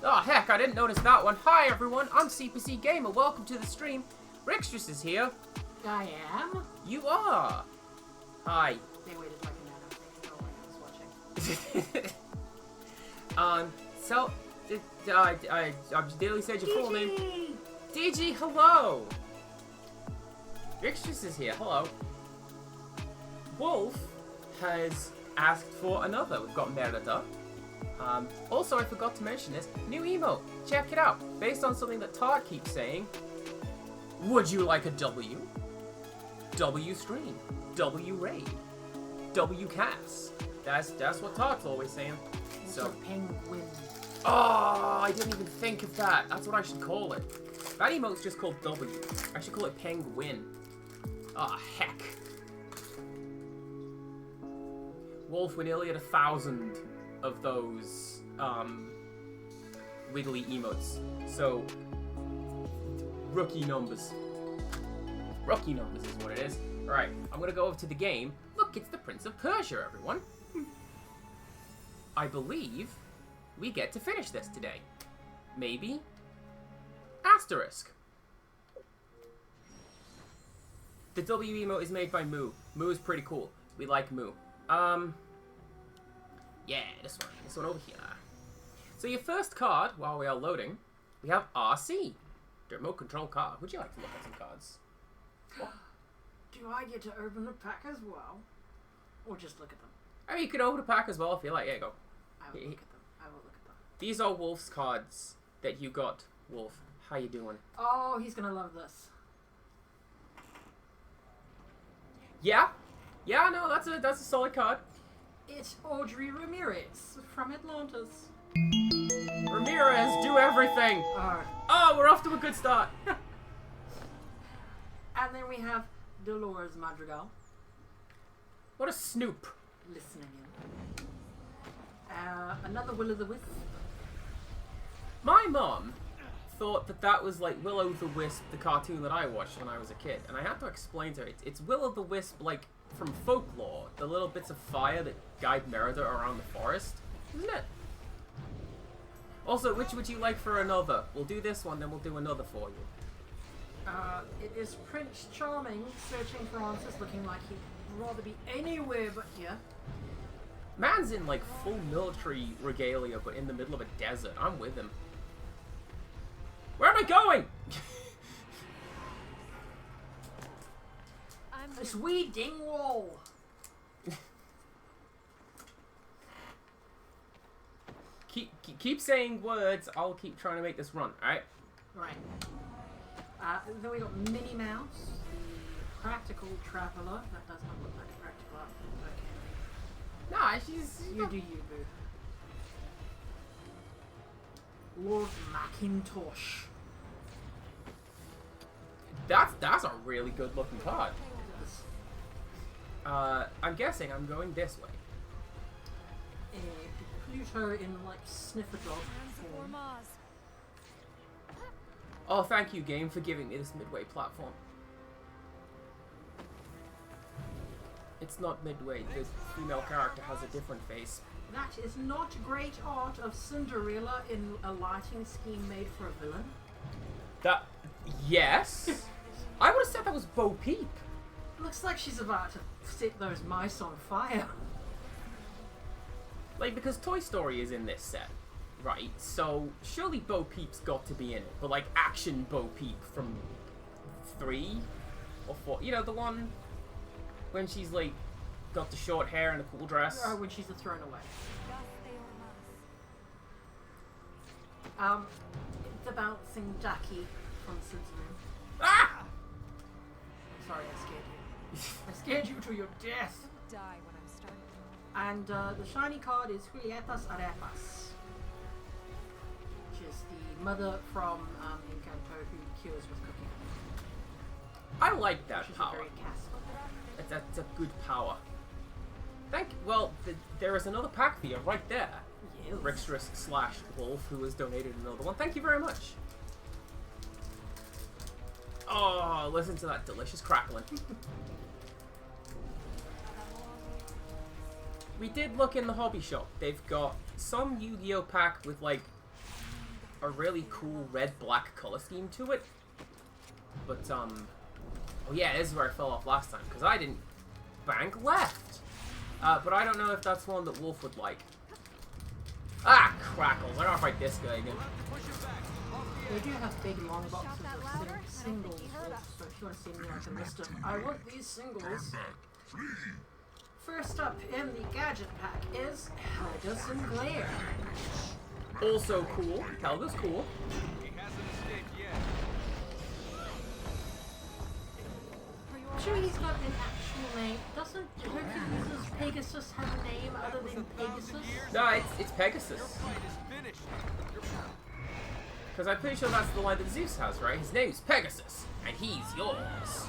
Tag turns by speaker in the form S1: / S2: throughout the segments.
S1: Oh, heck, I didn't notice that one. Hi, everyone. I'm CPC Gamer. Welcome to the stream. Rixtrus is here.
S2: I am?
S1: You are. Hi.
S2: They waited like a minute. They didn't know when I was watching.
S1: I'm daily said your full name. DG, hello. Rixtrus is here. Hello. Wolf has asked for another. We've got Merida. Also, I forgot to mention this. New emote. Check it out. Based on something that Todd keeps saying. Would you like a W? W stream. W raid. W cast. That's what Todd's always saying.
S2: So penguin.
S1: Oh, I didn't even think of that. That's what I should call it. That emote's just called W. I should call it penguin. Ah, heck. Wolf, we're nearly at 1,000 of those wiggly emotes. So, rookie numbers. Rookie numbers is what it is. Alright, I'm gonna go over to the game. Look, it's the Prince of Persia, everyone. I believe we get to finish this today. Maybe? Asterisk. The W emote is made by Moo. Moo is pretty cool. We like Moo. Yeah, this one over here. So your first card, while we are loading, we have RC. The remote control card. Would you like to look at some cards? What?
S2: Do I get to open the pack as well? Or just look at them?
S1: I mean, you can open a pack as well if you like. Here you go.
S2: I will look at them. I will look at them.
S1: These are Wolf's cards that you got, Wolf. How you doing?
S2: Oh, he's gonna love this.
S1: Yeah? Yeah, no, that's a solid card.
S2: It's Audrey Ramirez from Atlantis.
S1: Ramirez, do everything! Oh, we're off to a good start.
S2: And then we have Dolores Madrigal.
S1: What a snoop.
S2: Listening in. Another Will-o'-the-Wisp.
S1: My mom thought that was like Will-o'-the-Wisp, the cartoon that I watched when I was a kid. And I had to explain to her, it's Will-o'-the-Wisp like from folklore. The little bits of fire that guide Merida around the forest. Isn't it? Also, which would you like for another? We'll do this one, then we'll do another for you.
S2: It is Prince Charming searching for answers, looking like he'd rather be anywhere but here.
S1: Man's in like full military regalia, but in the middle of a desert. I'm with him. Where am I going?
S2: This wee Dingwall.
S1: Keep saying words. I'll keep trying to make this run. All right.
S2: Right. Then we got Minnie Mouse, the practical traveler. That does not look like a practical outfit. Okay.
S1: Nah, she's.
S2: You do you, boo. Lord Macintosh.
S1: That's a really good looking card. I'm guessing I'm going this way.
S2: Pluto in like sniffer dog form.
S1: Oh, thank you, game, for giving me this midway platform. It's not midway. The female character has a different face.
S2: That is not great art of Cinderella in a lighting scheme made for a villain.
S1: That... Yes? I would have said that was Bo Peep.
S2: Looks like she's about to set those mice on fire.
S1: Like, because Toy Story is in this set, right? So, surely Bo Peep's got to be in it. But, like, action Bo Peep from 3 or 4. You know, the one when she's, like, got the short hair and the cool dress.
S2: Oh, when she's thrown away. It's the bouncing ducky from Sid's room.
S1: Ah!
S2: Sorry, I scared you. I scared you to your death.
S3: Die when I'm starting.
S2: And the shiny card is Julietas Arepas. Which is the mother from Encanto who cures with cooking.
S1: I like that
S2: She's
S1: power.
S2: very Casper.
S1: That's a good power. Well, there is another pack for you right there.
S2: Yes.
S1: Rixtrus / Wolf, who has donated another one. Thank you very much. Oh, listen to that delicious crackling. we did look in the hobby shop. They've got some Yu-Gi-Oh pack with like a really cool red-black color scheme to it. But oh yeah, this is where I fell off last time because I didn't bank left. But I don't know if that's one that Wolf would like. Ah, crackles! I gotta fight this guy again.
S2: They do have big long boxes of singles, so if you want to see me, I can list them. I want these singles. First up in the gadget pack is Helga Sinclair.
S1: Also cool. Helga's cool.
S2: Sure, he's got an actual name. Doesn't Hercules' Pegasus have a name other than Pegasus?
S1: No, it's Pegasus. Because I'm pretty sure that's the line that Zeus has, right? His name's Pegasus, and he's yours.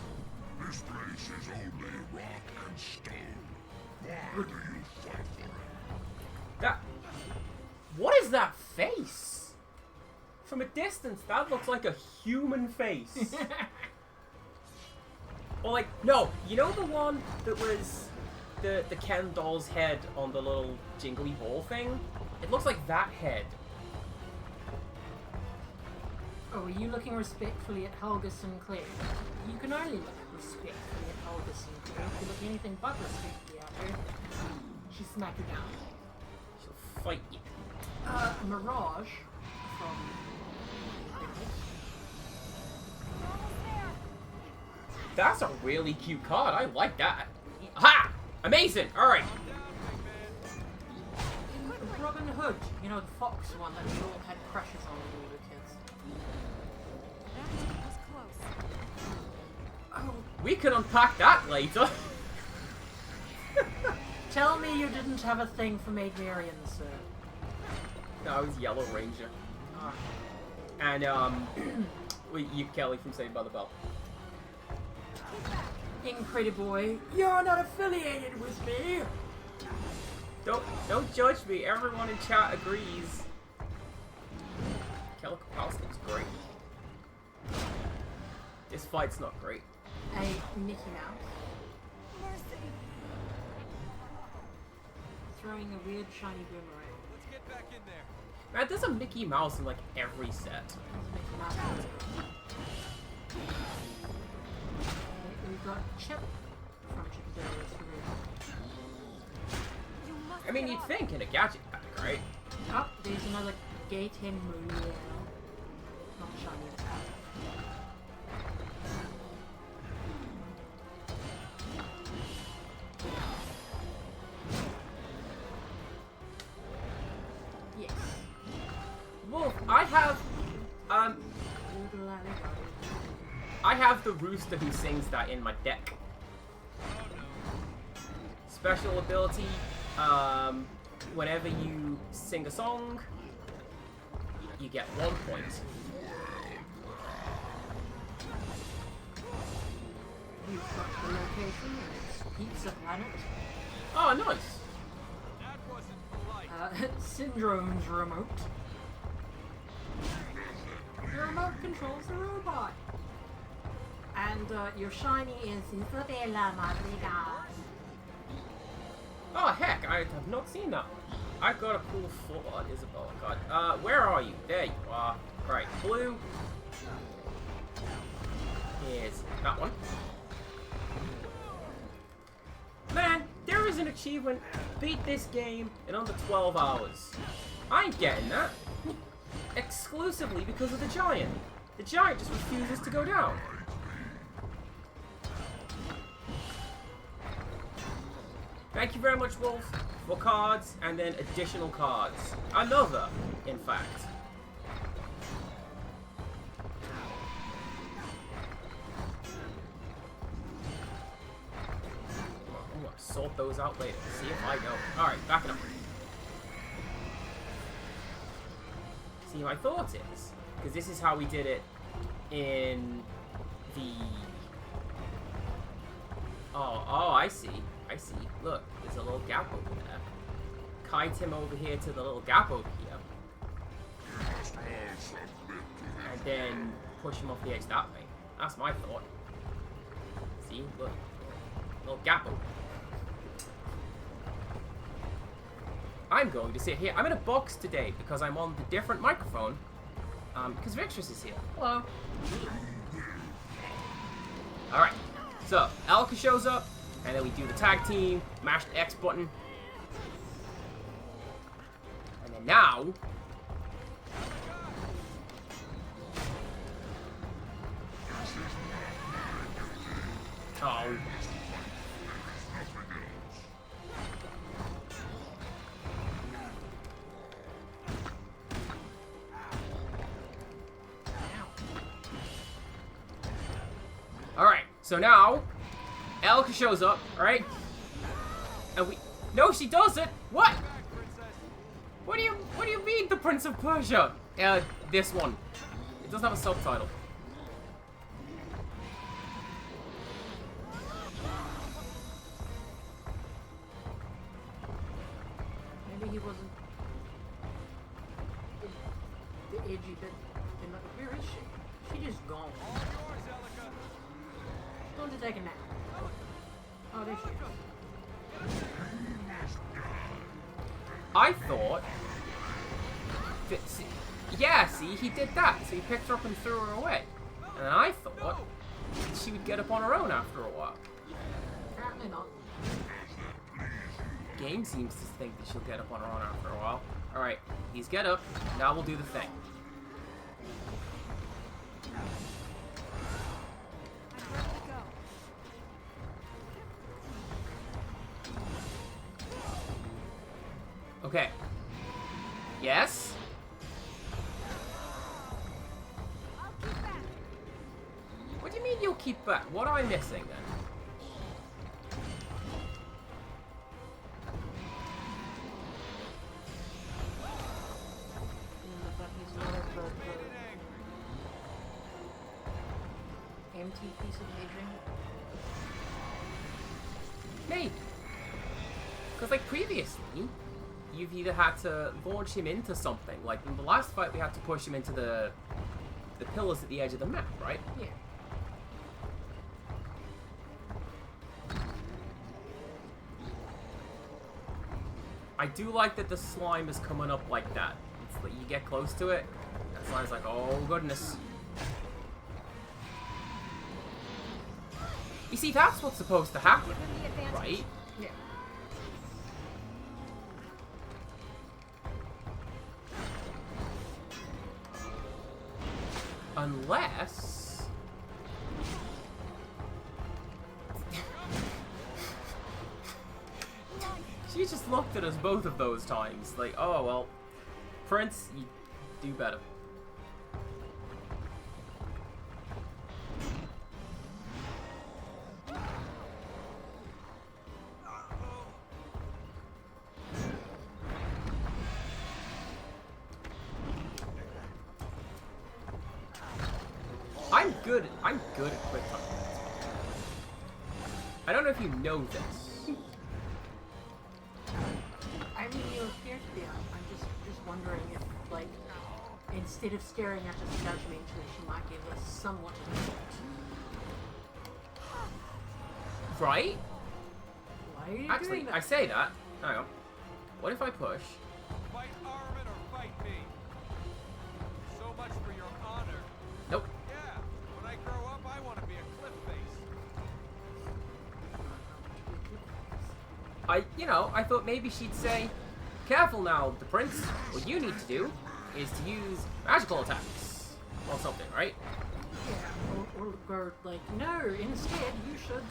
S3: This place is only rock and stone. Why do you fight for it?
S1: That... What is that face? From a distance, that looks like a human face. Or like, no, you know the one that was the Ken doll's head on the little jingly ball thing? It looks like that head.
S2: Oh, are you looking respectfully at Helga Sinclair? You can only look respectfully at Helga Sinclair. If you look anything but respectfully at her, she'll smack you down.
S1: She'll fight you.
S2: Mirage from...
S1: That's a really cute card. I like that. Aha! Amazing! Alright.
S2: Robin Hood, you know, the fox one that we all had crushes on when we were kids.
S4: That was close.
S2: Oh,
S1: We can unpack that later.
S2: tell me you didn't have a thing for Maid Marian, sir.
S1: No, I was Yellow Ranger. And, wait, you, Kelly from Saved by the Bell.
S2: Incrediboy, you're not affiliated with me!
S1: Don't judge me. Everyone in chat agrees. Kelly Kapowski's great. This fight's not great.
S2: A Mickey Mouse.
S4: Mercy.
S2: Throwing a weird shiny boomerang.
S5: Let's get back in there.
S1: Man, there's a Mickey Mouse in like every set.
S2: That's Mickey Mouse. We've got Chip from Chip Dale's Room.
S4: You must
S1: I mean,
S4: get
S1: you'd
S4: off.
S1: think in a gadget pack, right?
S2: Oh, there's another Gaten Muriel. Not shiny. Yes.
S1: Wolf, I have the rooster who sings that in my deck. Special ability, whenever you sing a song, you get 1 point.
S2: You've got the location, it's Pizza Planet.
S1: Oh, nice.
S5: That wasn't polite.
S2: Syndrome's remote. The remote controls the robot. And your shiny is Isabella Madrigal.
S1: Oh, heck, I have not seen that one. I've got a cool full on Isabella card. Where are you? There you are. Right, blue. Here's that one. Man, there is an achievement. Beat this game in under 12 hours. I ain't getting that. Exclusively because of the giant. The giant just refuses to go down. Thank you very much, Wolf, for cards and then additional cards. Another, in fact. I'm gonna sort those out later. See if I know. Alright, back it up. See, my thought is, because this is how we did it in the... Oh, I see. I see. Look, there's a little gap over there. Kite him over here to the little gap over here. And then push him off the edge that way. That's my thought. See? Look. Little gap over there. I'm going to sit here. I'm in a box today because I'm on the different microphone. Because Victress is here. Hello. Alright. So, Elka shows up, and then we do the tag team, mash the X button. And then now... Oh. Alright, so now, Elka shows up, alright? And we... No, she doesn't! What? What do you mean, the Prince of Persia? This one. It doesn't have a subtitle.
S2: Maybe he wasn't the edgy bit. Where is she? She just gone.
S5: All yours, Elika.
S2: Going to take a nap. Oh, there she is.
S1: I thought... Yeah, see, he did that. So he picked her up and threw her away. And I thought she would get up on her own after a while.
S2: Apparently not.
S1: Game seems to think that she'll get up on her own after a while. Alright, he's get up. Now we'll do the thing.
S4: I'm ready to go.
S1: Okay. Yes?
S4: I'll keep back.
S1: What do you mean you'll keep back? What am I missing then?
S2: But he's not the empty piece of aging.
S1: Maybe. Because, like, previously, you've either had to launch him into something. Like, in the last fight, we had to push him into the pillars at the edge of the map, right?
S2: Yeah.
S1: I do like that the slime is coming up like that. It's like you get close to it, and slime's like, oh goodness. You see, that's what's supposed to happen,
S4: Give him the advantage.
S1: right?
S2: Yeah.
S1: Unless... She just looked at us both of those times, like, oh, well, Prince, you do better. I'm good at quick time. I don't know if you know this.
S2: I mean, you appear to be. I'm just wondering if, like, instead of staring at us judgmentally, she might give us somewhat of a thought.
S1: Right?
S2: Why are you
S1: Actually,
S2: doing that?
S1: I say that. Hang on. What if I push?
S5: Fight Armin or fight me. So much for your honor.
S1: Nope.
S5: Yeah, when I grow up, I want to be a cliff face.
S1: I thought maybe she'd say, careful now, the prince. What you need to do is to use magical attacks. Or something, right?
S2: Yeah, or go like, no, instead you should.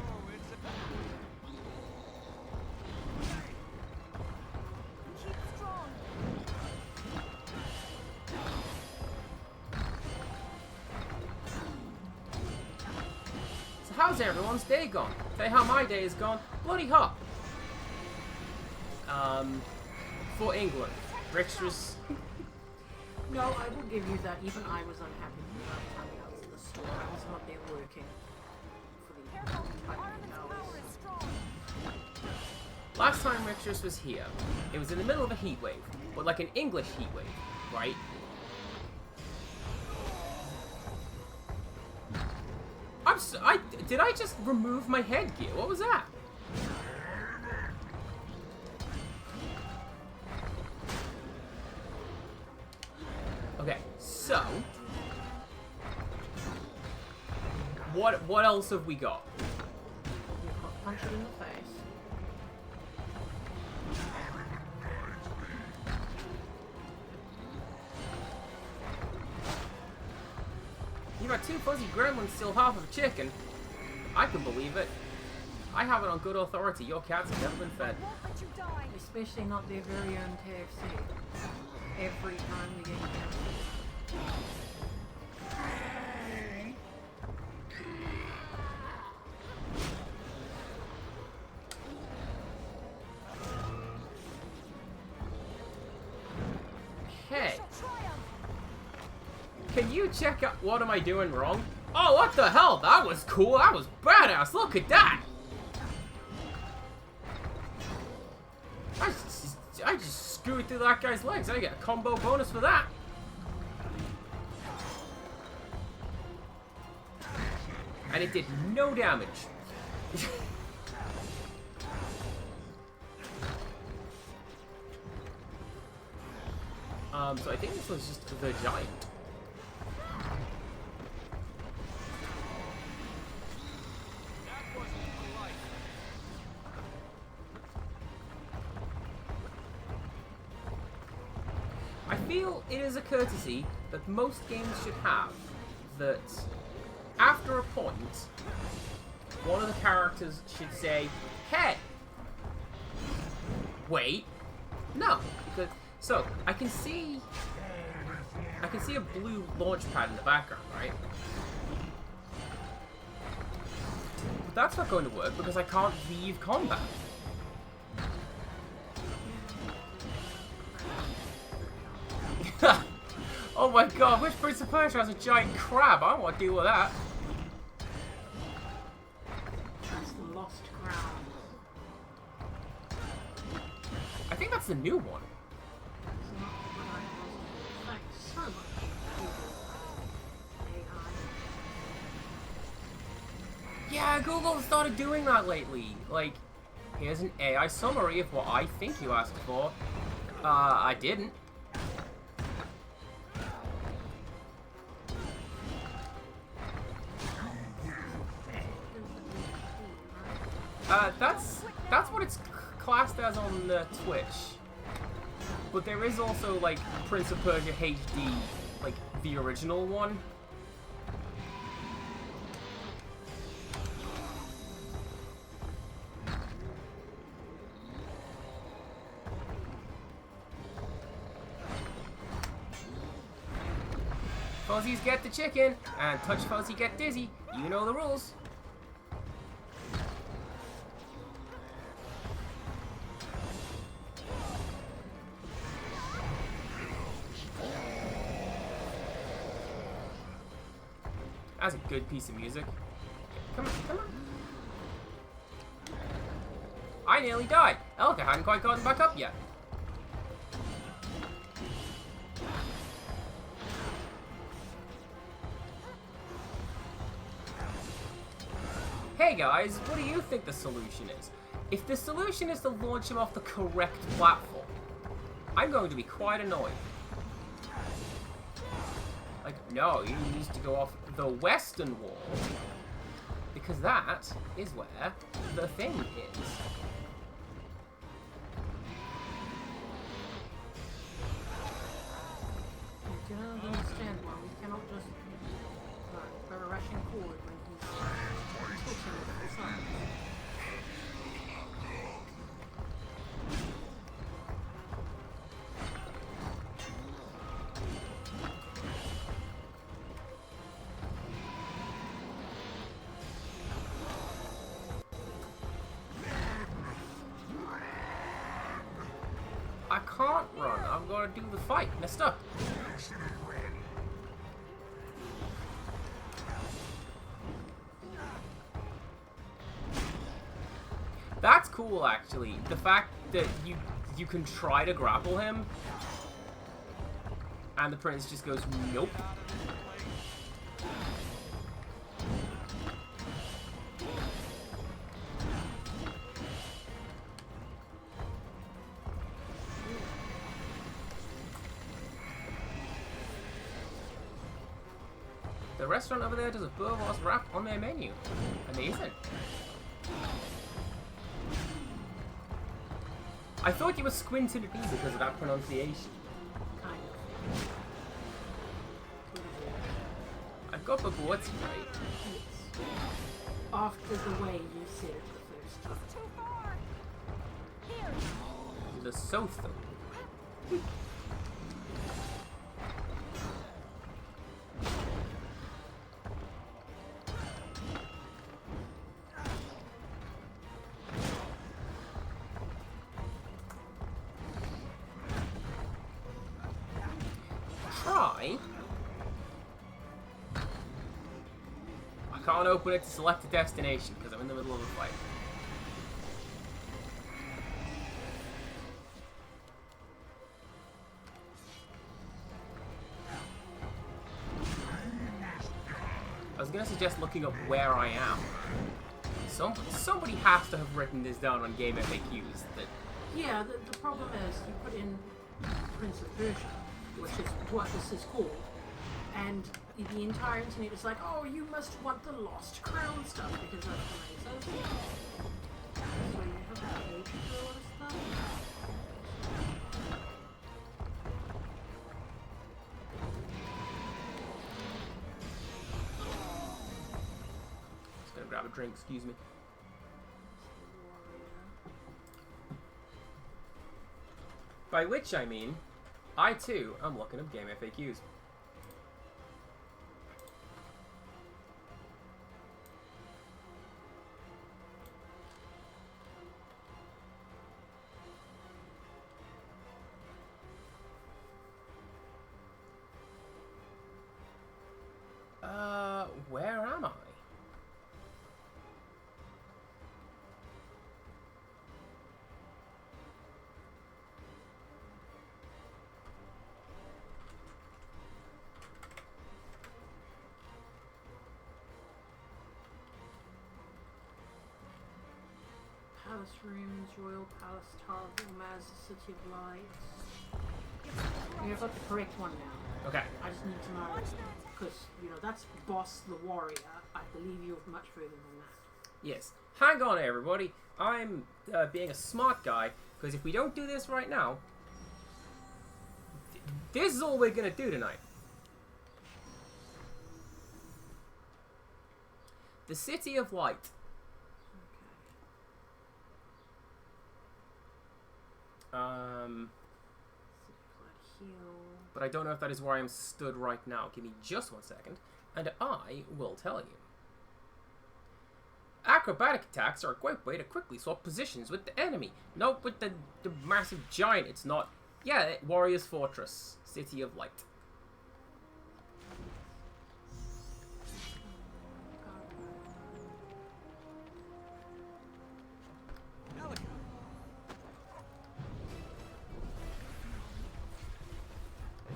S5: Oh, it's
S4: Keep strong.
S1: So how's everyone's day gone? Tell you how my day is gone. Bloody hot. For England. Rickster's...
S2: No, I will give you that. Even I was unhappy when I was coming out of the store. I was not there working for the
S4: Careful.
S2: fighting
S4: Armin's
S2: hours.
S4: power is strong.
S1: Last time Rickster's was here, it was in the middle of a heat wave. But like an English heat wave, right? Did I just remove my headgear? What was that? Okay, so what else have we got?
S2: You've got punch it in the face.
S1: You got 2 fuzzy gremlins steal half of a chicken. I can believe it. I have it on good authority. Your cats have never been fed.
S4: Won't let you die.
S2: Especially not their very own KFC. Every time we get KFC.
S1: Hey,
S4: Shall triumph.
S1: can you check out what am I doing wrong? Oh, what the hell? That was cool. That was badass. Look at that. I just screwed through that guy's legs. I get a combo bonus for that. And it did no damage. So I think this was just the giant.
S5: That wasn't polite.
S1: I feel it is a courtesy that most games should have, that after a point, one of the characters should say, hey! Wait. No. Because, so, I can see a blue launch pad in the background, right? But that's not going to work because I can't leave combat. Oh my god, which Prince of Persia has a giant crab? I don't want to deal with that.
S2: That's the lost crown.
S1: I think that's the new one.
S2: It's not what I was. Thanks so much, Google. AI.
S1: Yeah, Google started doing that lately. Like, here's an AI summary of what I think you asked for. I didn't. That's what it's classed as on Twitch. But there is also, like, Prince of Persia HD, like, the original one. Fuzzies get the chicken, and touch Fuzzy get dizzy. You know the rules. That's a good piece of music. Come on, come on. I nearly died. Elka hadn't quite gotten back up yet. Hey guys, what do you think the solution is? If the solution is to launch him off the correct platform, I'm going to be quite annoyed. Like, no, he needs to go off the western wall, because that is where the thing is.
S2: You don't understand why we cannot just go rushing forward when he's twitching with the sun.
S1: I can't run. I've got to do the fight. Messed up. That's cool, actually. The fact that you can try to grapple him, and the prince just goes, nope. The restaurant over there does a bourgeois wrap on their menu. Amazing. I thought you were squinting at me because of that pronunciation.
S2: Kind of.
S1: I've got the words right.
S2: It's after the way you said it the first time.
S4: Too far. Here.
S1: The south. Try. I can't open it to select a destination because I'm in the middle of a fight. I was gonna suggest looking up where I am. Somebody has to have written this down on game FAQs. That
S2: Yeah, the problem is you put in Prince of Persia, which is what this is called, and the entire internet is like, oh, you must want the Lost Crown stuff because that's amazing. So you have a page for a lot of stuff.
S1: just gonna grab a drink. Excuse me. By which I mean, I too am looking up game FAQs. Where am I?
S2: Palace rooms, Royal Palace, Tower of Ilmaz, City of Lights. I've got the correct one now.
S1: Okay.
S2: I just need to know, because, you know, that's Boss the Warrior. I believe you're much further than that.
S1: Yes. Hang on, everybody. I'm being a smart guy, because if we don't do this right now, this is all we're going to do tonight. The City of Light. But I don't know if that is where I am stood right now. Give me just 1 second, and I will tell you. Acrobatic attacks are a great way to quickly swap positions with the enemy. Nope, with the massive giant, it's not. Yeah, Warrior's Fortress, City of Light.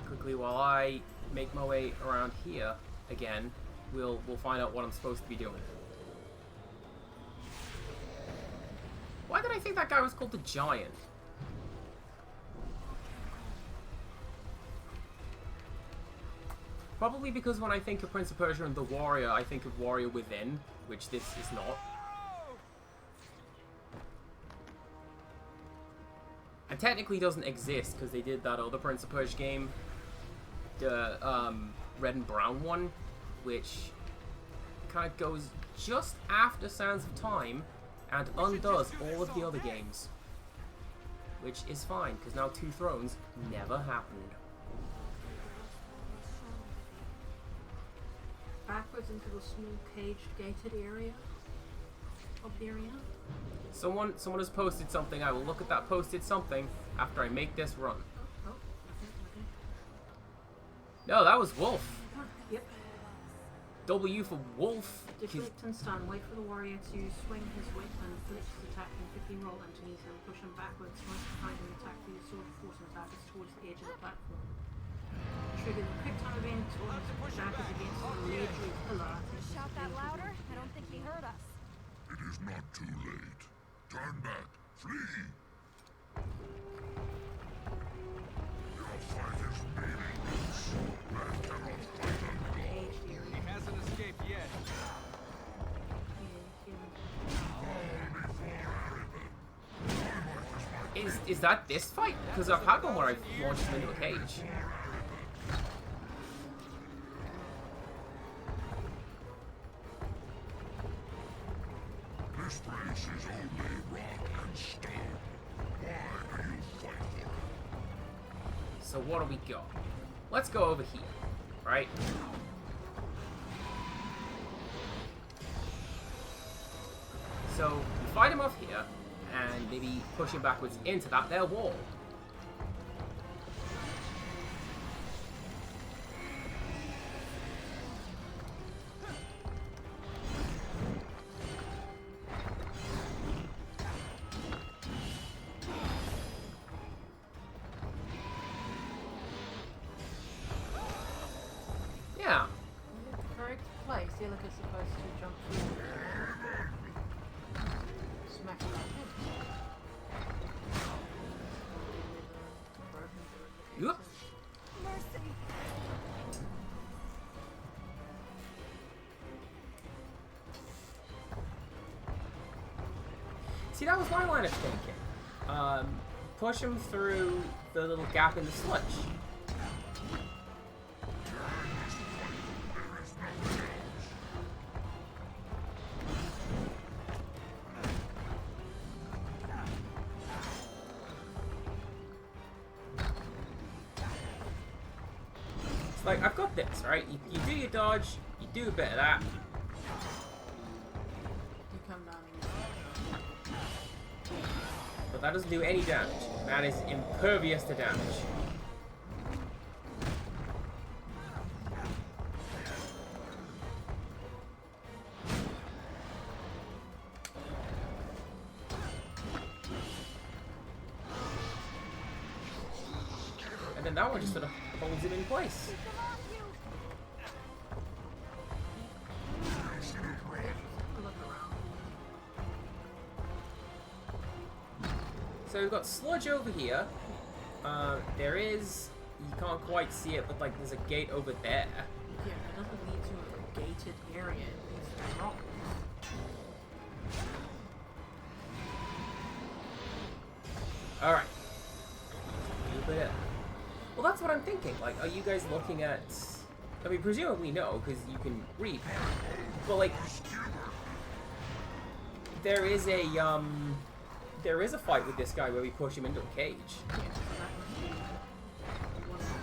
S1: Quickly, while I make my way around here again, we'll find out what I'm supposed to be doing. Why did I think that guy was called the Giant? Probably because when I think of Prince of Persia and the Warrior, I think of Warrior Within, which this is not. And technically doesn't exist because they did that other Prince of Persia game, the red and brown one, which kind of goes just after Sands of Time and undoes all of the other games, which is fine because now Two Thrones never happened.
S2: Backwards into the small caged gated area of the arena.
S1: Someone has posted something. I will look at that posted something after I make this run.
S2: Oh, okay.
S1: No, that was Wolf.
S2: Yep.
S1: W for Wolf.
S2: Deflect and stun. Wait for the warrior to swing his weapon, flick his attack, and quickly roll underneath him. Push him backwards. Once behind him, attack with your sword, force an attack towards the edge of the platform. Trigger the quick time event or his back is against the ledge or pillar.
S4: Shout that louder? I don't think he heard us.
S3: It is not too late. Turn back. Flee. Your fight is meaningless. Man cannot fight a god.
S2: Caged area.
S5: He has
S1: Is that this fight? Because I've had one where I've launched him into a cage.
S3: This place is only rock and stone. Why do you fight for it?
S1: So what do we got? Let's go over here, right? So we fight him off here, and maybe push him backwards into that there wall. Yeah.
S2: The correct place. Yeah, look, it's supposed to jump through. Smack him like this.
S1: Yup.
S4: Mercy.
S1: See, that was my line of thinking. Push him through the little gap in the sludge. It's like, I've got this, right? You do your dodge, you do a bit of that.
S2: You come down and
S1: But that doesn't do any damage. That is impervious to damage. And then that one just sort of holds it in place.
S4: Keep them off you.
S2: look around.
S1: So we've got sludge over here. There is, you can't quite see it, but like there's a gate over there.
S2: Yeah, it doesn't lead to a gated area. It leads to rocks.
S1: Alright. Well, that's what I'm thinking. Like, are you guys looking at... I mean, presumably no, because you can read. But like... There is a fight with this guy where we push him into a cage.
S2: Yeah, so that must be one of them.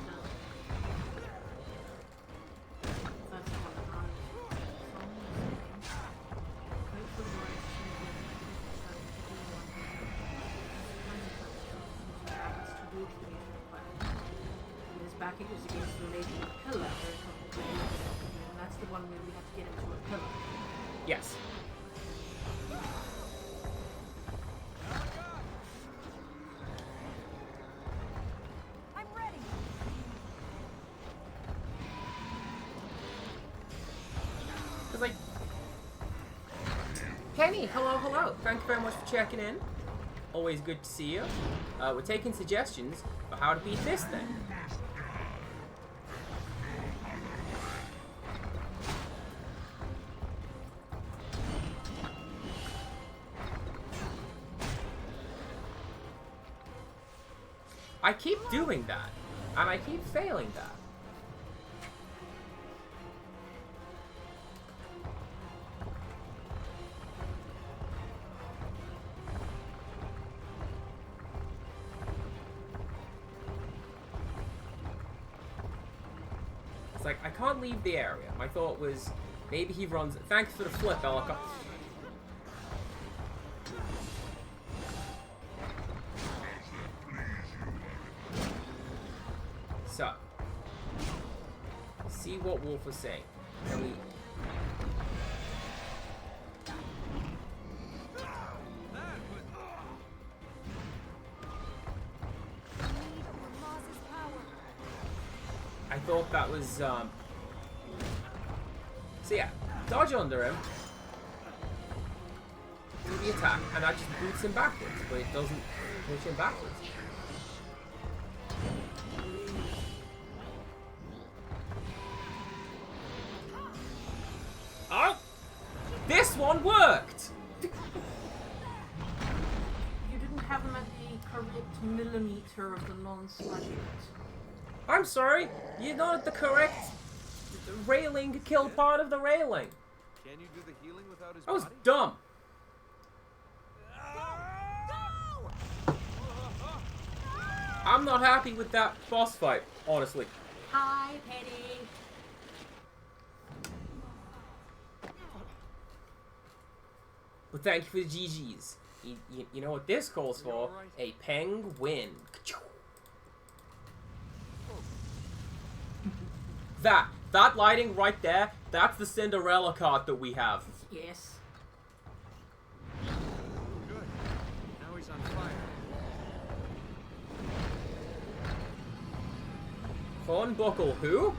S2: That's the one that runs. Wait for the right and his back is against the ledge of a pillar. And that's the one where we have to get into a pillar.
S1: Yes.
S4: I'm ready.
S1: It's like... Penny, hello. Thank you very much for checking in. Always good to see you. We're taking suggestions for how to beat this thing. I keep doing that, and I keep failing that. It's like, I can't leave the area. My thought was, maybe he runs... Thanks for the flip, Elika. So, see what Wolf was saying. Can we... I thought that was, So yeah, dodge under him. Do the attack, and that just boots him backwards, but it doesn't push him backwards. Oh! This one worked!
S2: You didn't have him at the millimeter of the non-sludgy.
S1: I'm sorry, you're not at the correct railing kill part of the railing.
S5: Can you do the healing without his
S1: That was
S5: body?
S1: dumb.
S4: Go!
S1: I'm not happy with that boss fight, honestly.
S2: Hi, Penny.
S1: But thank you for the GGs. You know what this calls for? A penguin. That lighting right there, that's the Cinderella card that we have.
S2: Yes.
S5: Good. Now he's on fire.
S1: Thornbuckle who?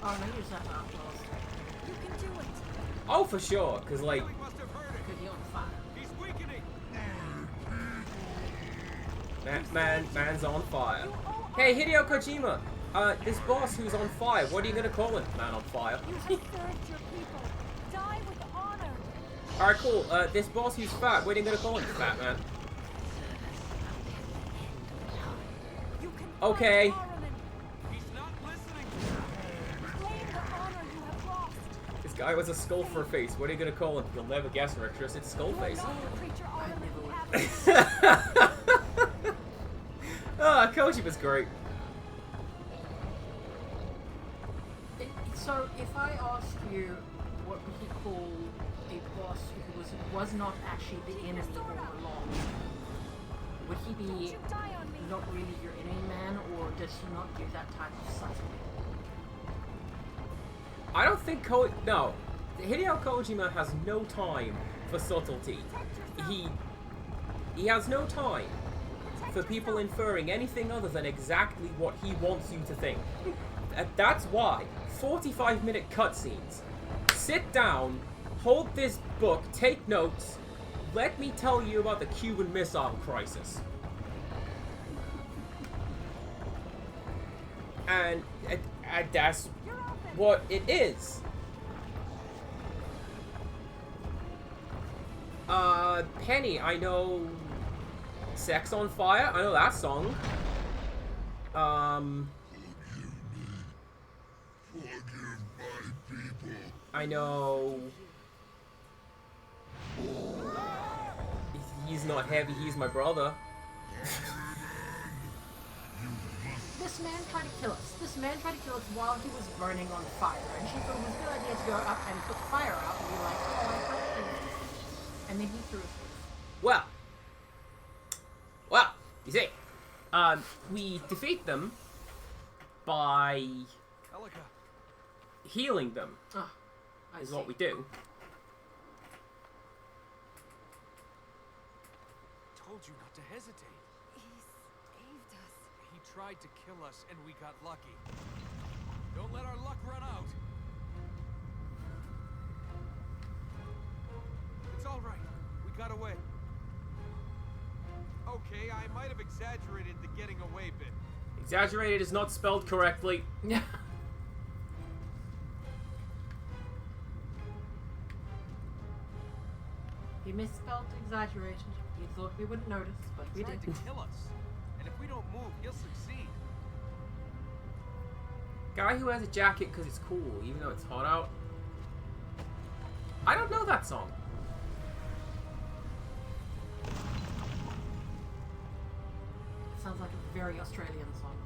S2: Oh, no, use that last.
S4: You can do it.
S1: Oh, for sure, because, like,
S5: Healing must have hurt it.
S2: Could he on fire?
S5: He's weakening.
S1: man's on fire. Hey, Hideo Kojima, this boss who's on fire, what are you gonna call him? Man on fire.
S4: You have served your people. Die with honor.
S1: Alright, cool, this boss who's fat, what are you gonna call him? Fat man.
S4: You can
S1: Okay.
S4: fight Ahriman.
S5: He's not listening to you.
S4: Claim the honor you have lost.
S1: This guy was a skull for a face, what are you gonna call him? You'll never guess, Rectress, it's skull face.
S4: Not the creature Ahriman inhabits.
S1: Kojima's great.
S2: So, if I ask you what would he call a boss who was not actually the enemy all along, would he
S4: Don't
S2: be
S4: you die on me.
S2: not really your enemy man, or does he not do that type of subtlety?
S1: I don't think no. Hideo Kojima has no time for subtlety. He has no time for people inferring anything other than exactly what he wants you to think. That's why 45-minute cutscenes. Sit down, hold this book, take notes. Let me tell you about the Cuban Missile Crisis. And that's
S4: You're open.
S1: what it is. Penny, I know Sex on Fire, I know that song.
S3: Forgive my people.
S1: I know... He's not heavy, he's my brother.
S2: This man tried to kill us. This man tried to kill us while he was burning on fire, and she thought it was a good idea to go up and put the fire out and be like, oh, I helped you. And then he threw us.
S1: Well, you see, we defeat them by
S5: Elika,
S1: healing them,
S2: Oh, I
S1: is
S2: see.
S1: what we do.
S5: told you not to hesitate.
S4: He saved us.
S5: He tried to kill us and we got lucky. Don't let our luck run out. It's all right. We got away. Okay, I might have exaggerated the getting away bit.
S1: Exaggerated is not spelled correctly.
S2: Yeah. He misspelled exaggerated. He thought we wouldn't notice, but we
S5: He tried
S2: did.
S5: to kill us. And if we don't move, he'll succeed.
S1: Guy who has a jacket because it's cool, even though it's hot out. I don't know that song.
S2: Sounds like a very Australian song,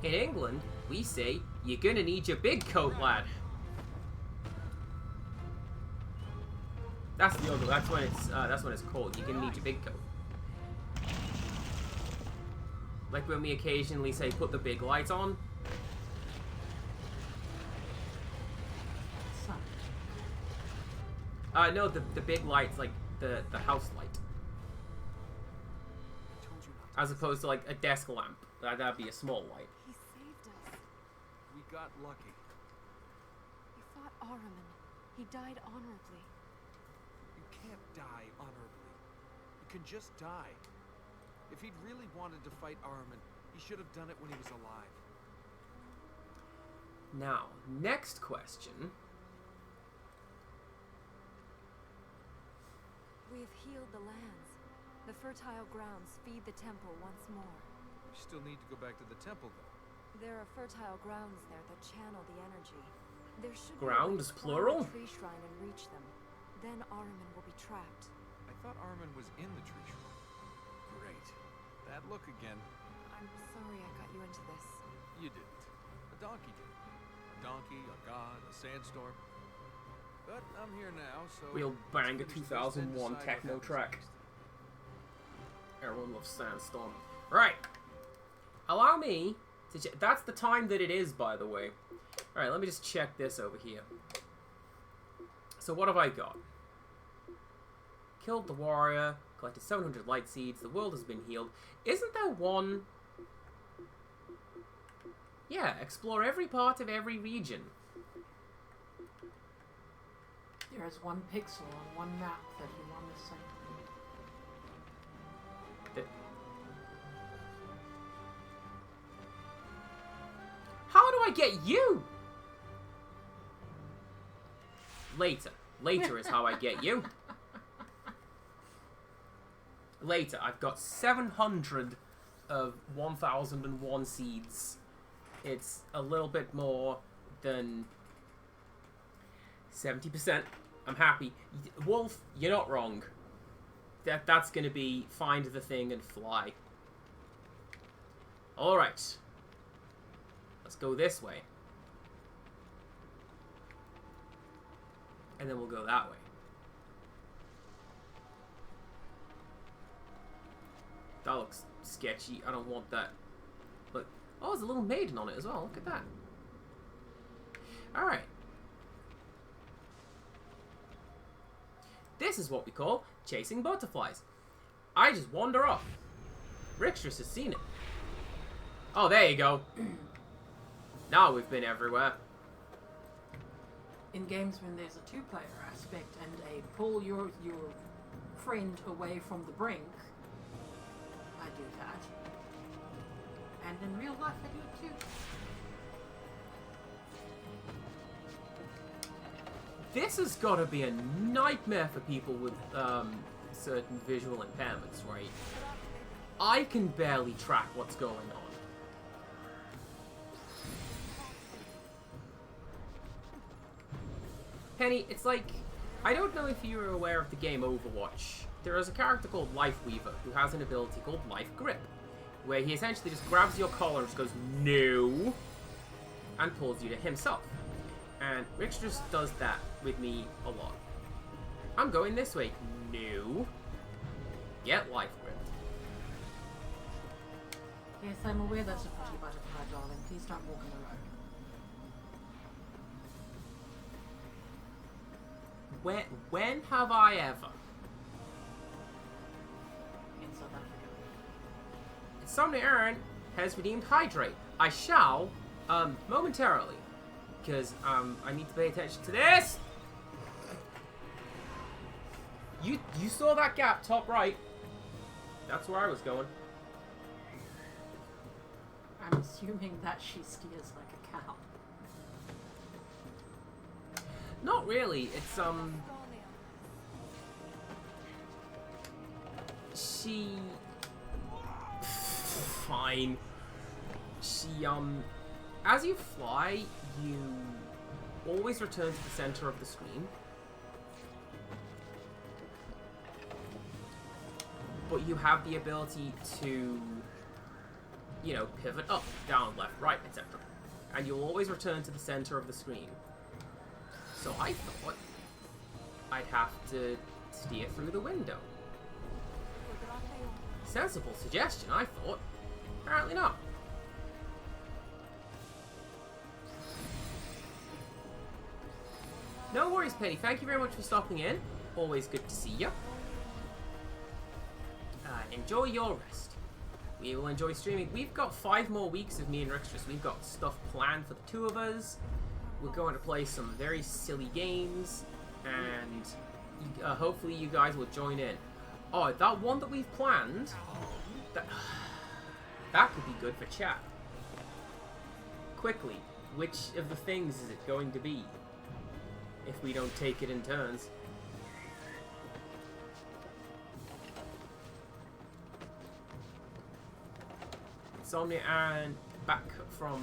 S2: though.
S1: In England, we say, you're gonna need your big coat, lad. That's the other. That's when it's cold. You're gonna need your big coat. Like when we occasionally say, put the big lights on.
S2: So,
S1: No, the big lights, like the house light,
S5: I told you not to.
S1: as opposed to like a desk lamp. That'd be a small light.
S4: He saved us.
S5: We got lucky.
S4: He fought Ahriman. He died honorably.
S5: You can't die honorably. You can just die. If he'd really wanted to fight Ahriman, he should have done it when he was alive.
S1: Now, next question.
S4: We have healed the lands. The fertile grounds feed the temple once more.
S5: We still need to go back to the temple, though.
S4: There are fertile grounds there that channel the energy. There should
S1: Grounds,
S4: be a way to
S1: plural?
S4: climb the tree shrine and reach them. Then Ahriman will be trapped.
S5: I thought Armin was in the tree shrine. Great. That look again.
S4: I'm sorry I got you into this.
S5: You didn't. A donkey did. A donkey, a god, a sandstorm. But I'm here now, so...
S1: We'll bang a
S5: let's finish this, then
S1: 2001
S5: decide what
S1: techno
S5: happens
S1: track.
S5: next.
S1: Everyone loves Sandstorm. Right. Allow me to check. That's the time that it is, by the way. Alright, let me just check this over here. So what have I got? Killed the warrior. Collected 700 light seeds. The world has been healed. Isn't there one... Yeah, explore every part of every region.
S2: There is one pixel on one map that you want to send.
S1: How do I get you? Later. Later is how I get you. Later. I've got 700 of 1001 seeds. It's a little bit more than 70%. I'm happy. Wolf, you're not wrong. That's going to be find the thing and fly. Alright. Let's go this way. And then we'll go that way. That looks sketchy. I don't want that. Look. Oh, there's a little maiden on it as well. Look at that. Alright. This is what we call chasing butterflies. I just wander off. Rixtrus has seen it. Oh, there you go. Now we've been everywhere.
S2: In games when there's a two-player aspect and a pull your friend away from the brink, I do that. And in real life I do it too.
S1: This has got to be a nightmare for people with certain visual impairments, right? I can barely track what's going on. Penny, it's like, I don't know if you're aware of the game Overwatch. There is a character called Lifeweaver who has an ability called Life Grip, where he essentially just grabs your collar and just goes, no, and pulls you to himself. And Rich just does that with me a lot. I'm going this way. No. Get Life Grip.
S2: Yes, I'm aware that's a pretty butterfly, darling. Please stop walking around.
S1: When have I ever?
S2: In South Africa.
S1: Insomnia Aaron has redeemed Hydrate. I shall, momentarily. Because, I need to pay attention to this! You saw that gap, top right. That's where I was going.
S2: I'm assuming that she steers like a cow.
S1: Not really, it's, she... Fine. She, as you fly, you always return to the center of the screen. But you have the ability to, you know, pivot up, down, left, right, etc. And you'll always return to the center of the screen. So I thought I'd have to steer through the window. Sensible suggestion, I thought. Apparently not. No worries, Penny. Thank you very much for stopping in. Always good to see you. Enjoy your rest. We will enjoy streaming. We've got 5 more weeks of me and Rixtrus. We've got stuff planned for the two of us. We're going to play some very silly games, and hopefully you guys will join in. Oh, that one that we've planned, that could be good for chat. Quickly, which of the things is it going to be? If we don't take it in turns. Insomnia and back from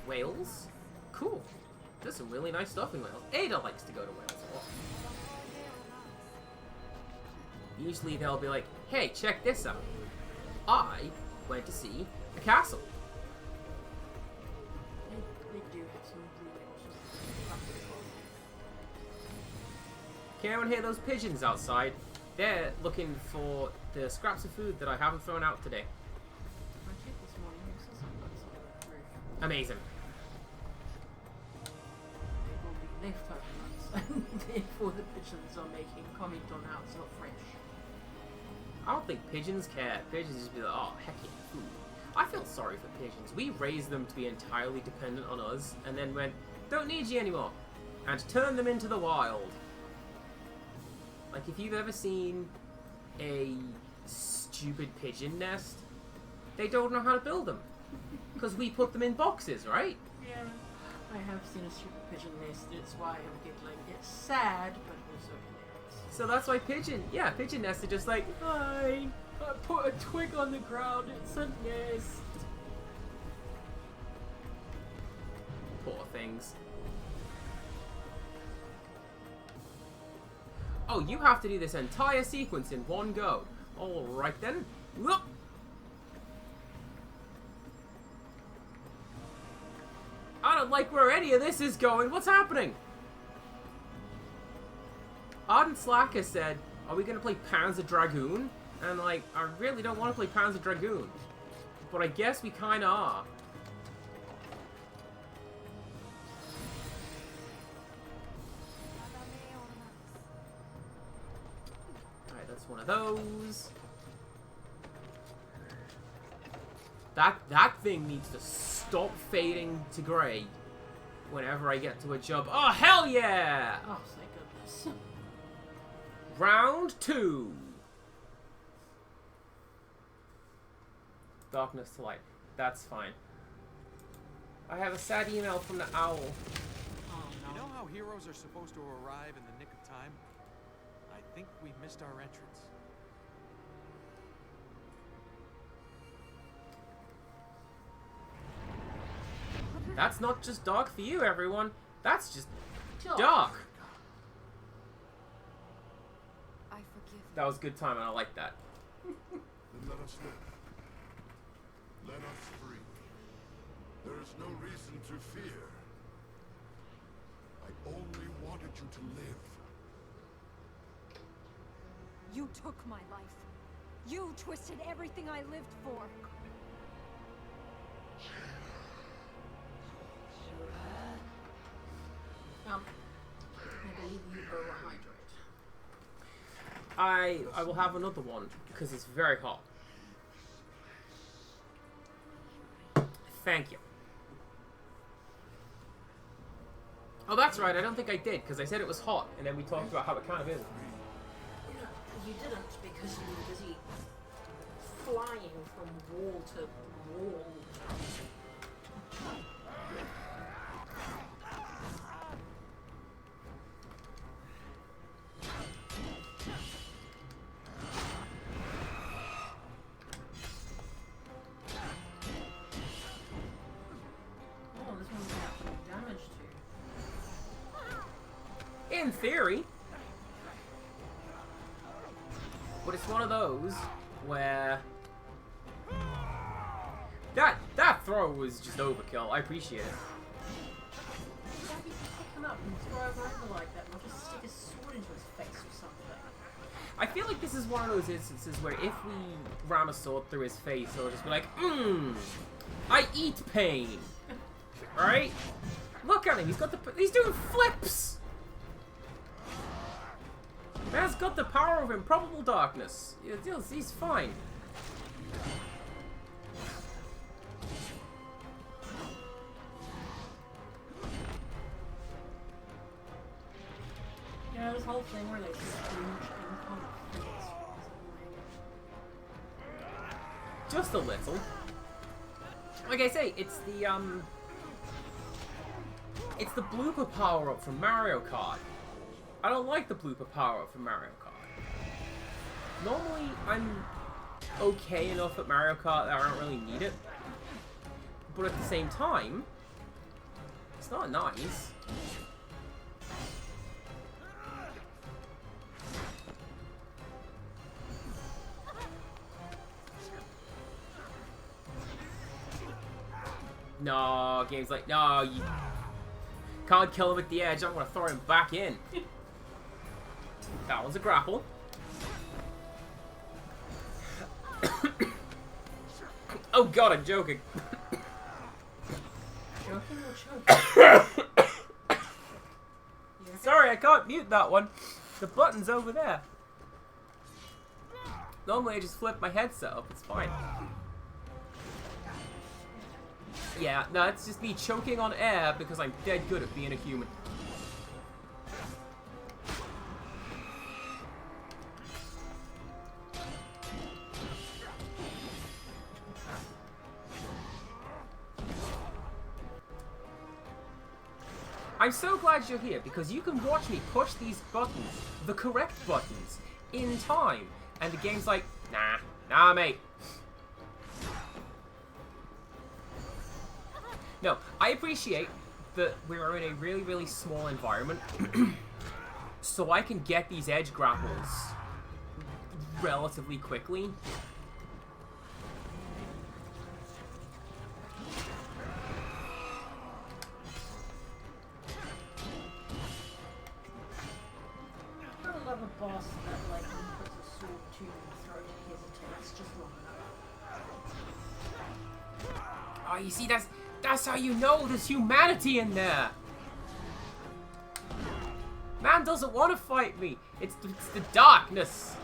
S1: Wales. Cool. There's some really nice stuff in Wales. Ada likes to go to Wales a lot. Usually they'll be like, hey, check this out. I went to see a castle.
S2: They do have some really awesome stuff.
S1: Can anyone hear those pigeons outside? They're looking for the scraps of food that I haven't thrown out today.
S2: I checked this morning, I saw some nuts on the roof.
S1: Amazing.
S2: They will be leftover nuts, and therefore the pigeons are making comment on how it's not fresh.
S1: I don't think pigeons care. Pigeons just be like, oh, heck yeah, food. I feel sorry for pigeons. We raised them to be entirely dependent on us, and then went, don't need you anymore, and turned them into the wild. Like, if you've ever seen a stupid pigeon nest, they don't know how to build them. Because we put them in boxes, right?
S2: Yeah, I have seen a stupid pigeon nest. It's why I'm giggling. It's sad, but also hilarious.
S1: So that's why pigeon nests are just like, hi, I put a twig on the ground, it's a nest. Poor things. Oh, you have to do this entire sequence in one go. Alright then. Whoop. I don't like where any of this is going. What's happening? Ardent Slacker said, are we going to play Panzer Dragoon? And like, I really don't want to play Panzer Dragoon. But I guess we kind of are. Alright, that's one of those. That thing needs to stop fading to grey whenever I get to a job. Oh, hell yeah!
S2: Oh, thank goodness.
S1: Round 2. Darkness to light. That's fine. I have a sad email from the owl.
S2: Oh, no.
S5: You know how heroes are supposed to arrive in the nick of time? I think we missed our entrance.
S1: That's not just dark for you, everyone. That's just
S2: Dark.
S1: dark.
S4: I forgive you.
S1: That was good timing. I like that.
S3: Then let us look. Let us free. There is no reason to fear. I only wanted you to live.
S4: You took my life. You twisted everything I lived for.
S2: I believe you overhydrate.
S1: I will have another one because it's very hot. Thank you. Oh, that's right. I don't think I did because I said it was hot, and then we talked about how it kind of is.
S2: No, you didn't because you were busy flying from wall to wall. Oh, this one's got some damage too.
S1: In theory. But it's one of those where that throw was just overkill. I appreciate it.
S2: Why would you pick him up and throw him over like that, not just stick a sword into his face or something?
S1: I feel like this is one of those instances where if we ram a sword through his face, he'll just be like, I eat pain. Right? Look at him. He's doing flips. Man's got the power of improbable darkness. He's fine.
S2: You know, this whole thing where they scrooge income is annoying.
S1: Just a little. Like I say, it's the blooper power up from Mario Kart. I don't like the blooper power up from Mario Kart. Normally, I'm okay enough at Mario Kart that I don't really need it. but at the same time, it's not nice. No, game's like, no, you can't kill him at the edge. I'm gonna throw him back in. That one's a grapple. Oh god, I'm joking.
S2: Joking or choking?
S1: Sorry, I can't mute that one. The button's over there. Normally I just flip my headset up, it's fine. Yeah, no, it's just me choking on air because I'm dead good at being a human. I'm so glad you're here because you can watch me push these buttons, the correct buttons, in time. And the game's like, nah, mate. No, I appreciate that we're in a really, really small environment, so I can get these edge grapples relatively quickly.
S2: I love a boss that, like, when he puts a sword to his throat and hesitates just long enough.
S1: Oh, you see, that's how you know there's humanity in there. Man doesn't want to fight me. It's the darkness.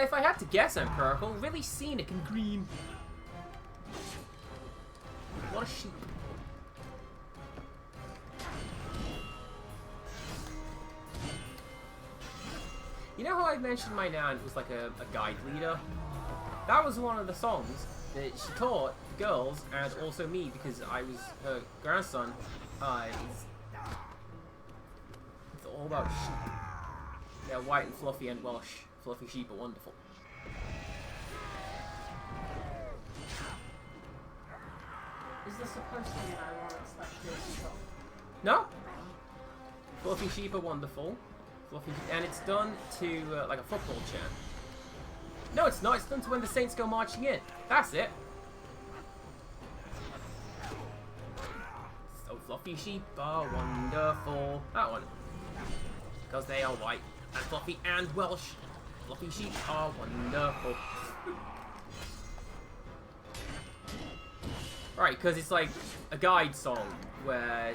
S1: If I had to guess, I'm purple. Really scenic and green. What a sheep. You know how I mentioned my nan was like a guide leader? That was one of the songs that she taught girls and also me because I was her grandson. It's all about sheep. They're white and fluffy and Welsh. Fluffy sheep are wonderful.
S2: Is this supposed to be an ironic / dirty song?
S1: No? Fluffy sheep are wonderful. And it's done to like a football chant. No, it's not. It's done to when the Saints go marching in. That's it. So fluffy sheep are wonderful. That one. Because they are white and fluffy and Welsh. Fluffy sheep are wonderful. Right, because it's like a guide song where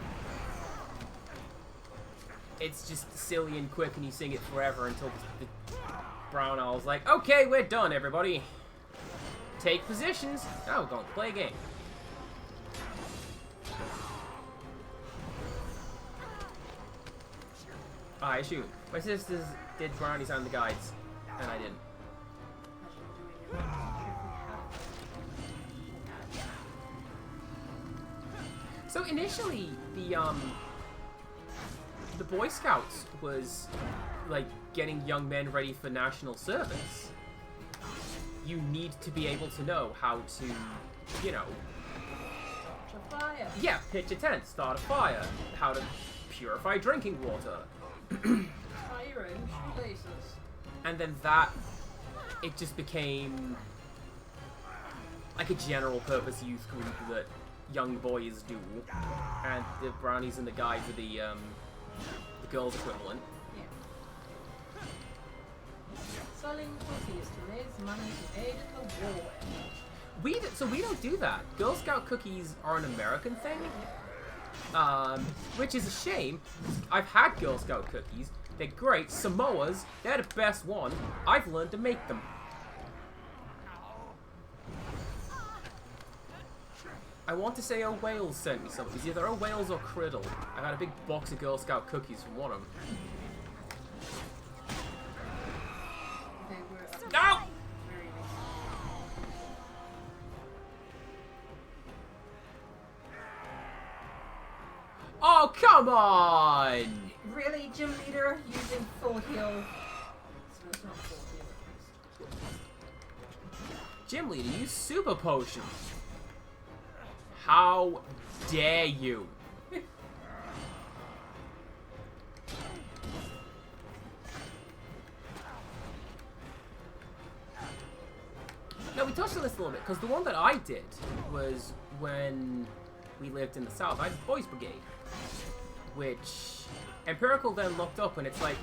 S1: it's just silly and quick and you sing it forever until the brown owl's like, okay, we're done, everybody. Take positions. Now we're going to play a game. I assume. My sisters did brownies and the guides, and I didn't. So initially, the Boy Scouts was like getting young men ready for national service. You need to be able to know how to, you know,
S2: Fire.
S1: yeah, pitch a tent, start a fire, how to purify drinking water.
S2: Fire in places.
S1: And then that, it just became like a general purpose youth group that young boys do, and the brownies and the guides are the girls' equivalent.
S2: Yeah. Selling cookies to raise money to aid the war effort.
S1: So we don't do that. Girl Scout cookies are an American thing, which is a shame. I've had Girl Scout cookies. They're great. Samoas, they're the best one. I've learned to make them. I want to say O Wales sent me something. It's either O Wales or Criddle. I got a big box of Girl Scout cookies from one of them.
S2: They were
S1: No!
S2: very
S1: Oh, come on!
S2: Really, gym leader, using full heal. So it's not full heal at least.
S1: Gym leader, use super potion. How dare you? No, we touched on this a little bit, because the one that I did was when we lived in the south. I had Boys Brigade, which Empirical then looked up, and it's like,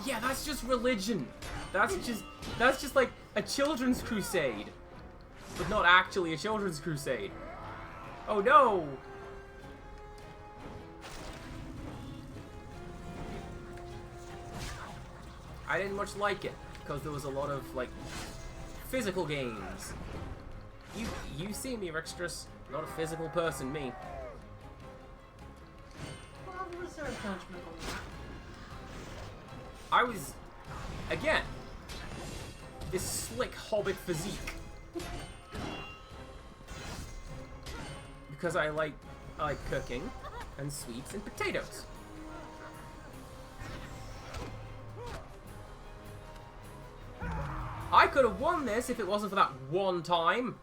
S1: yeah, that's just religion. That's just like a children's crusade, but not actually a children's crusade. Oh no! I didn't much like it, because there was a lot of, like, physical games. You see me, Rixtress. Not a physical person, me.
S2: Well, reserve judgment on that.
S1: I was, again, this slick hobbit physique. Because I like cooking, and sweets, and potatoes. I could have won this if it wasn't for that one time.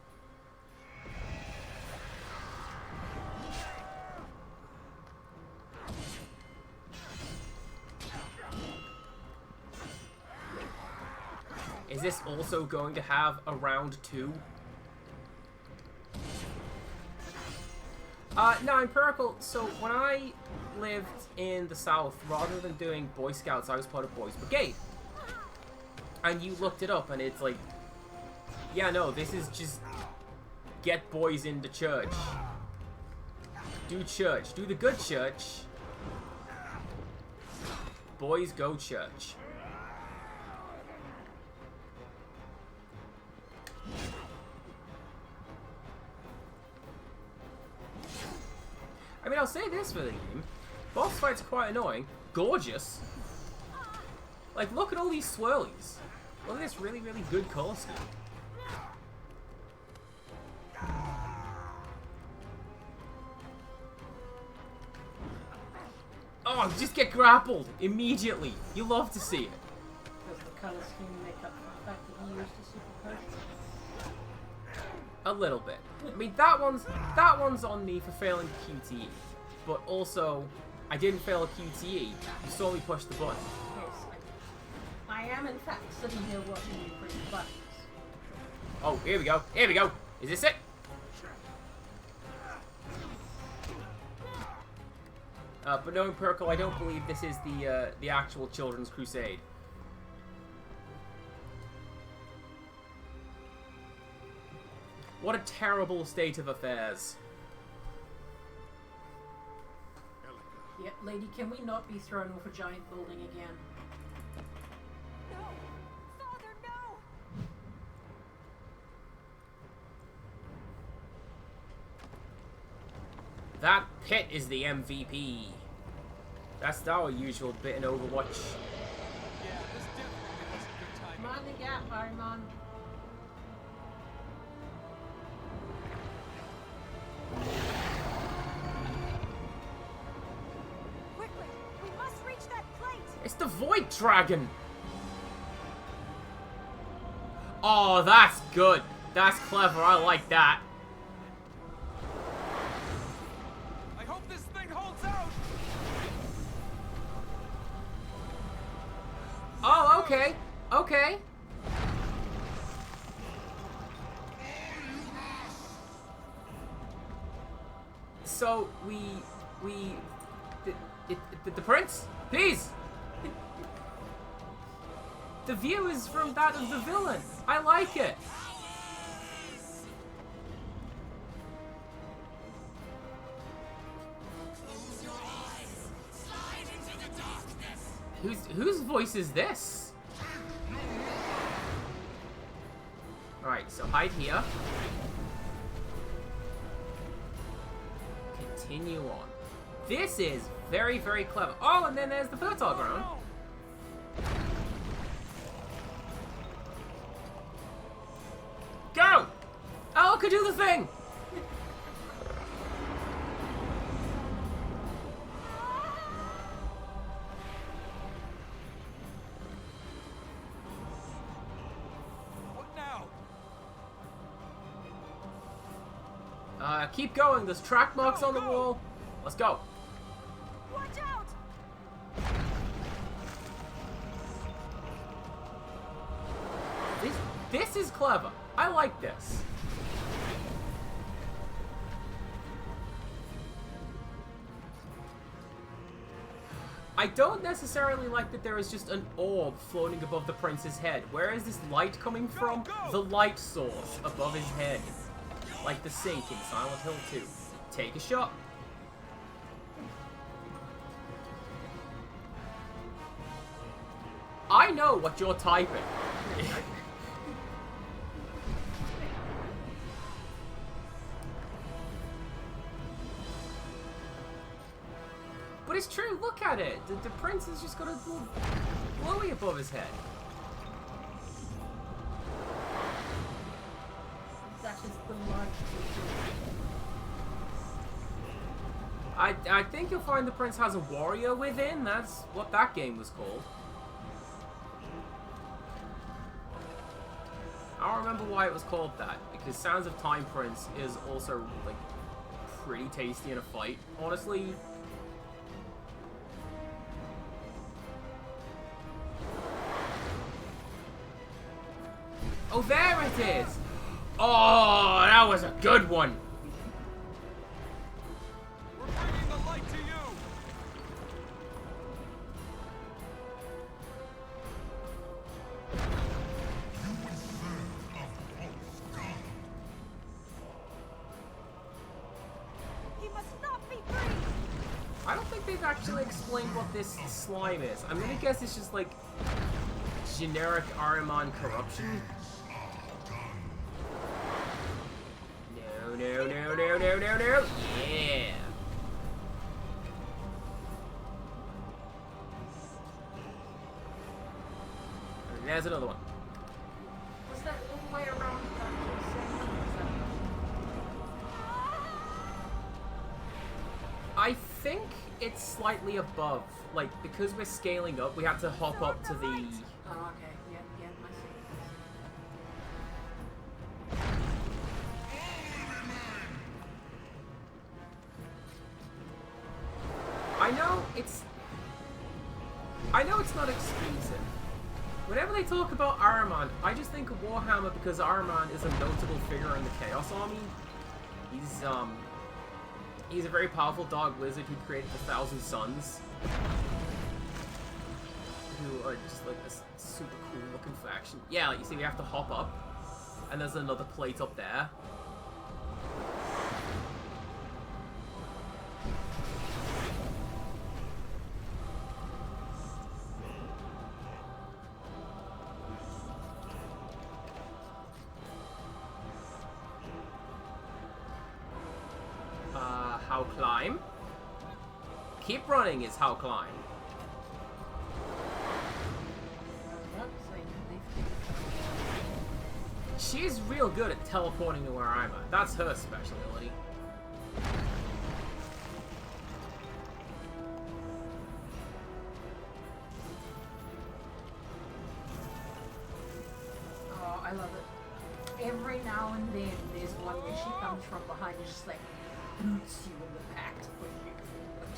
S1: Is this also going to have a round 2? No, Empirical, so when I lived in the south, rather than doing Boy Scouts, I was part of Boys Brigade. And you looked it up, and it's like, yeah, no, this is just get boys into church. Do church. Do the good church. Boys go church. I mean, I'll say this for the game. Boss fights are quite annoying. Gorgeous. Like, look at all these swirlies. Look at this really, really good color scheme. Oh, just get grappled immediately. You love to see it.
S2: Does the color scheme make up for the fact that he used a super potion?
S1: A little bit. I mean, that one's on me for failing QTE, but also I didn't fail a QTE. You saw me push the button.
S2: Yes, I am in fact sitting here watching you push the buttons.
S1: Oh, here we go. Here we go. Is this it? But no, Empirical, I don't believe this is the actual Children's Crusade. What a terrible state of affairs.
S2: Yep, lady, can we not be thrown off a giant building again?
S4: No! Father, no!
S1: That pit is the MVP. That's our usual bit in Overwatch.
S5: Yeah, this definitely was a good time.
S2: Mind the gap, Harriman.
S4: Quickly! We must reach that plate!
S1: It's the Void Dragon. Oh, that's good. That's clever. I like that.
S5: I hope this thing holds out!
S1: Oh, okay. Okay. So, the prince? Please! The view is from that of the villain. I like it. Whose voice is this? Alright, so hide here. Continue on. This is very, very clever. Oh, and then there's the fertile ground. Go! Oh, could do the thing! Keep going. There's track marks on the wall. Let's go.
S4: Watch out!
S1: This is clever. I like this. I don't necessarily like that there is just an orb floating above the prince's head. Where is this light coming from? The light source above his head. Like the sink in Silent Hill 2. Take a shot. I know what you're typing. But it's true, look at it. The prince has just got a little glowy above his head.
S2: That is the logical
S1: I think you'll find the prince has a warrior within. That's what that game was called. I don't remember why it was called that, because Sounds of Time Prince is also, like, pretty tasty in a fight, honestly. Oh, there it is! Oh, that was a good one!
S5: We're bringing the light to you!
S4: He must not be free!
S1: I don't think they've actually explained what this slime is. I'm gonna guess it's just, like, generic Ahriman corruption. No, no, no, no, no, no. Yeah. And there's another one.
S2: Was that all the way around that whole section?
S1: I think it's slightly above. Like, because we're scaling up, we have to hop up to the...
S2: Oh, okay. Yeah, yeah, I see.
S1: I know it's not exclusive. Whenever they talk about Ahriman, I just think of Warhammer because Ahriman is a notable figure in the Chaos Army. He's a very powerful dog wizard who created the Thousand Sons, who are just like a super cool looking faction. Yeah, like you see, we have to hop up, and there's another plate up there. How climb? Keep running is how climb.
S2: Yep, so you leave.
S1: She's real good at teleporting to where I'm at. That's her specialty.
S2: Oh, I love it. Every now and then, there's one where she comes from behind and just like boots you in the back to push you forward.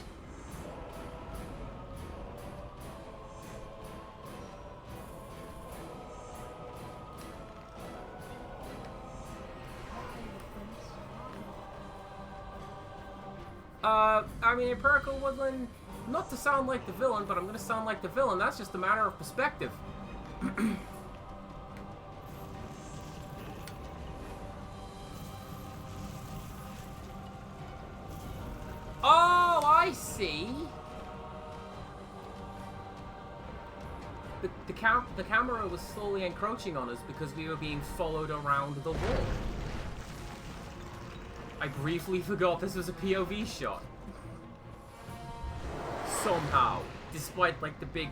S1: I mean, Empirical Woodland, not to sound like the villain, but I'm gonna sound like the villain. That's just a matter of perspective. Oh, I see. The camera was slowly encroaching on us because we were being followed around the wall. I briefly forgot this was a POV shot. Somehow, despite like the big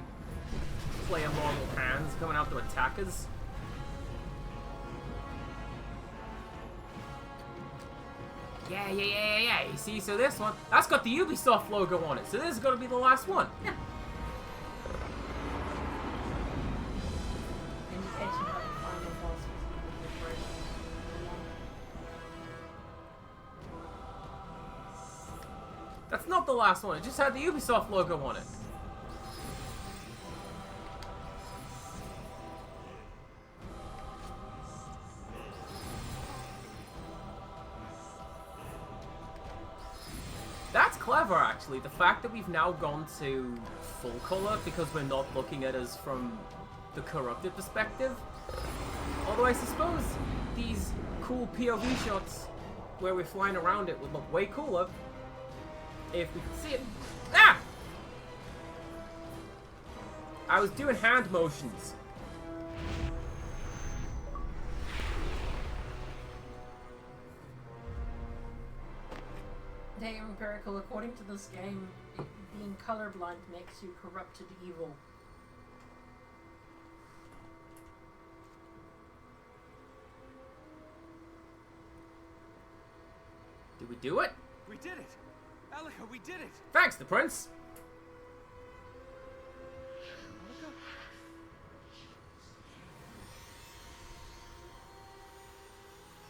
S1: player model hands coming out to attack us. Yeah. You see, so this one, that's got the Ubisoft logo on it, so this is gonna be the last one.
S2: And you actually have a final boss with the
S1: That's not the last one. It just had the Ubisoft logo on it. That's clever, actually. The fact that we've now gone to full color because we're not looking at us from the corrupted perspective. Although I suppose these cool POV shots where we're flying around it would look way cooler if we could see it. Ah! I was doing hand motions.
S2: Hey, Empirical, according to this game, being colorblind makes you corrupted evil.
S1: Did we do it?
S5: We did it! Alika, we did it!
S1: Thanks, the prince.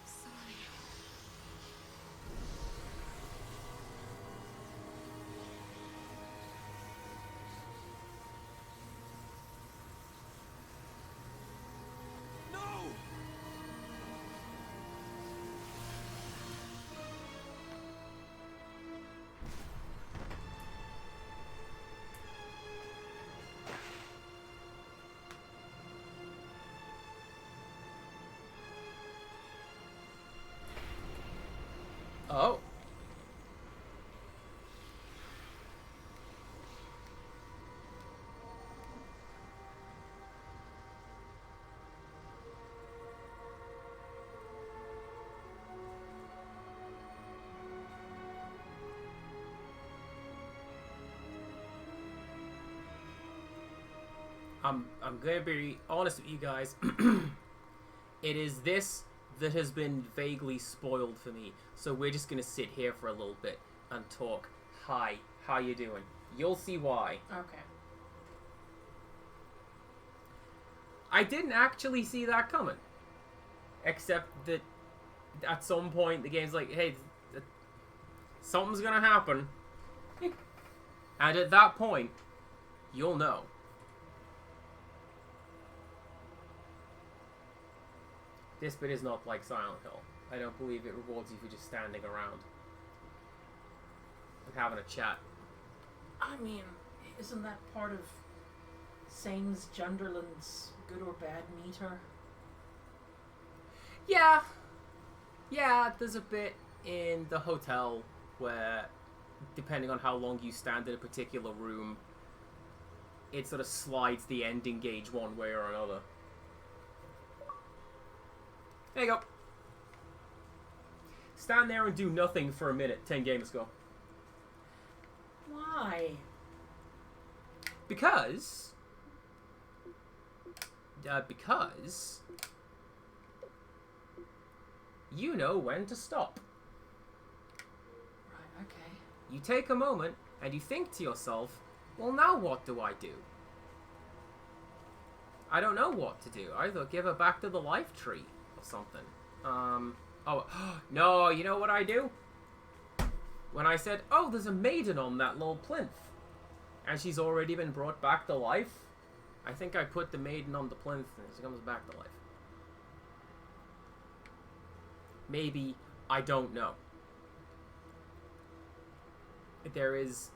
S4: Sorry.
S5: No!
S1: Oh. I'm gonna be honest with you guys. It is this that has been vaguely spoiled for me. So we're just gonna sit here for a little bit and talk. Hi, how you doing? You'll see why.
S2: Okay.
S1: I didn't actually see that coming. Except that at some point the game's like, hey, something's gonna happen. And at that point, you'll know. This bit is not like Silent Hill. I don't believe it rewards you for just standing around and having a chat.
S2: I mean, isn't that part of Sane's Junderland's good or bad meter?
S1: Yeah. Yeah, there's a bit in the hotel where, depending on how long you stand in a particular room, it sort of slides the ending gauge one way or another. There you go. Stand there and do nothing for a minute. 10 gamers go.
S2: Why?
S1: Because you know when to stop.
S2: Right, okay.
S1: You take a moment and you think to yourself, well, now what do I do? I don't know what to do. Either give her back to the life tree or something. Oh, no, you know what I do? When I said, oh, there's a maiden on that little plinth, and she's already been brought back to life, I think I put the maiden on the plinth and she comes back to life. Maybe, I don't know. There is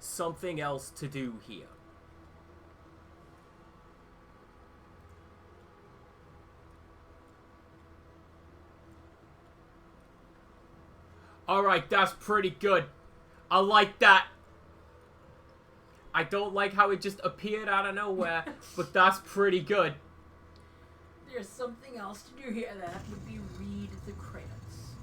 S1: something else to do here. Alright, that's pretty good. I like that. I don't like how it just appeared out of nowhere, but that's pretty good.
S2: There's something else to do here. That would be read the credits.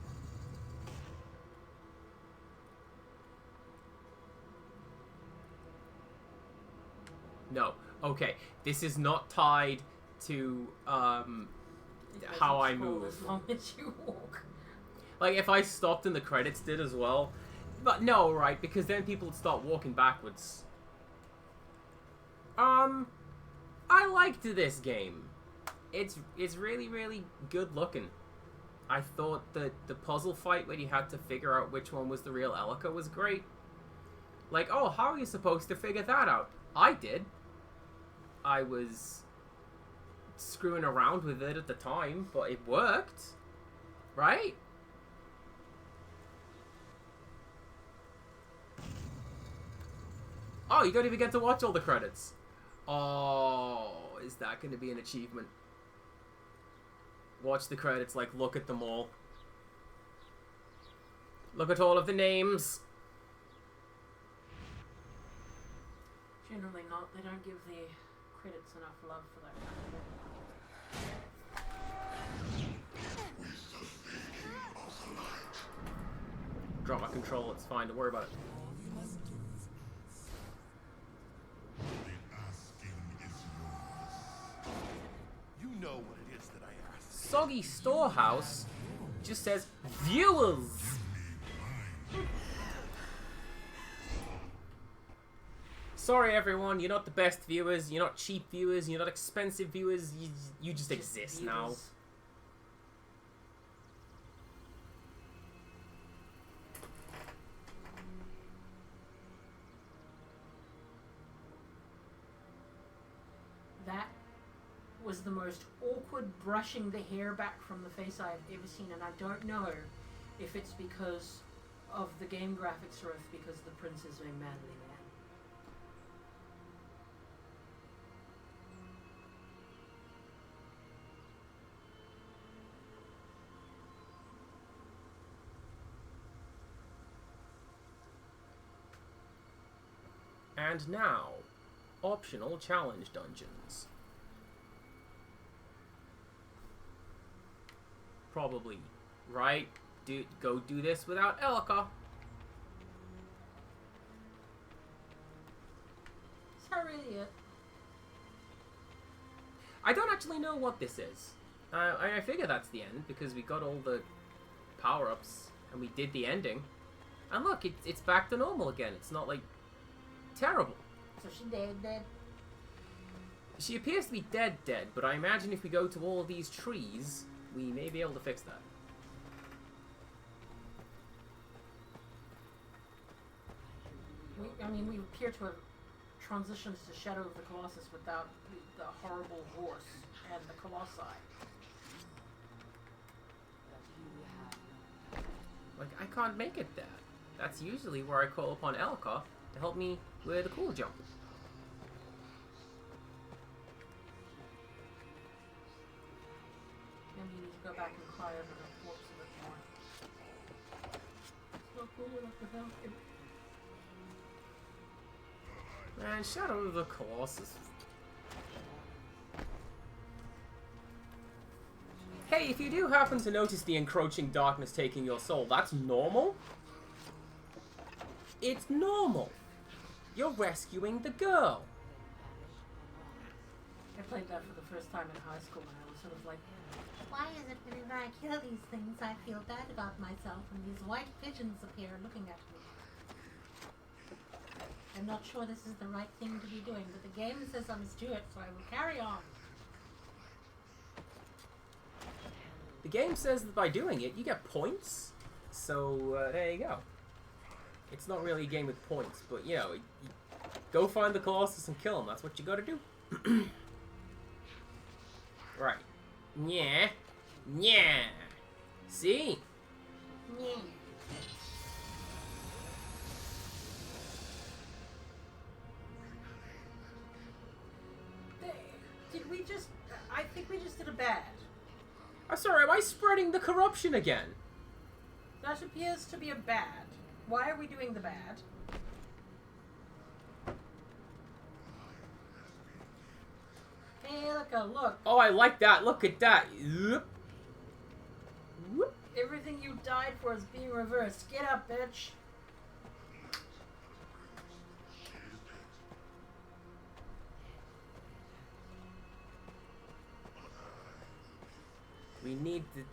S1: No. Okay. This is not tied to
S2: It
S1: how
S2: doesn't
S1: I
S2: scroll
S1: move.
S2: as long as you walk.
S1: Like, if I stopped and the credits did as well. But no, right? Because then people would start walking backwards. I liked this game. It's really, really good looking. I thought that the puzzle fight where you had to figure out which one was the real Elika was great. Like, oh, how are you supposed to figure that out? I did. I was screwing around with it at the time, but it worked. Right? Oh, you don't even get to watch all the credits. Oh, is that going to be an achievement? Watch the credits, like, look at them all. Look at all of the names.
S2: Generally not. They don't give the credits enough love for that kind of
S1: Drop my control, it's fine, don't worry about it.
S3: You know what it is that I asked.
S1: Soggy Storehouse just says viewers. Sorry everyone, you're not the best viewers, you're not cheap viewers, you're not expensive viewers, you just exist now.
S2: viewers. That was the most awkward brushing the hair back from the face I've ever seen, and I don't know if it's because of the game graphics or if because the prince is a manly man.
S1: And now, optional challenge dungeons. Probably, right? Go do this without Elika.
S2: Is that really it?
S1: I don't actually know what this is. I figure that's the end because we got all the power-ups and we did the ending. And look, it's back to normal again. It's not like terrible.
S2: So she dead.
S1: She appears to be dead, but I imagine if we go to all of these trees, we may be able to fix that.
S2: We appear to have transitioned to Shadow of the Colossus without the horrible horse and the colossi.
S1: Like, I can't make it there. That's usually where I call upon Elika to help me with the cool jump.
S2: Maybe you need to go back and cry over the corpse a bit more. It's not cool enough without him.
S1: Man, Shadow of the Colossus. Hey, if you do happen to notice the encroaching darkness taking your soul, that's normal. It's normal. You're rescuing the girl.
S2: I played that for the first time in high school and I was sort of like,
S6: Why is it whenever I kill these things, I feel bad about myself and these white pigeons appear looking at me? I'm not sure this is the right thing to be doing, but the game says I must do it, so I will carry on.
S1: The game says that by doing it, you get points. So, there you go. It's not really a game with points, but, you know, go find the Colossus and kill him. That's what you gotta do. Right. Yeah. Yeah. See?
S6: Yeah.
S2: did we just... I think we just did a bad.
S1: I'm sorry, am I spreading the corruption again?
S2: That appears to be a bad. Why are we doing the bad? Hey, look.
S1: Oh, I like that. Look at that. Whoop. Whoop.
S2: Everything you died for is being reversed. Get up, bitch.
S1: We need to...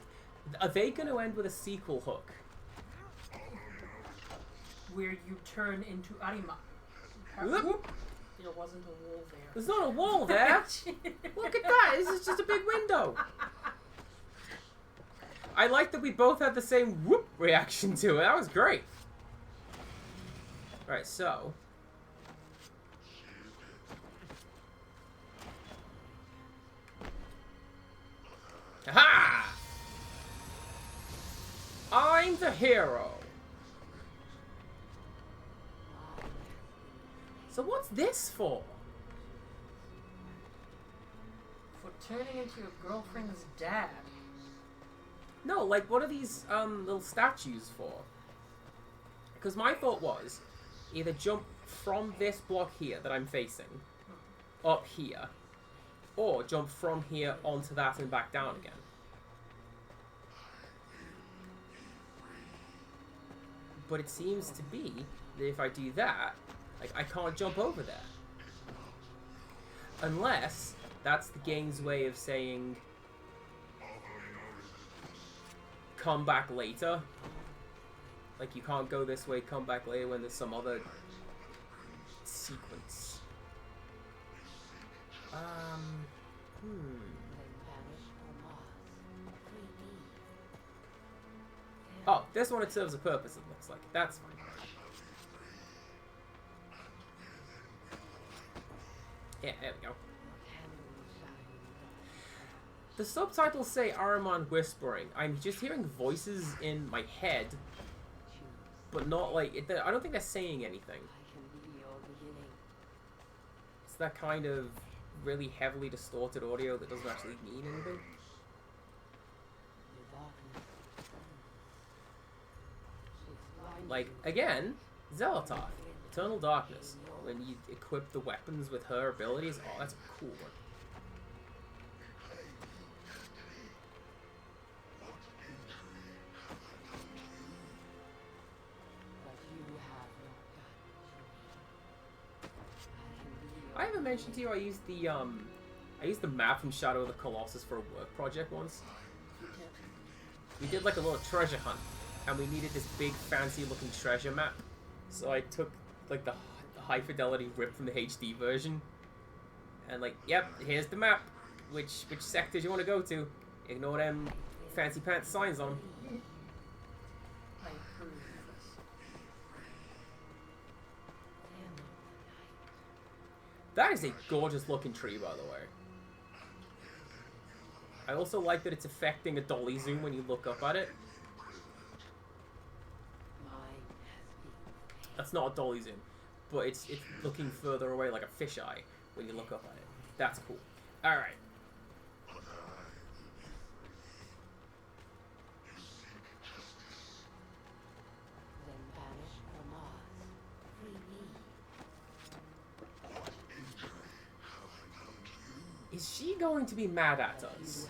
S1: Are they going to end with a sequel hook?
S2: Where you turn into Arima.
S1: Whoop.
S2: There wasn't a wall there.
S1: There's not a wall there. Look at that. This is just a big window. I like that we both had the same whoop reaction to it. That was great. Alright, so... Aha! I'm the hero. So what's this for?
S2: For turning into your girlfriend's dad.
S1: No, like, what are these little statues for? Because my thought was, either jump from this block here that I'm facing, up here, or jump from here onto that and back down again. But it seems to be that if I do that, like, I can't jump over there. Unless that's the game's way of saying, come back later. Like, you can't go this way, come back later when there's some other sequence. Oh, this one, it serves a purpose, it looks like. That's fine. Yeah, there we go. The subtitles say Ahriman whispering. I'm just hearing voices in my head, but not like... I don't think they're saying anything. It's that kind of really heavily distorted audio that doesn't actually mean anything. Like, again, Xelatoth, Eternal Darkness. When you equip the weapons with her abilities, oh, that's a cool one. I haven't mentioned to you I used the map from Shadow of the Colossus for a work project once. We did like a little treasure hunt, and we needed this big fancy looking treasure map. So I took like the high fidelity rip from the HD version, and like, yep, here's the map. Which sectors you want to go to? Ignore them fancy pants signs on. That is a gorgeous looking tree, by the way. I also like that it's affecting a dolly zoom when you look up at it. That's not a dolly zoom, but it's looking further away like a fisheye when you look up at it. That's cool. Alright. Is she going to be mad at us?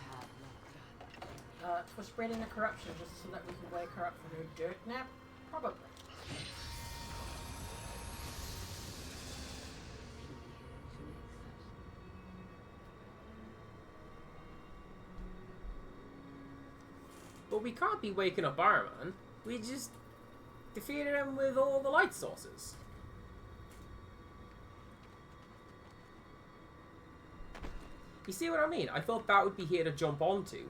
S2: For spreading the corruption, just so that we can wake her up from her dirt nap? Probably.
S1: But we can't be waking up Ahriman. We just defeated him with all the light sources. You see what I mean? I thought that would be here to jump onto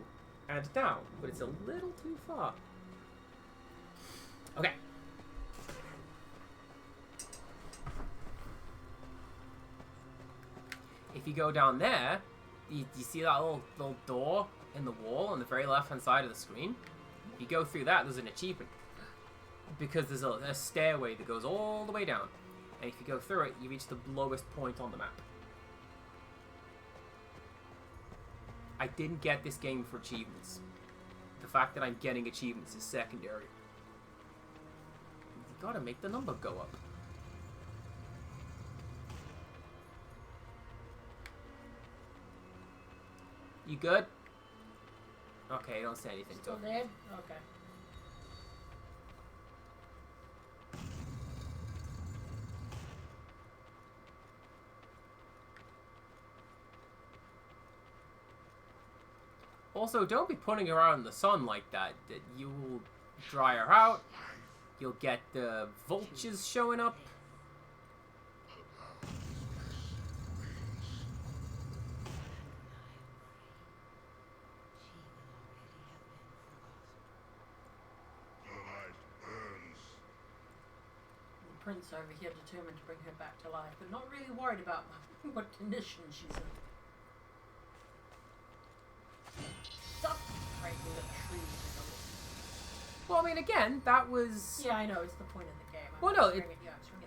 S1: and down, but it's a little too far. Okay. If you go down there, you see that little door in the wall on the very left-hand side of the screen? If you go through that, there's an achievement. Because there's a stairway that goes all the way down. And if you go through it, you reach the lowest point on the map. I didn't get this game for achievements. The fact that I'm getting achievements is secondary. You gotta make the number go up. You good? Okay, don't say anything to
S2: Still
S1: him.
S2: dead? Okay.
S1: Also, don't be putting her out in the sun like that. You will dry her out. You'll get the vultures showing up.
S2: prince over here determined to bring her back to life, but not really worried about what condition she's in. Stop breaking the trees.
S1: Well, I mean, again, that was...
S2: Yeah, I know, it's the point of the game.
S1: Well, no,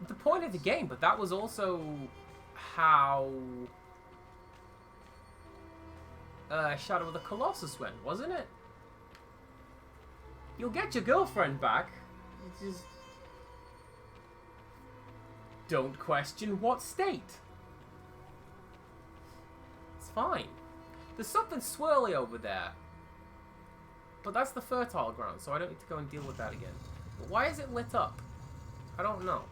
S1: the point of the game, but that was also how Shadow of the Colossus went, wasn't it? You'll get your girlfriend back. It's just... Don't question what state. It's fine. There's something swirly over there. But that's the fertile ground, so I don't need to go and deal with that again. But why is it lit up? I don't know.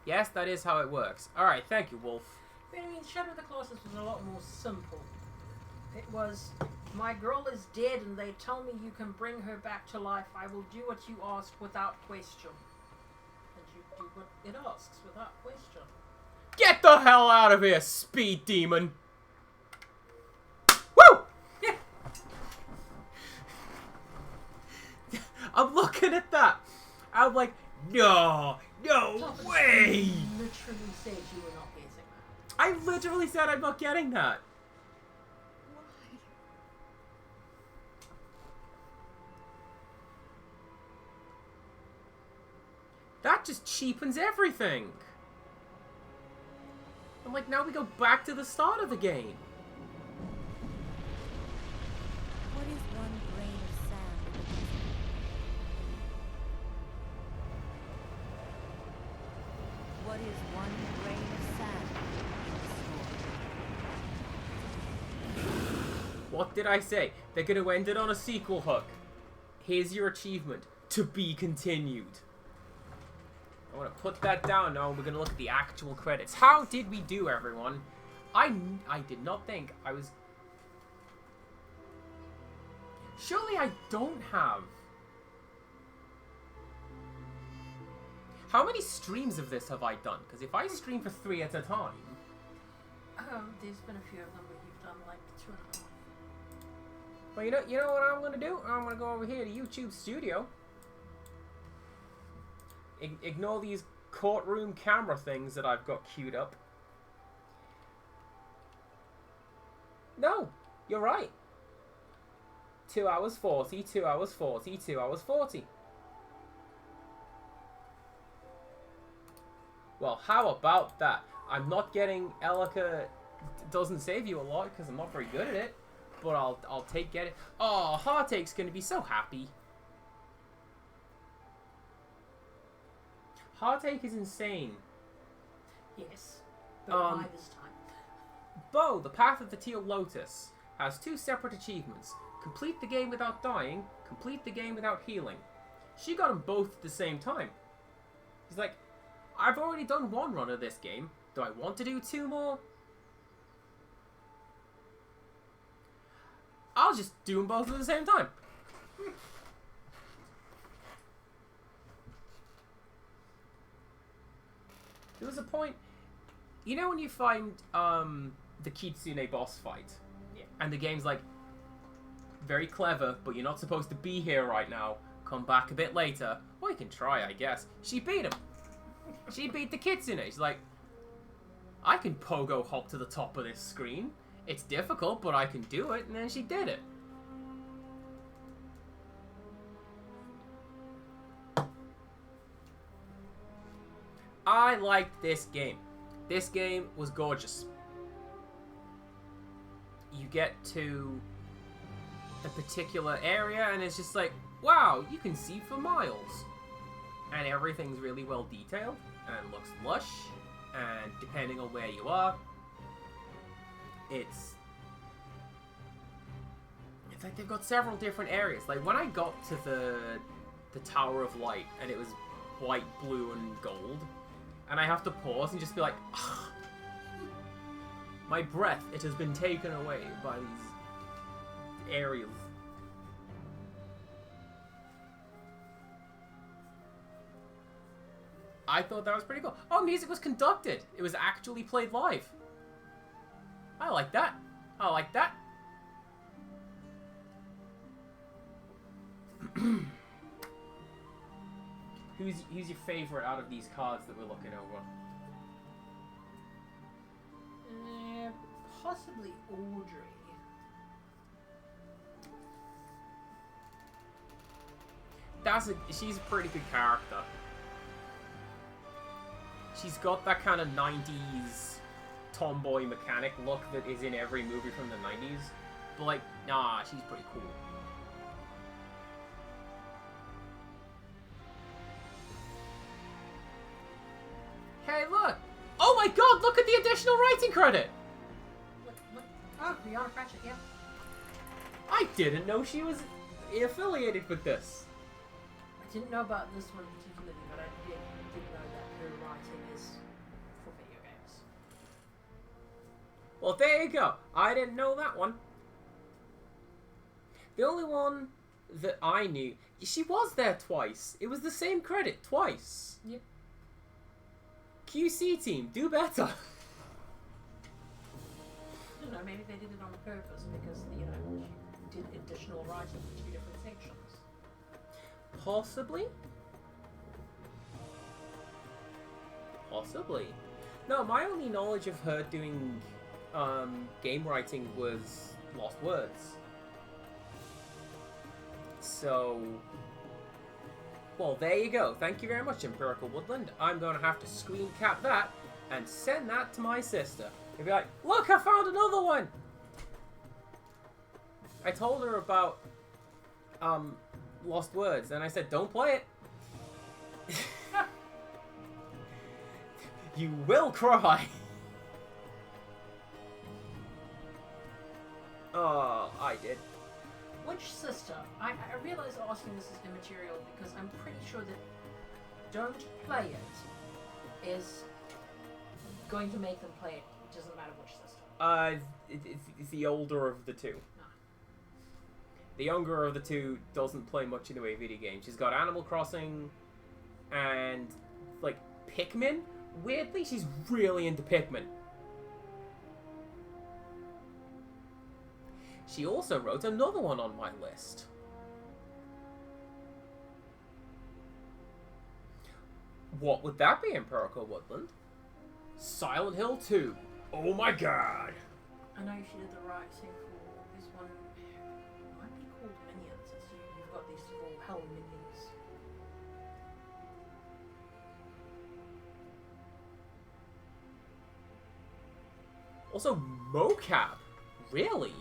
S1: Yes, that is how it works. Alright, thank you, Wolf.
S2: But I mean, Shadow of the Colossus was a lot more simple. It was, my girl is dead and they tell me you can bring her back to life. I will do what you ask without question. And you do what it asks without question.
S1: Get the hell out of here, speed demon! Woo!
S2: Yeah.
S1: I'm looking at that. I'm like, no way!
S2: You literally said you were not guessing that.
S1: I literally said I'm not getting that.
S4: Why?
S1: That just cheapens everything. I'm like, now we go back to the start of the game.
S4: What is one grain of sand in the desert? What is one grain of sand in the storm?
S1: What did I say? They're gonna end it on a sequel hook. Here's your achievement. To be continued. I want to put that down now. We're going to look at the actual credits. How did we do, everyone? I did not think I was... Surely I don't have... How many streams of this have I done? Because if I stream for 3 at a time...
S2: There's been a few of them, but you've done like 2 of them.
S1: Well, you know what I'm going to do? I'm going to go over here to YouTube Studio. Ignore these courtroom camera things that I've got queued up. No, you're right. 2 hours 40, 2 hours 40, 2 hours 40. Well, how about that? I'm not getting Elika. Doesn't save you a lot because I'm not very good at it. But I'll take get it. Oh, Heartache's gonna be so happy. Heartache is insane.
S2: Yes. But why this time?
S1: Bo, the Path of the Teal Lotus, has 2 separate achievements. Complete the game without dying, complete the game without healing. She got them both at the same time. He's like, I've already done 1 run of this game. Do I want to do 2 more? I'll just do them both at the same time. There was a point, you know when you find the Kitsune boss fight, and the game's like, very clever, but you're not supposed to be here right now, come back a bit later. Well, you can try, I guess. She beat him. She beat the Kitsune. She's like, I can pogo hop to the top of this screen. It's difficult, but I can do it, and then she did it. I liked this game. This game was gorgeous. You get to a particular area and it's just like, wow, you can see for miles. And everything's really well detailed and looks lush. And depending on where you are, it's like they've got several different areas. Like when I got to the Tower of Light and it was white, blue, and gold, and I have to pause and just be like, ugh. My breath, it has been taken away by these areas. I thought that was pretty cool. Oh, music was conducted. It was actually played live. I like that. I like that. Who's your favorite out of these cards that we're looking over?
S2: Possibly Audrey.
S1: She's a pretty good character. She's got that kind of 90s tomboy mechanic look that is in every movie from the 90s. But like, nah, she's pretty cool. Hey, look! Oh my god, look at the additional writing credit!
S2: What? Oh, Rihanna Pratchett, yeah.
S1: I didn't know she was affiliated with this.
S2: I didn't know about this one particularly, but I did know that her writing is for video games.
S1: Well, there you go. I didn't know that one. The only one that I knew, she was there twice. It was the same credit twice.
S2: Yep.
S1: QC team, do better.
S2: I don't know, maybe they did it on purpose because, you know, she did additional writing for 2 different sections.
S1: Possibly? Possibly. No, my only knowledge of her doing game writing was Lost Words. So, well, there you go. Thank you very much, Empirical Woodland. I'm going to have to screen cap that and send that to my sister. And be like, look, I found another one! I told her about Lost Words, and I said, don't play it. You will cry. Oh, I did.
S2: Which sister? I realize asking this is immaterial because I'm pretty sure that don't play it is going to make them play it. It doesn't matter which sister.
S1: It's the older of the two.
S2: No.
S1: The younger of the two doesn't play much in the way of video games. She's got Animal Crossing and, like, Pikmin. Weirdly, she's really into Pikmin. She also wrote another one on my list. What would that be, Empirical Woodland? Silent Hill 2. Oh my god!
S2: I know she did the writing for this one. It might be called Minions. It's you've got these 4 hell minions.
S1: Also, mocap. Really?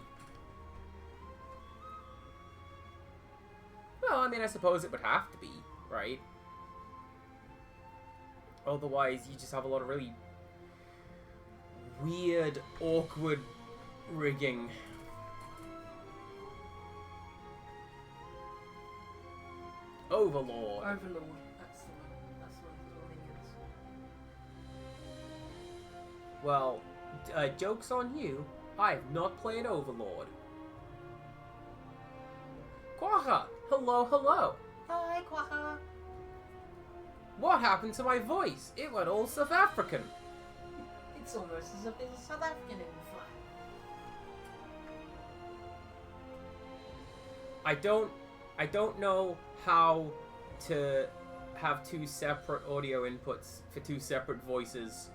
S1: Well, I mean, I suppose it would have to be, right? Otherwise, you just have a lot of really weird, awkward rigging. Overlord.
S2: Overlord. That's the one. That's one of the little minions.
S1: Well, joke's on you. I have not played Overlord. Quaha! Hello, hello!
S6: Hi, Quaha.
S1: What happened to my voice? It went all South African.
S2: It's almost as if there's a South African in the flag.
S1: I don't know how to have 2 separate audio inputs for 2 separate voices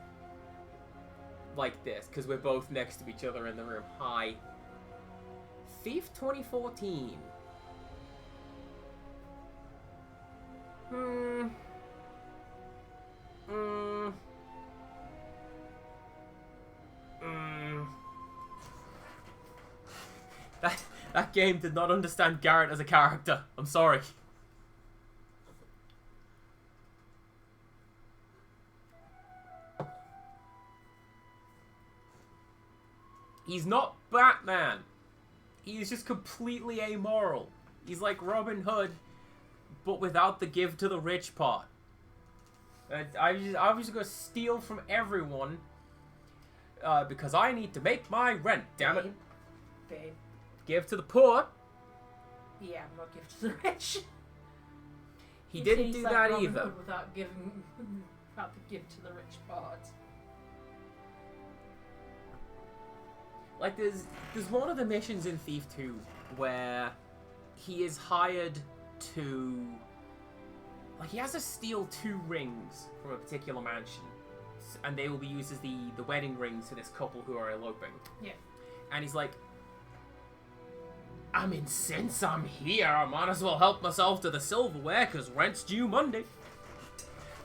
S1: like this, because we're both next to each other in the room. Hi. Thief 2014. That game did not understand Garrett as a character. I'm sorry. He's not Batman. He's just completely amoral. He's like Robin Hood, but without the give to the rich part. I was just gonna steal from everyone because I need to make my rent. Damn it!
S2: Babe.
S1: Give to the poor.
S2: Yeah, not give to the rich.
S1: He didn't
S2: He's
S1: do
S2: like
S1: that
S2: Robin
S1: either.
S2: Hood without giving, without the give to the rich part.
S1: Like there's one of the missions in Thief 2 where he is hired to... Like, he has to steal 2 rings from a particular mansion. And they will be used as the wedding rings for this couple who are eloping.
S2: Yeah.
S1: And he's like, I mean, since I'm here, I might as well help myself to the silverware, because rent's due Monday.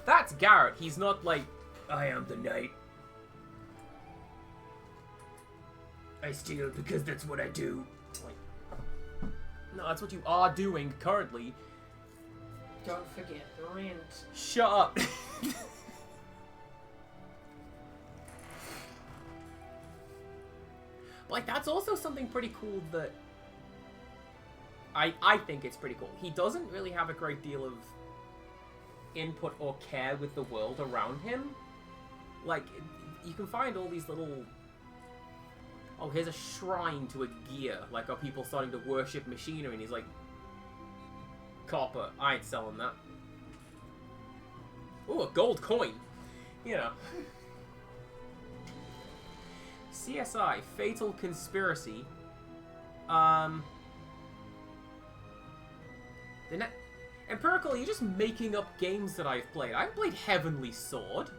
S1: That's Garrett. He's not like, I am the knight. I steal because that's what I do. Like, no, that's what you are doing currently.
S2: Don't forget the rent.
S1: Shut up. Like, that's also something pretty cool that I think it's pretty cool. He doesn't really have a great deal of input or care with the world around him. Like, you can find all these little... Oh, here's a shrine to a gear. Like, are people starting to worship machinery? And he's like, copper, I ain't selling that. Ooh, a gold coin. You know. CSI, Fatal Conspiracy. Empirical, you're just making up games that I've played. I've played Heavenly Sword.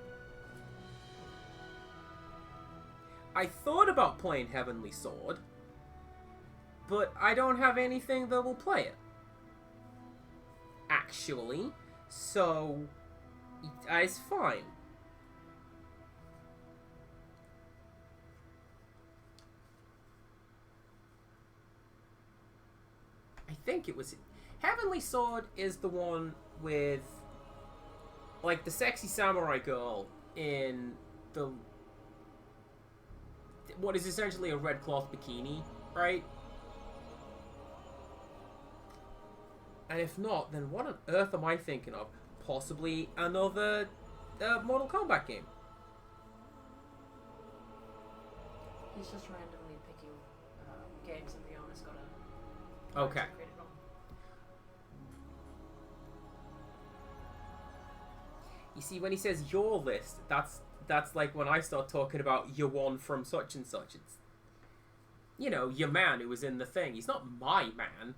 S1: I thought about playing Heavenly Sword, but I don't have anything that will play it. Actually, so it's fine. I think it was... Heavenly Sword is the one with, like, the sexy samurai girl in the... what is essentially a red cloth bikini, right? And if not, then what on earth am I thinking of? Possibly another Mortal Kombat game.
S2: He's just randomly picking games that the owner's got a...
S1: Okay. You see, when he says your list, that's like when I start talking about your one from such and such. It's, you know, your man who was in the thing. He's not my man.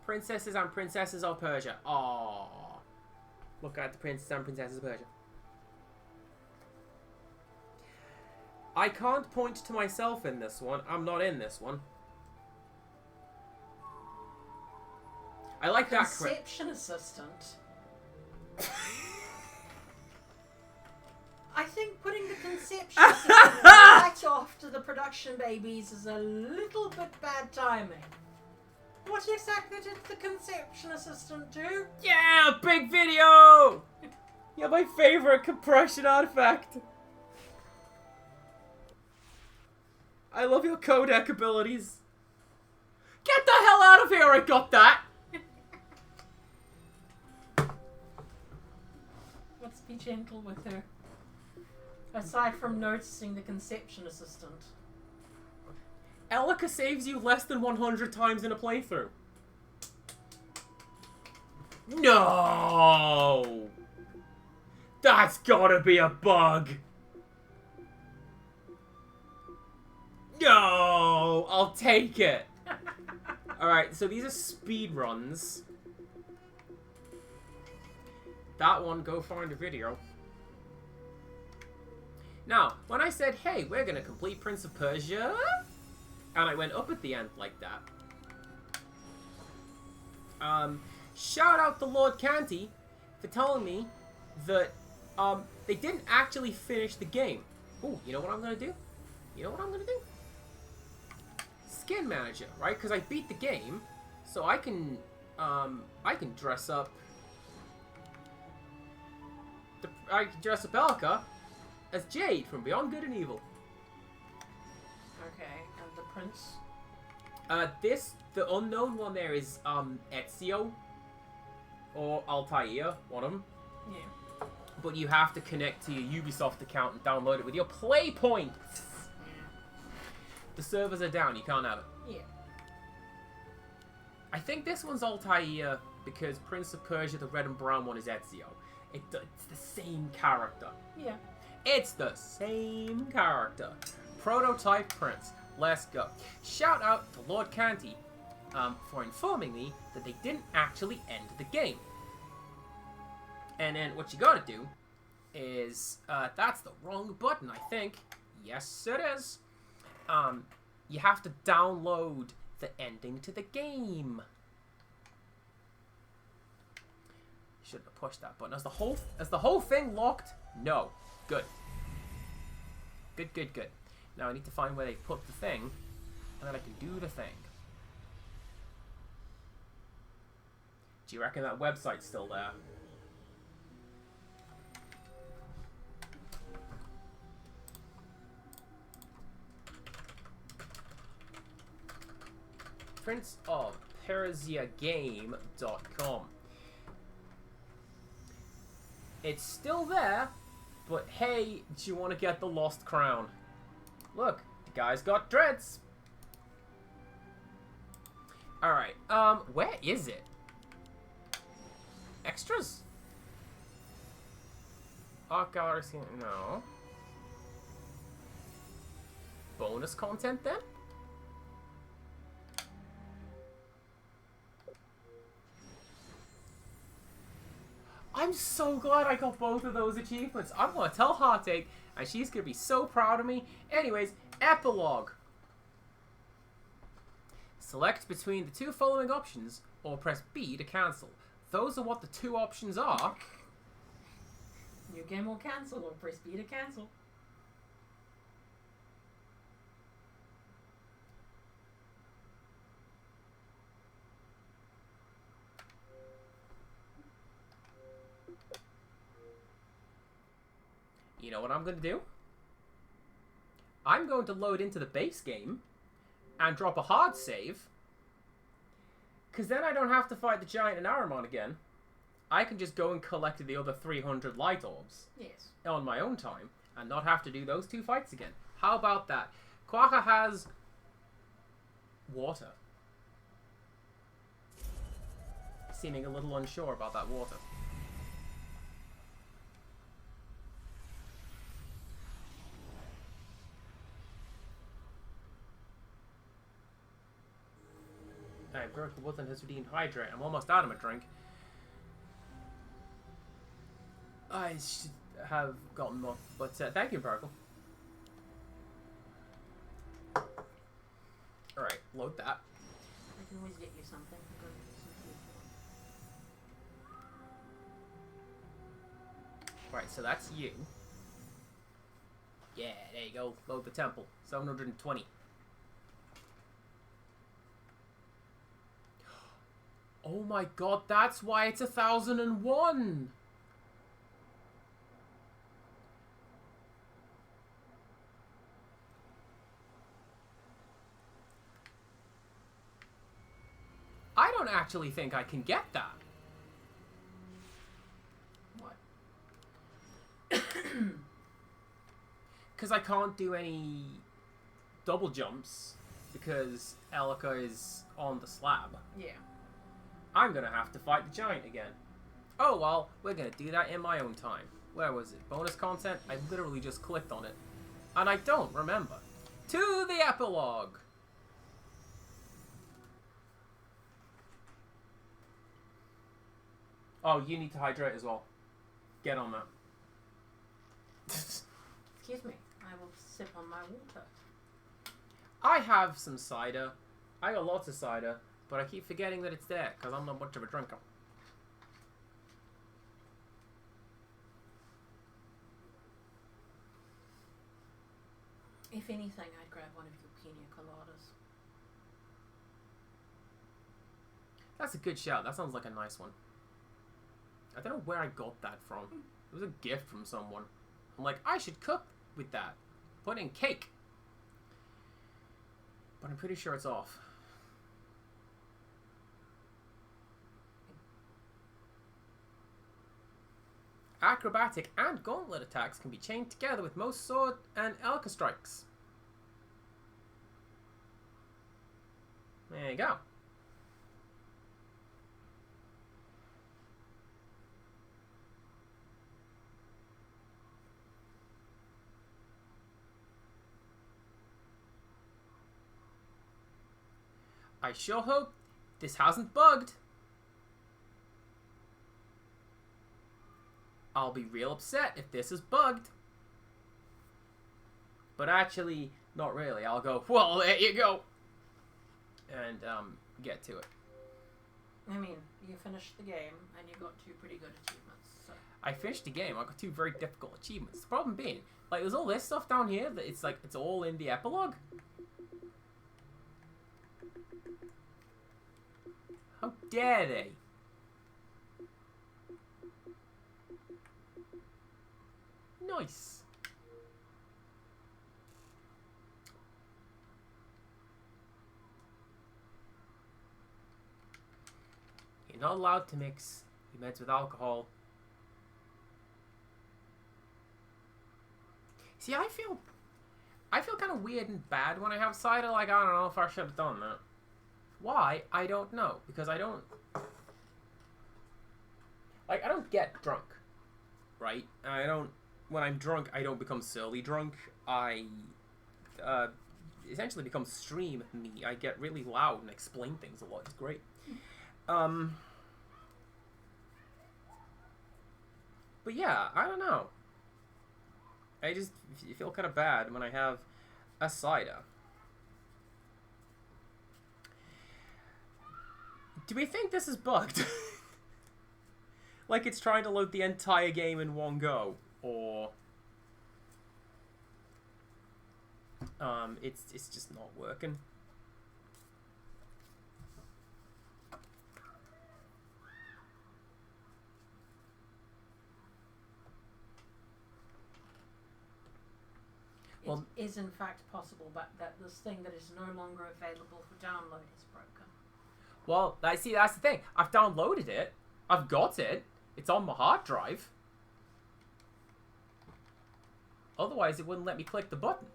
S1: Princesses and Princesses of Persia. Aww. Look at the Princesses and Princesses of Persia. I can't point to myself in this one. I'm not in this one. I like that.
S2: Conception assistant. I think putting the conception assistant right after the production babies is a little bit bad timing. What exactly did the conception assistant do?
S1: Yeah, big video! Yeah, my favorite compression artifact. I love your codec abilities. Get the hell out of here, I got that!
S2: Let's be gentle with her. Aside from noticing the conception assistant.
S1: Elika saves you less than 100 times in a playthrough. No! That's gotta be a bug. No! I'll take it. Alright, so these are speed runs. That one, go find a video. Now, when I said, hey, we're gonna complete Prince of Persia, and I went up at the end like that. Shout out to Lord Canty for telling me that they didn't actually finish the game. Ooh, you know what I'm gonna do? You know what I'm gonna do? Skin manager, right? Because I beat the game, so I can dress up. I can dress up Elika as Jade from Beyond Good and Evil.
S2: Okay, and the prince?
S1: The unknown one there is, Ezio. Or Altair, one of them.
S2: Yeah.
S1: But you have to connect to your Ubisoft account and download it with your play points. The servers are down, you can't have it.
S2: Yeah.
S1: I think this one's Altair because Prince of Persia, the red and brown one, is Ezio. It's the same character.
S2: Yeah.
S1: It's the same character. Prototype Prince. Let's go. Shout out to Lord Canty for informing me that they didn't actually end the game. And then what you gotta do is, that's the wrong button, I think. Yes, it is. You have to download the ending to the game. Shouldn't have pushed that button. Is the whole thing locked? No. Good. Good, good, good. Now I need to find where they put the thing, and then I can do the thing. Do you reckon that website's still there? Prince of Persia Game.com. It's still there, but hey, do you want to get the lost crown? Look, the guy's got dreads. Alright, where is it? Extras? Art gallery, no. Bonus content then? I'm so glad I got both of those achievements. I'm gonna tell Heartache, and she's gonna be so proud of me. Anyways, epilogue. Select between the two following options, or press B to cancel. Those are what the two options are.
S2: New game will cancel, or press B to cancel.
S1: You know what I'm going to do? I'm going to load into the base game and drop a hard save, because then I don't have to fight the giant in Aramon again. I can just go and collect the other 300 light orbs
S2: Yes.
S1: on my own time and not have to do those two fights again. How about that? Quagga has water. Seeming a little unsure about that water. I broke the woodland has redeemed hydrate. I'm almost out of my drink. I should have gotten more, but thank you, Paracle. Alright, load that.
S2: I can always get you something. Go get some food.
S1: Right, so that's you. Yeah, there you go. Load the temple. 720. Oh my god, that's why it's 1001! I don't actually think I can get that.
S2: What?
S1: Because I can't do any double jumps because Elika is on the slab.
S2: Yeah.
S1: I'm going to have to fight the giant again. Oh well, we're going to do that in my own time. Where was it? Bonus content? I literally just clicked on it. And I don't remember. To the epilogue! Oh, you need to hydrate as well. Get on that.
S2: Excuse me. I will sip on my water.
S1: I have some cider. I got lots of cider, but I keep forgetting that it's there because I'm not much of a drinker.
S2: If anything, I'd grab one of your pina coladas.
S1: That's a good shout. That sounds like a nice one. I don't know where I got that from. It was a gift from someone. I'm like, I should cook with that. Put in cake. But I'm pretty sure it's off. Acrobatic and gauntlet attacks can be chained together with most sword and Elka strikes. There you go. I sure hope this hasn't bugged, I'll be real upset if this is bugged. But actually, not really. I'll go, well, there you go. And, get to it.
S2: I mean, you finished the game and you got 2 pretty good achievements. So.
S1: I finished the game. I got 2 very difficult achievements. The problem being, like, there's all this stuff down here that it's like, it's all in the epilogue. How dare they? Nice. You're not allowed to mix your meds with alcohol. See, I feel kind of weird and bad when I have cider. Like, I don't know if I should have done that. Why? I don't know. Because I don't get drunk. Right? When I'm drunk, I don't become surly drunk. I, essentially become stream me. I get really loud and explain things a lot. It's great. But yeah, I don't know. I just feel kind of bad when I have a cider. Do we think this is bugged? Like it's trying to load the entire game in one go? Or... it's just not working. Well,
S2: it is in fact possible, but that this thing that is no longer available for download is broken.
S1: Well, that's the thing. I've downloaded it. I've got it. It's on my hard drive. Otherwise, it wouldn't let me click the button.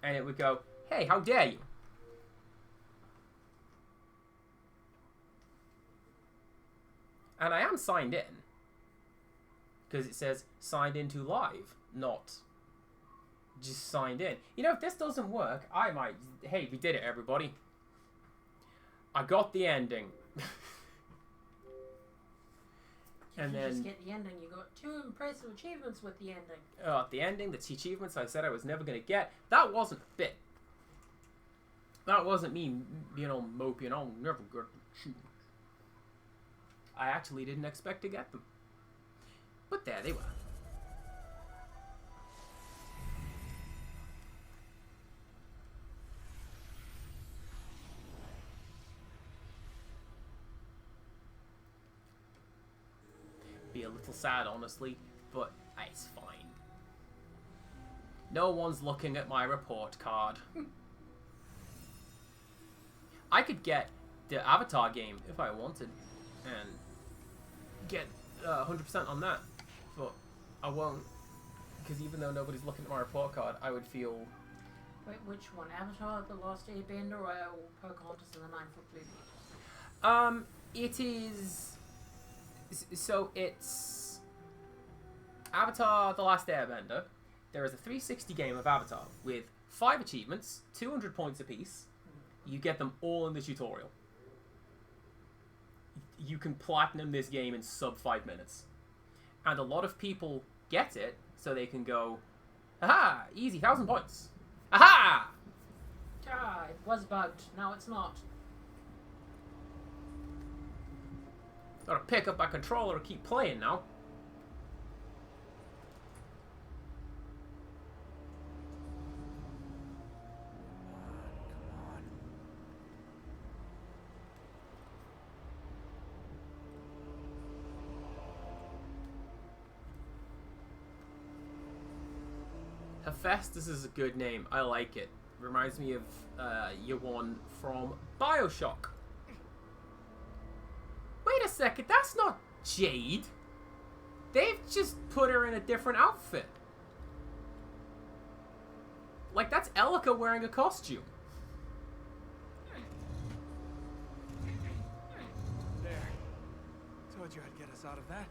S1: And it would go, hey, how dare you? And I am signed in. Because it says signed into live, not just signed in. You know, if this doesn't work, I might... Hey, we did it, everybody. I got the ending.
S2: And then... just get the ending. You got 2 impressive achievements with the ending.
S1: At the ending, the achievements I said I was never going to get. That wasn't a bit. That wasn't me, you know, moping, oh, never get the achievements. I actually didn't expect to get them. But there they were. Be a little sad, honestly, but it's fine. No one's looking at my report card. I could get the Avatar game if I wanted and get 100% on that, but I won't, because even though nobody's looking at my report card, I would feel...
S2: Wait, which one? Avatar, The Last Airbender, or Pocahontas and the 9-Foot Blue?
S1: It is... So it's Avatar The Last Airbender. There is a 360 game of Avatar with 5 achievements, 200 points apiece. You get them all in the tutorial. You can platinum this game in sub 5 minutes. And a lot of people get it so they can go, aha, easy, 1,000 points. Aha!
S2: Ah, it was bugged. Now it's not.
S1: Gotta pick up my controller and keep playing now.
S5: Come on.
S1: Hephaestus is a good name. I like it. Reminds me of Yawan from Bioshock. Wait a second, that's not Jade. They've just put her in a different outfit. Like, that's Elika wearing a costume.
S5: There. Told you I'd get us out of that.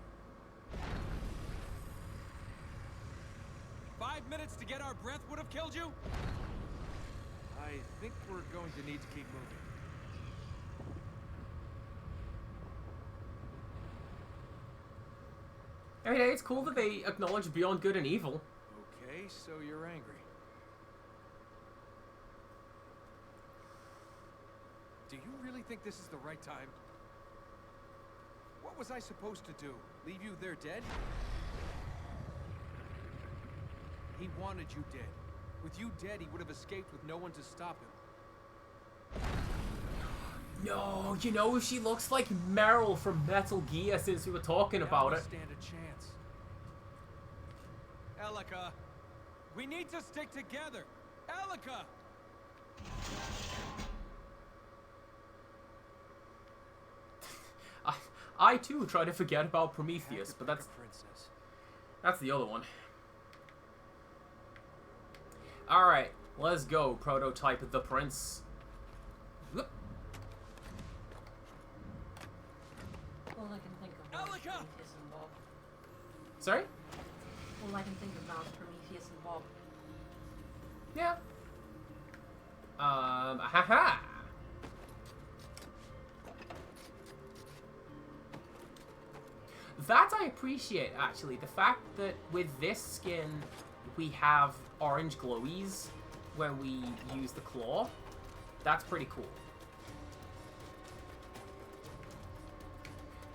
S5: 5 minutes to get our breath would have killed you? I think we're going to need to keep moving.
S1: I mean, hey, it's cool that they acknowledge beyond good and evil.
S5: Okay, so you're angry. Do you really think this is the right time? What was I supposed to do? Leave you there dead? He wanted you dead. With you dead, he would have escaped with no one to stop him.
S1: No, you know, she looks like Meryl from Metal Gear since we were talking about it.
S5: Stand a chance. Elika, we need to stick together. Elika!
S1: I too try to forget about Prometheus, but that's the other one. Alright, let's go, prototype of the prince. Whoop.
S2: All I can think of is
S5: Elika!
S2: Prometheus and Bob.
S1: Sorry?
S2: All I can think of now is Prometheus and Bob.
S1: Yeah. Haha. That I appreciate, actually. The fact that with this skin, we have orange glowies when we use the claw. That's pretty cool.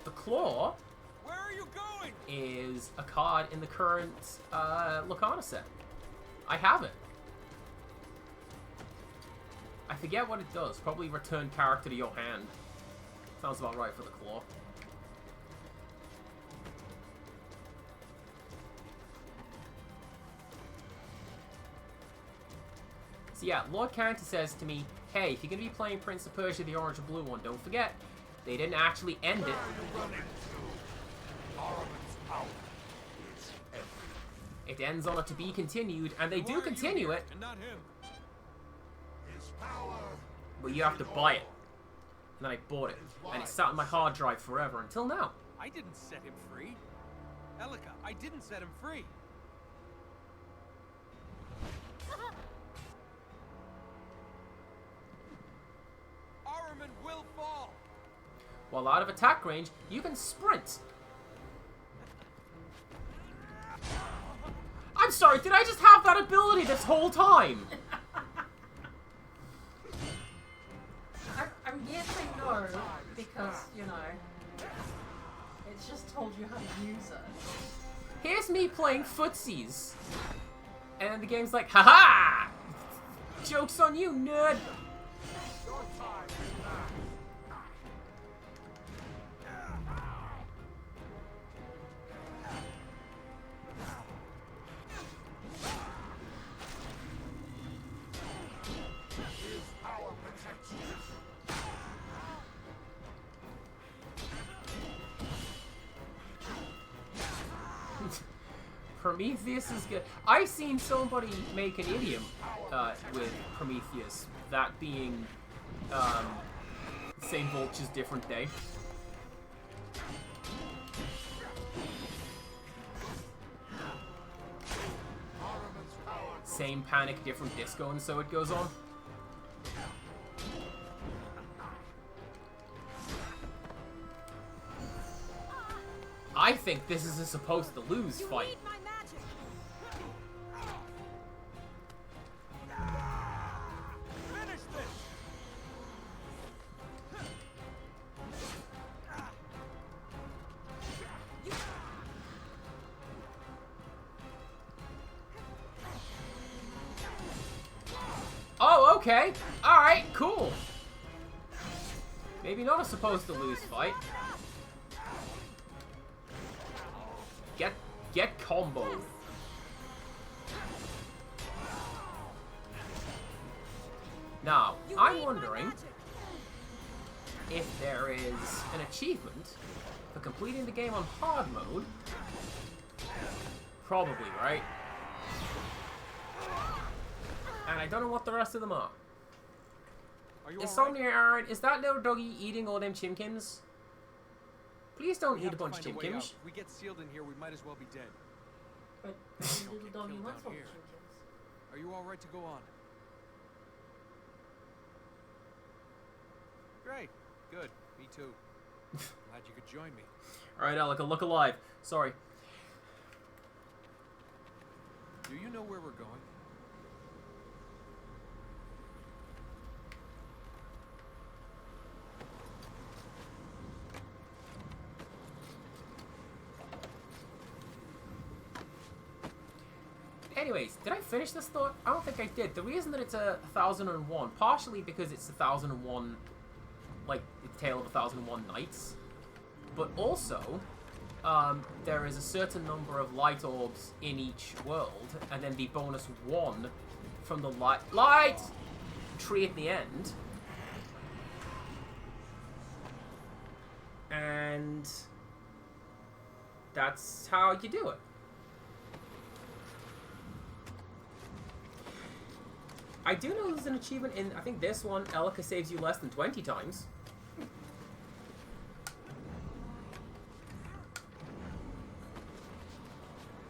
S1: The claw
S5: Where are you going?
S1: is a card in the current Lacana set. I have it. I forget what it does. Probably return character to your hand. Sounds about right for the claw. So yeah, Lord Counter says to me, hey, if you're going to be playing Prince of Persia, the orange and blue one, don't forget, they didn't actually end it. It ends on a to be continued, and they do continue it,
S5: And not him.
S1: but you have to buy it. And then I bought it, and it sat on my hard drive forever, until now.
S5: I didn't set him free. Elika, I didn't set him free. Ahriman will fall.
S1: While out of attack range, you can sprint. I'm sorry, did I just have that ability this whole time?
S2: I'm guessing no, because, you know, it's just told you how to use it.
S1: Here's me playing footsies. And then the game's like, haha! Joke's on you, nerd! Prometheus is good. I've seen somebody make an idiom with Prometheus, that being same vultures, different day. Same panic, different disco, and so it goes on. I think this is a supposed to lose fight.
S5: Finish this.
S1: Oh, okay. Alright, cool. Maybe not a supposed to lose fight. Get comboed. Now, I'm wondering if there is an achievement for completing the game on hard mode. Probably, right? And I don't know what the rest of them are.
S5: Are you
S1: Insomnia Aaron, is that little doggy eating all them chimkins? Please don't eat a bunch of chimkins.
S5: If we get sealed in here, we might as well be dead.
S2: But the little
S5: get
S2: doggy
S5: killed
S2: wants
S5: down
S2: all the
S5: here.
S2: chickens.
S5: Are you all right to go on? Great. Good. Me too. Glad you could join me.
S1: Alright, Alec, look alive. Sorry.
S5: Do you know where we're going?
S1: Anyways, did I finish this thought? I don't think I did. The reason that it's a 1001, partially because it's 1001, like, the Tale of 1001 Nights, but also, there is a certain number of light orbs in each world, and then the bonus 1 from the light tree at the end. And that's how you do it. I do know there's an achievement in, I think this one, Elika saves you less than 20 times.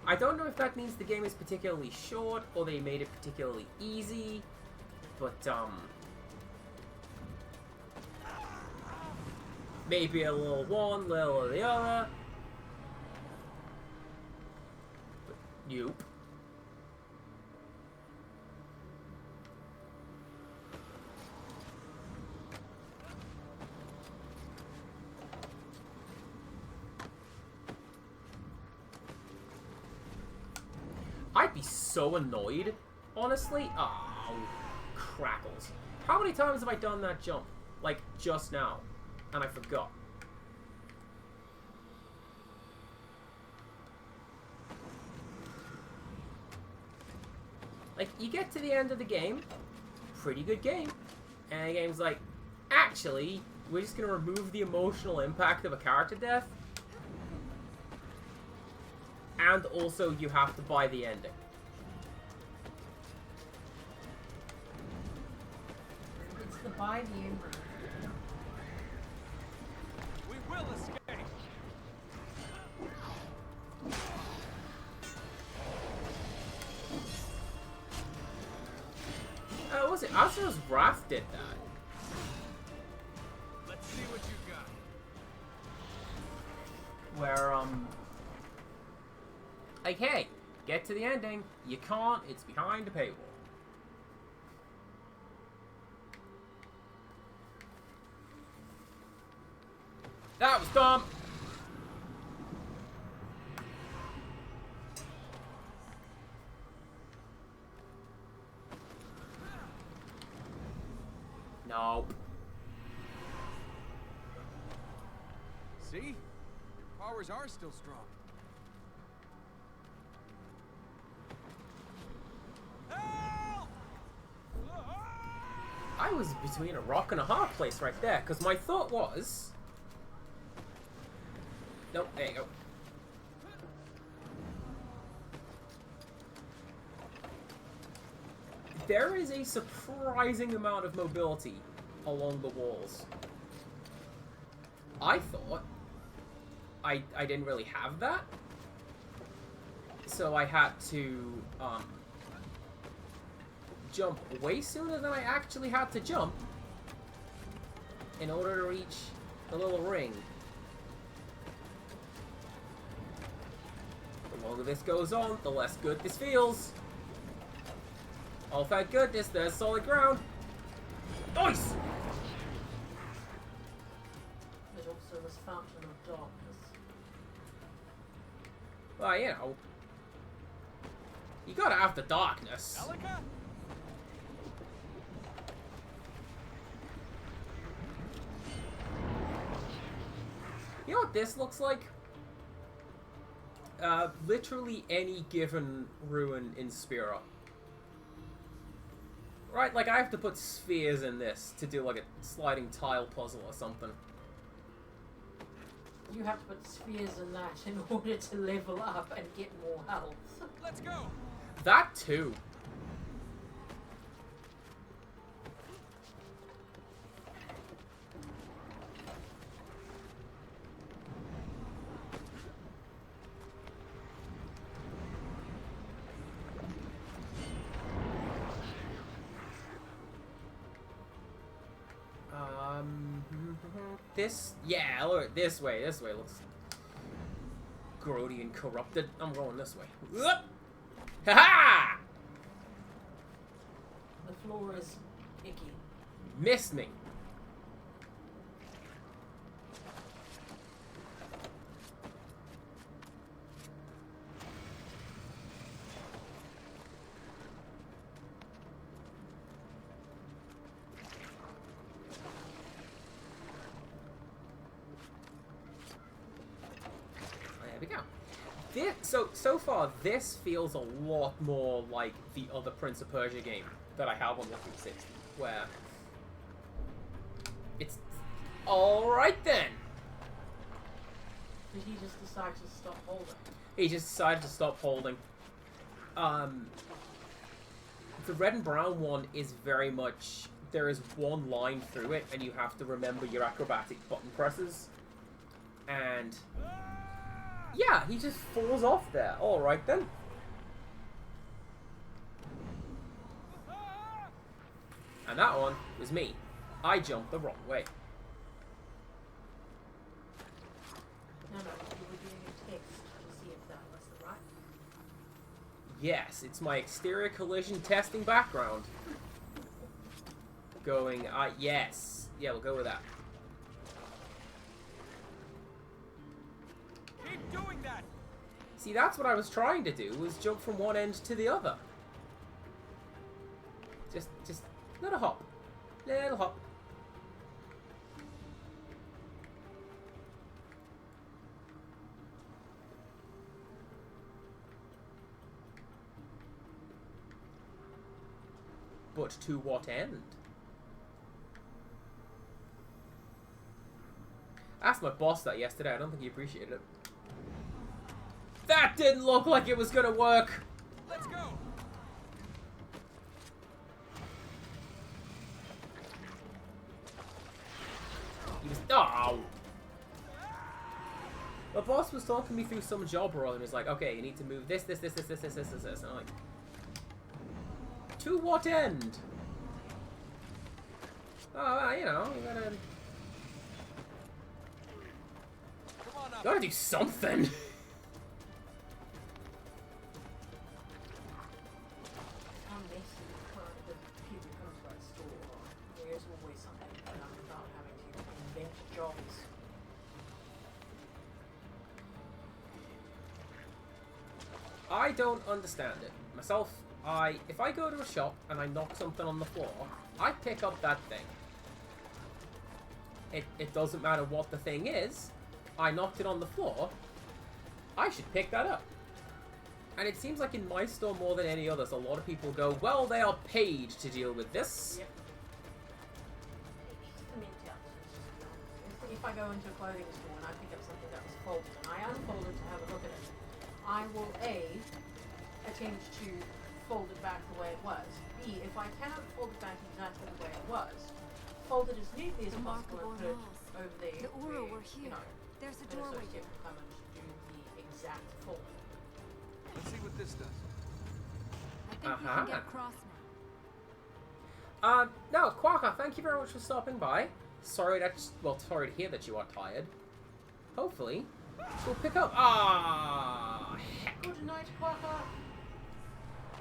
S1: I don't know if that means the game is particularly short, or they made it particularly easy, but, maybe a little one, little the other. But, nope. I'd be so annoyed, honestly. Oh, crackles. How many times have I done that jump? Like, just now. And I forgot. Like, you get to the end of the game, pretty good game, and the game's like, actually, we're just gonna remove the emotional impact of a character death, and also you have to buy the ending.
S2: It's the buy the ending.
S5: We will escape!
S1: Was it Azra's Wrath did that?
S5: Let's see what you got.
S1: Where, like, hey, get to the ending. You can't, it's behind a paywall. That was dumb! Nope.
S5: See? Powers are still strong. Help!
S1: I was between a rock and a hard place right there, because my thought was... Nope, there you go. There is a surprising amount of mobility along the walls. I thought I didn't really have that, so I had to jump way sooner than I actually had to jump in order to reach the little ring. The longer this goes on, the less good this feels. Oh, thank goodness, there's solid ground. Nice!
S2: There's also this fountain of darkness.
S1: Well, you know, you gotta have the darkness.
S5: Elika?
S1: You know what this looks like? Literally any given ruin in Spira. Right, like I have to put spheres in this to do like a sliding tile puzzle or something.
S2: You have to put spheres in that in order to level up and get more health.
S5: Let's go!
S1: That too. This, yeah, look, this way looks grody and corrupted. I'm going this way. Ha-ha!
S2: The floor is icky.
S1: Missed me. There we go. So far, this feels a lot more like the other Prince of Persia game that I have on the 360, where it's alright then.
S2: Did he just decide to stop holding?
S1: He just decided to stop holding. The red and brown one is very much, there is one line through it, and you have to remember your acrobatic button presses. And yeah, he just falls off there. Alright then. And that one was me. I jumped the wrong way.
S2: No, you were doing a test to see if that was the right.
S1: Yes, it's my exterior collision testing background. Going, yes. Yeah, we'll go with that.
S5: Keep doing that!
S1: See, that's what I was trying to do, was jump from one end to the other. Just little hop. Little hop. But to what end? I asked my boss that yesterday. I don't think he appreciated it. That didn't look like it was gonna work.
S5: Let's go!
S1: He was... Oh! My boss was talking me through some job role and was like, okay, you need to move this. And I'm like... To what end? Oh, you know, you gotta...
S5: Come on up.
S1: Gotta do something.
S2: I'm basically the people who come to our store. There's always something about having to invent jobs.
S1: I don't understand it. Myself, if I go to a shop and I knock something on the floor, I pick up that thing. It doesn't matter what the thing is. I knocked it on the floor. I should pick that up. And it seems like in my store more than any others, a lot of people go, well, they are paid to deal with this.
S2: Yep. I mean, yeah, if I go into a clothing store and I pick up something that was folded and I unfold it to have a look at it, I will A, attempt to fold it back the way it was. B, if I cannot fold it back exactly the way it was, fold it as neatly as possible and put it over there.
S4: The Uru
S2: where,
S4: were here.
S2: You know,
S4: There's a
S2: an
S4: doorway
S2: associate
S4: here.
S2: will come and do the exact folding.
S5: Let's see what this does.
S4: I think we can get across now.
S1: No, Quaka, thank you very much for stopping by. Sorry to hear that you are tired. Hopefully, we'll pick up. Heck.
S2: Good night, Quacker.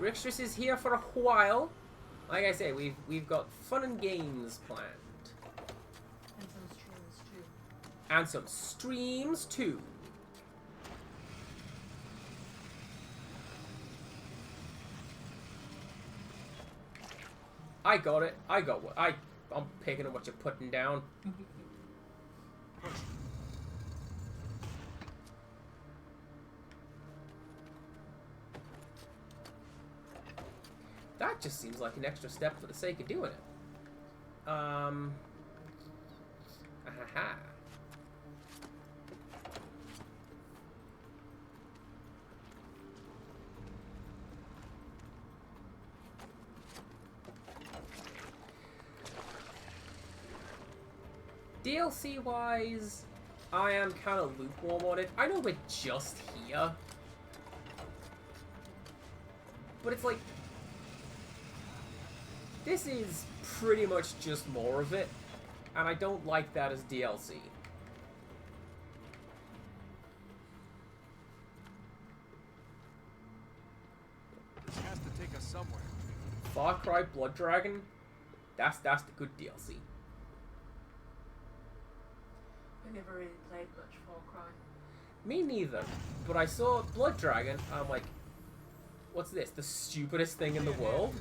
S1: Rixtris is here for a while. Like I say, we've got fun and games planned.
S2: And some streams too.
S1: And some streams too. I got it. I'm picking up what you're putting down. That just seems like an extra step for the sake of doing it. Aha. DLC wise, I am kind of lukewarm on it. I know we're just here, but it's like, this is pretty much just more of it, and I don't like that as DLC. Cry Blood Dragon, that's the good DLC.
S2: I never really played much Far Cry.
S1: Me neither. But I saw Blood Dragon, and I'm like, what's this? The stupidest thing in the world?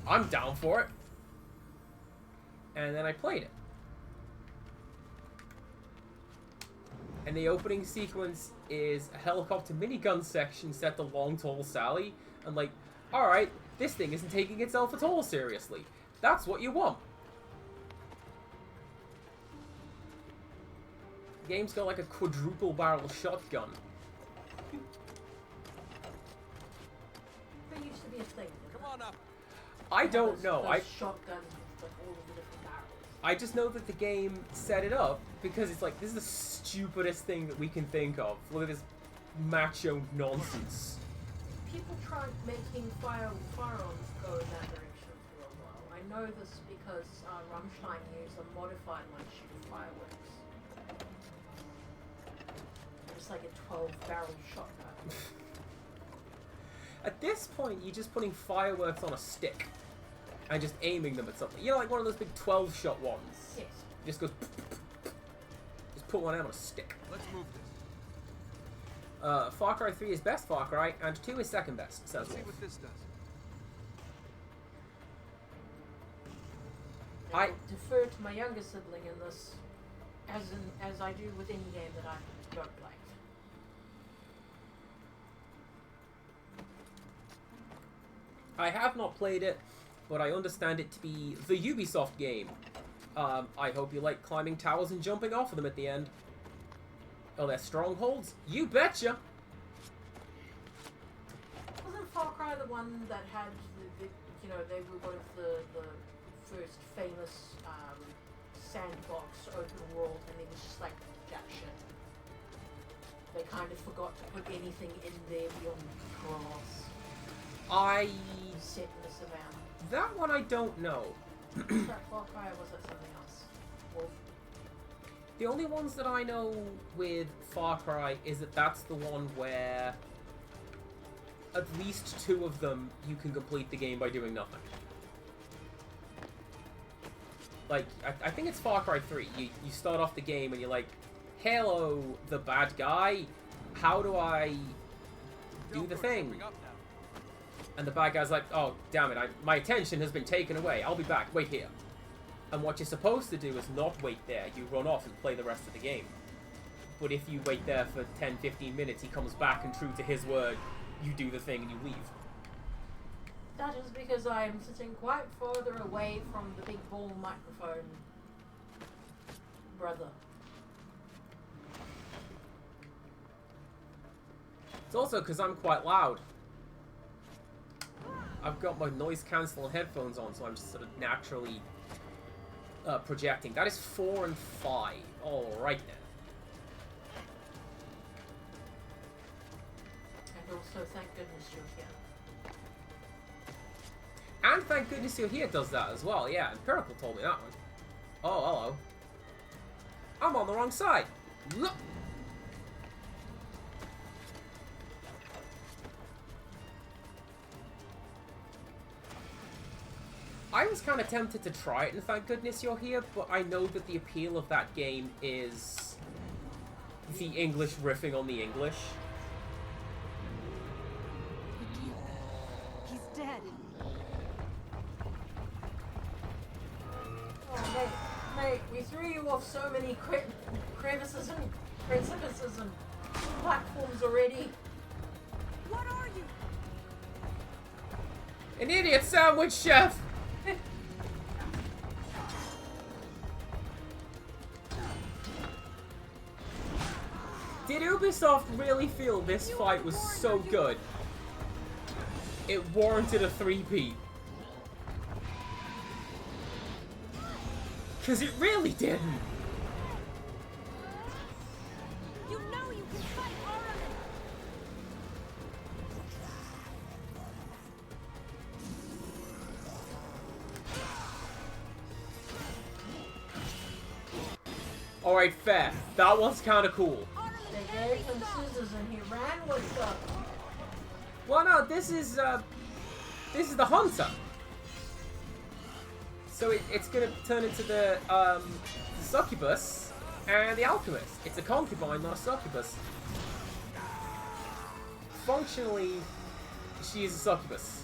S1: I'm down for it. And then I played it. And the opening sequence is a helicopter minigun section set to Long Tall Sally. And like, alright, this thing isn't taking itself at all seriously. That's what you want. The game's got like a quadruple barrel shotgun.
S2: There used to be a thing.
S5: Come on up.
S1: I don't know.
S2: Those shotguns with like all of the different barrels.
S1: I just know that the game set it up because it's like, this is the stupidest thing that we can think of. Look at this macho nonsense.
S2: People tried making firearms go in that direction for a while. I know this because Rammstein used a modified one to shoot fireworks. It's like a 12-barrel shotgun.
S1: At this point, you're just putting fireworks on a stick and just aiming them at something. You know, like one of those big 12-shot ones.
S2: Yes.
S1: It just goes... Just put one out on a stick.
S5: Let's move this.
S1: Far Cry 3 is best Far Cry, and 2 is second best, says
S5: Let's see
S1: Wolf.
S5: what this does.
S1: I
S2: defer to my younger sibling in this, as I do with any game that I don't play.
S1: I have not played it, but I understand it to be the Ubisoft game. I hope you like climbing towers and jumping off of them at the end. Oh, they're strongholds? You betcha!
S2: Wasn't Far Cry the one that had the you know, they were one of the first famous sandbox open world, and it was just like that shit. They kind of forgot to put anything in there beyond grass. Set in the savannah.
S1: That one I don't know.
S2: Was that Far Cry or was that something else? Wolf?
S1: The only ones that I know with Far Cry is that that's the one where at least 2 of them you can complete the game by doing nothing. Like, I think it's Far Cry 3. You start off the game and you're like, hello, the bad guy. How do I do the thing? And the bad guy's like, oh, damn it, my attention has been taken away. I'll be back. Wait here. And what you're supposed to do is not wait there. You run off and play the rest of the game. But if you wait there for 10, 15 minutes, he comes back and true to his word, you do the thing and you leave.
S2: That is because I am sitting quite further away from the big ball microphone, brother.
S1: It's also because I'm quite loud. I've got my noise-cancelling headphones on, so I'm just sort of naturally projecting. That is 4 and 5. Alright then.
S2: And also, thank goodness you're here.
S1: And thank goodness you're here does that as well. Yeah, Empirical told me that one. Oh, hello. I'm on the wrong side. Look. I was kind of tempted to try it, and thank goodness you're here, but I know that the appeal of that game is the English riffing on the English.
S4: He's dead.
S2: Oh, mate, we threw you off so many crevices and precipices and platforms already.
S4: What are you?
S1: An idiot sandwich chef! Did Ubisoft really feel this fight was so good? It warranted a 3-peat. Because it really didn't.
S4: You know you can fight Armin.
S1: Alright, fair. That one's kind of cool.
S2: They gave him scissors and he ran with them.
S1: Well, no, this is the hunter. So it's going to turn into the succubus and the alchemist. It's a concubine, not a succubus. Functionally, she is a succubus.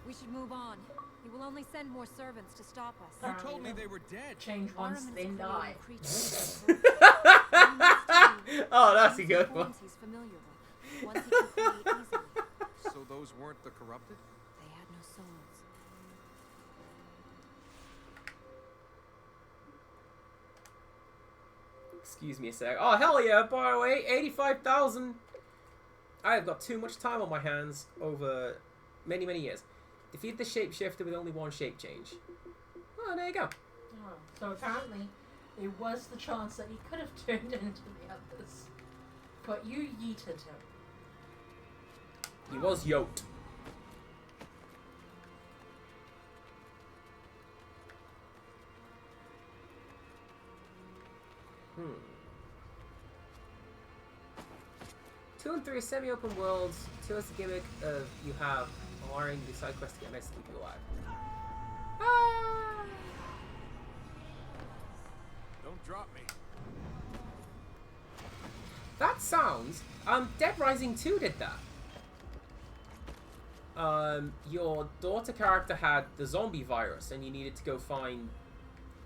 S4: We should move on. He will only send more servants to stop us.
S5: You told me they were dead.
S2: Change once,
S4: Ahriman's
S2: then die.
S4: creating creatures of the
S1: Oh, that's a
S4: Choose
S1: good
S4: the
S1: one.
S4: forms he's familiar with. Ones he can create easily.
S5: So those weren't the corrupted?
S4: They had no souls.
S1: Excuse me a sec. Oh, hell yeah, by the way, 85,000. I have got too much time on my hands over many, many years. Defeat the shapeshifter with only one shape change. Oh, there you go.
S2: Oh, so apparently, there was the chance that he could have turned into the others. But you yeeted him.
S1: He was yoked. Hmm. 2 and 3 are semi-open worlds. 2 is the gimmick of you have allowing the side quest to get nice to keep you alive. Ah!
S5: Don't drop me.
S1: That sounds... Dead Rising 2 did that. Your daughter character had the zombie virus and you needed to go find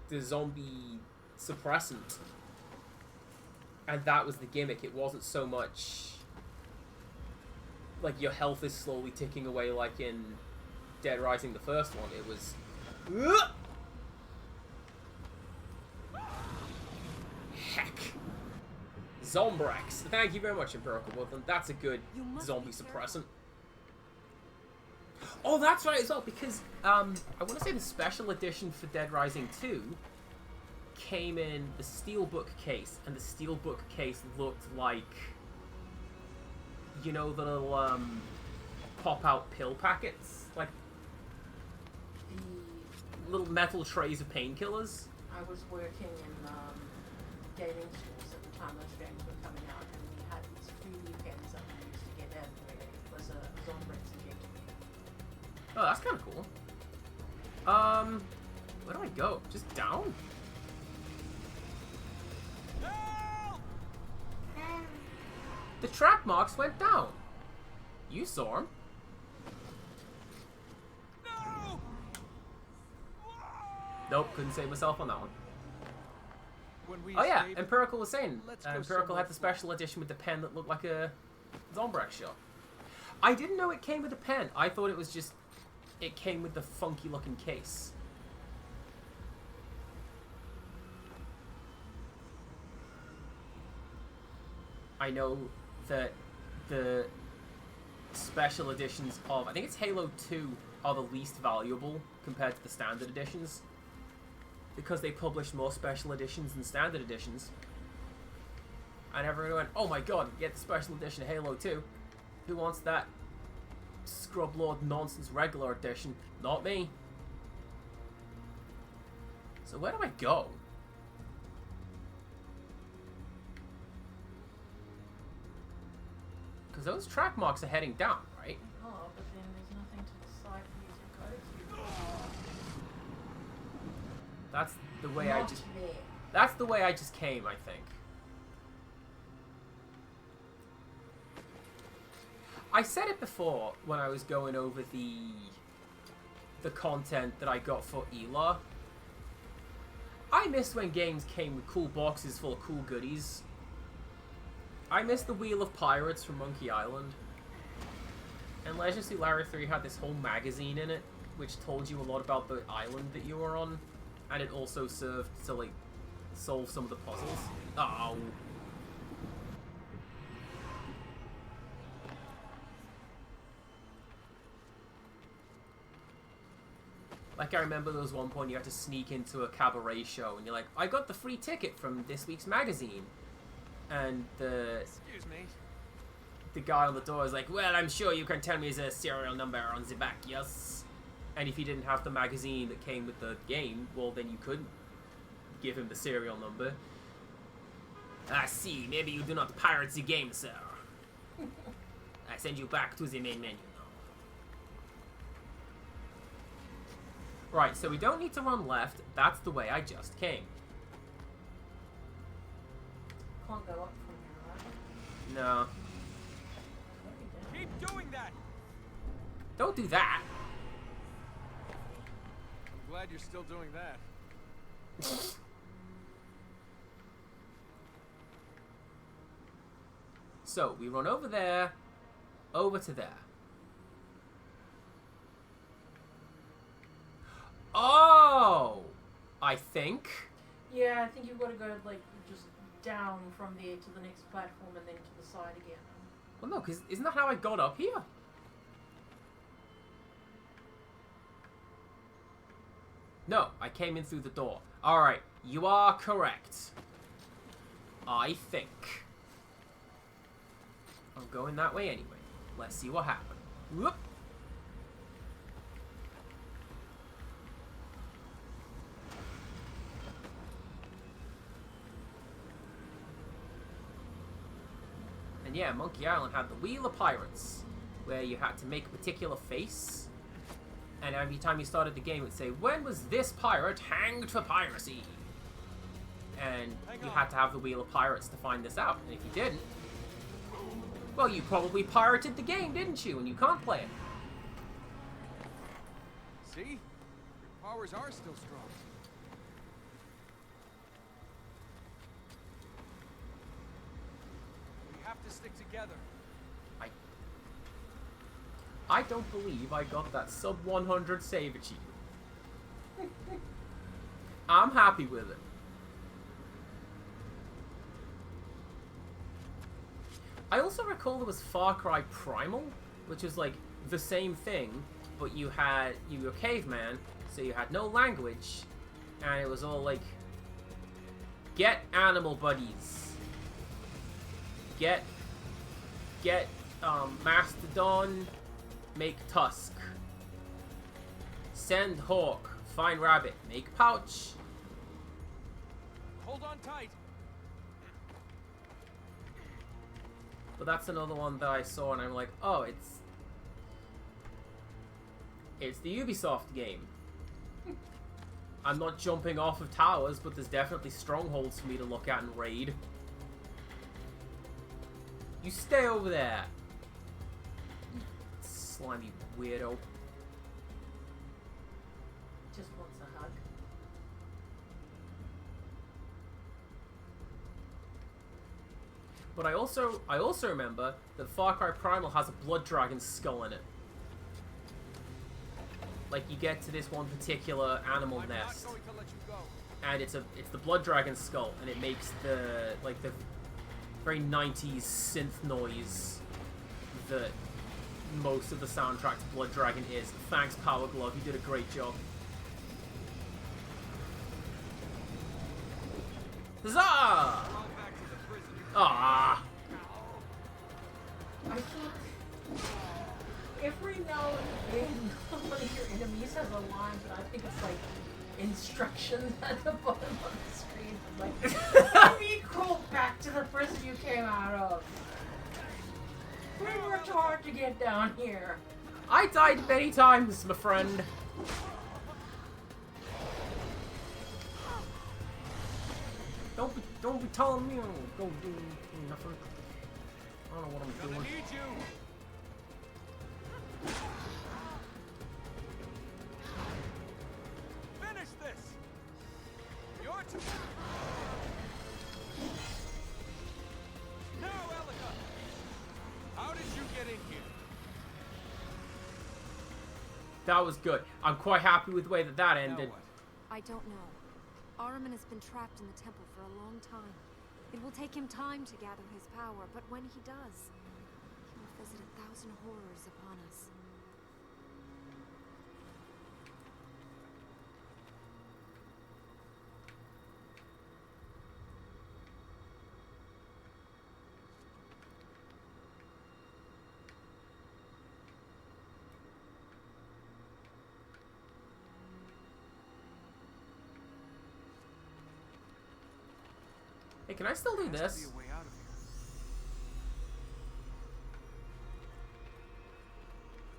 S1: the zombie suppressant. And that was the gimmick. It wasn't so much like your health is slowly ticking away like in Dead Rising the first one. It was... Heck. Zombrex. Thank you very much, Empirical Woodland. That's a good zombie suppressant. Oh, that's right as well, because I want to say the special edition for Dead Rising 2 came in the Steelbook case, and the Steelbook case looked like, you know, the little pop-out pill packets? Like,
S2: The
S1: little metal trays of painkillers?
S2: I was working in gaming stores at the time those games were coming out, and we had these free weekends that we used to get in where it was a Zombrex injector.
S1: Oh, that's kind of cool. Where do I go? Just down? The track marks went down. You saw them.
S5: No!
S1: Nope, couldn't save myself on that one.
S5: When we
S1: Oh yeah,
S5: escape,
S1: Empirical was saying.
S5: Let's go
S1: Empirical had the
S5: somewhere
S1: special edition with the pen that looked like a Zombrex shot. I didn't know it came with a pen. I thought it was just... It came with the funky looking case. I know that the special editions of... I think it's Halo 2 are the least valuable compared to the standard editions. Because they published more special editions than standard editions. And everyone went, oh my god, get the special edition of Halo 2. Who wants that Scrub Lord nonsense regular edition? Not me. So where do I go? Because those track marks are heading down, right?
S2: Oh, but then there's nothing to the side for you to go to.
S1: That's the way
S2: Not
S1: I just...
S2: there.
S1: That's the way I just came, I think. I said it before when I was going over the content that I got for Ela. I miss when games came with cool boxes full of cool goodies. I miss the Wheel of Pirates from Monkey Island. And Leisure Suit Larry 3 had this whole magazine in it, which told you a lot about the island that you were on. And it also served to, like, solve some of the puzzles. Oh. Like, I remember there was one point you had to sneak into a cabaret show, and you're like, I got the free ticket from this week's magazine. And
S5: Excuse me.
S1: the guy on the door is like, well, I'm sure you can tell me the serial number on the back, yes? And if you didn't have the magazine that came with the game, well, then you couldn't give him the serial number. I see, maybe you do not pirate the game, sir. I send you back to the main menu. Right, so we don't need to run left. That's the way I just came.
S2: Can't go up from here, right?
S1: No.
S2: Maybe down.
S5: Keep doing that!
S1: Don't do that.
S5: I'm glad you're still doing that.
S1: So, we run over there, over to there. Oh! I think.
S2: Yeah, I think you've got to go like just down from there to the next platform and then to the side again.
S1: Well, no, because isn't that how I got up here? No, I came in through the door. Alright, you are correct. I think. I'm going that way anyway. Let's see what happens. Whoop. And yeah, Monkey Island had the Wheel of Pirates, where you had to make a particular face. And every time you started the game, it would say, when was this pirate hanged for piracy? And you had to have the Wheel of Pirates to find this out. And if you didn't, well, you probably pirated the game, didn't you? And you can't play it.
S5: See? Your powers are still strong. We have to stick together.
S1: I don't believe I got that sub 100 save achievement. I'm happy with it. I also recall there was Far Cry Primal, which was like the same thing, but you were a caveman, so you had no language, and it was all like, get animal buddies, get mastodon, make tusk, send hawk, find rabbit, make pouch.
S5: Hold on tight.
S1: But that's another one that I saw and I'm like, oh, it's the Ubisoft game. I'm not jumping off of towers, but there's definitely strongholds for me to look at and raid. You stay over there. Slimy weirdo.
S2: Just wants a hug.
S1: But I also remember that Far Cry Primal has a blood dragon skull in it. Like you get to this one particular animal
S5: I'm
S1: nest,
S5: not going to let you go.
S1: and it's the blood dragon skull, and it makes the very 90s synth noise that most of the soundtrack to Blood Dragon is. Thanks, Power Glove, you did a great job. Huzzah!
S5: Crawl back to the prison.
S1: Ah!
S2: I think every now and then one of your enemies has a line, but I think it's like instructions at the bottom of the screen. Like, let me crawl back to the prison you came out of. We worked hard to get down here.
S1: I died many times, my friend. Don't be telling me I'm go do nothing. I don't know what I'm
S5: Gonna
S1: doing.
S5: need you. Finish this. Your turn. Now, Elika. How did you get in here?
S1: That was good. I'm quite happy with the way that
S5: Now
S1: ended.
S5: what?
S4: I don't know. Ahriman has been trapped in the temple for a long time. It will take him time to gather his power, but when he does, he will visit 1,000 horrors upon us.
S1: Hey, can I still do
S5: Has to
S1: this?
S5: be a way out of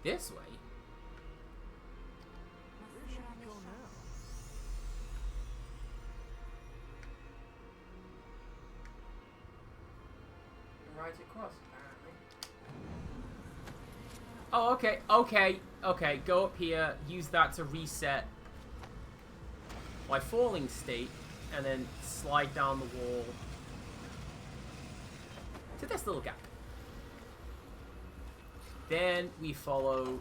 S5: here.
S1: This way?
S4: Must finish our mission.
S2: rides across, apparently.
S1: Oh, okay. Go up here, use that to reset my falling state, and then slide down the wall to this little gap. Then we follow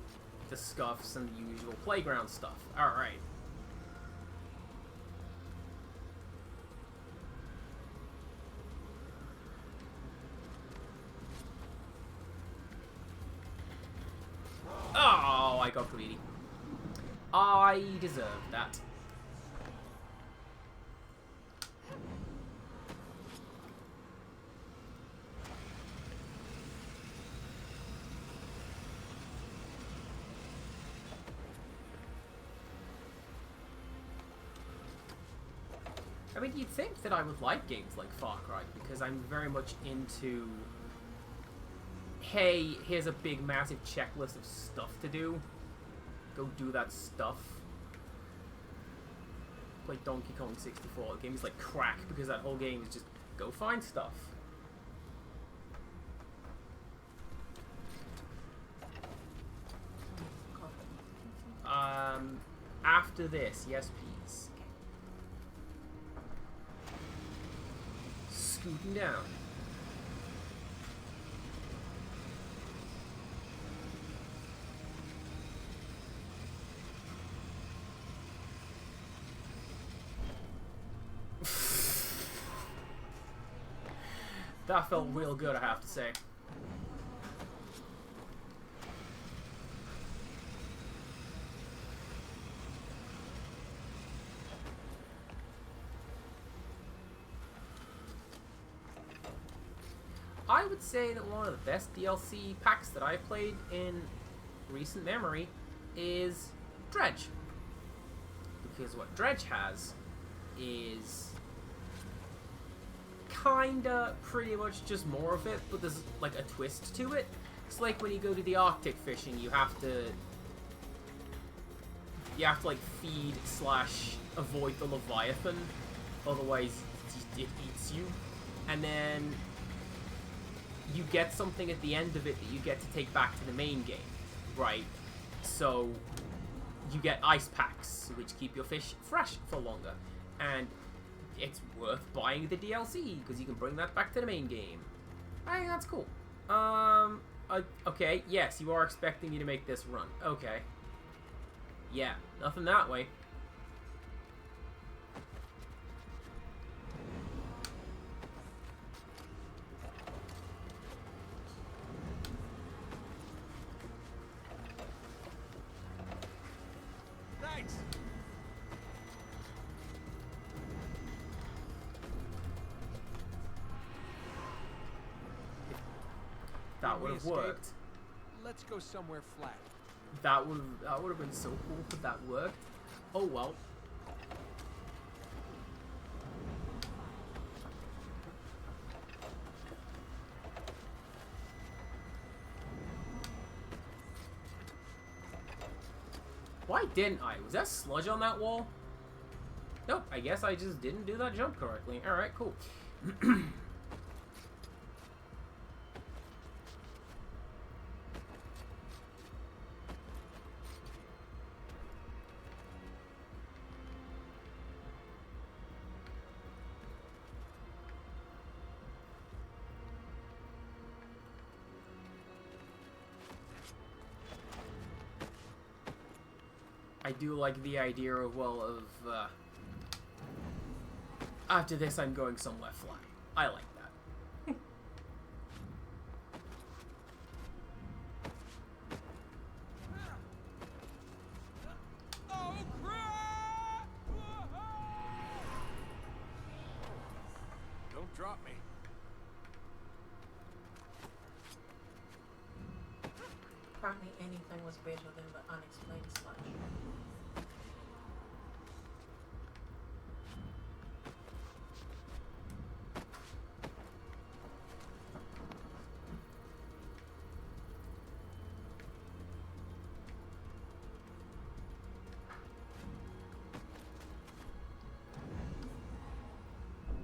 S1: the scuffs and the usual playground stuff. Alright. Oh, I got greedy. I deserved that. I mean, you'd think that I would like games like Far Cry, because I'm very much into, hey, here's a big, massive checklist of stuff to do. Go do that stuff. Play Donkey Kong 64. The game is like crack, because that whole game is just go find stuff. After this, yes please. Scooting down. That felt real good, I have to say. I would say that one of the best DLC packs that I've played in recent memory is Dredge. Because what Dredge has is kinda pretty much just more of it, but there's like a twist to it. It's like when you go to the Arctic fishing, you have to like feed / avoid the Leviathan, otherwise it eats you. And then you get something at the end of it that you get to take back to the main game, right? So you get ice packs, which keep your fish fresh for longer, and it's worth buying the DLC because you can bring that back to the main game. I think that's cool. Okay, yes, you are expecting me to make this run. Okay. Yeah, nothing that way.
S5: Thanks.
S1: That
S5: Can
S1: would
S5: we
S1: have
S5: escape?
S1: worked.
S5: Let's go somewhere flat.
S1: That would have been so cool if that worked. Oh well. Why didn't I? Was that sludge on that wall? Nope, I guess I just didn't do that jump correctly. Alright, cool. I do like the idea of, well, after this I'm going somewhere flat. I like that.
S5: Oh, crap! Don't drop me.
S2: Apparently anything was better than the unexplained sludge.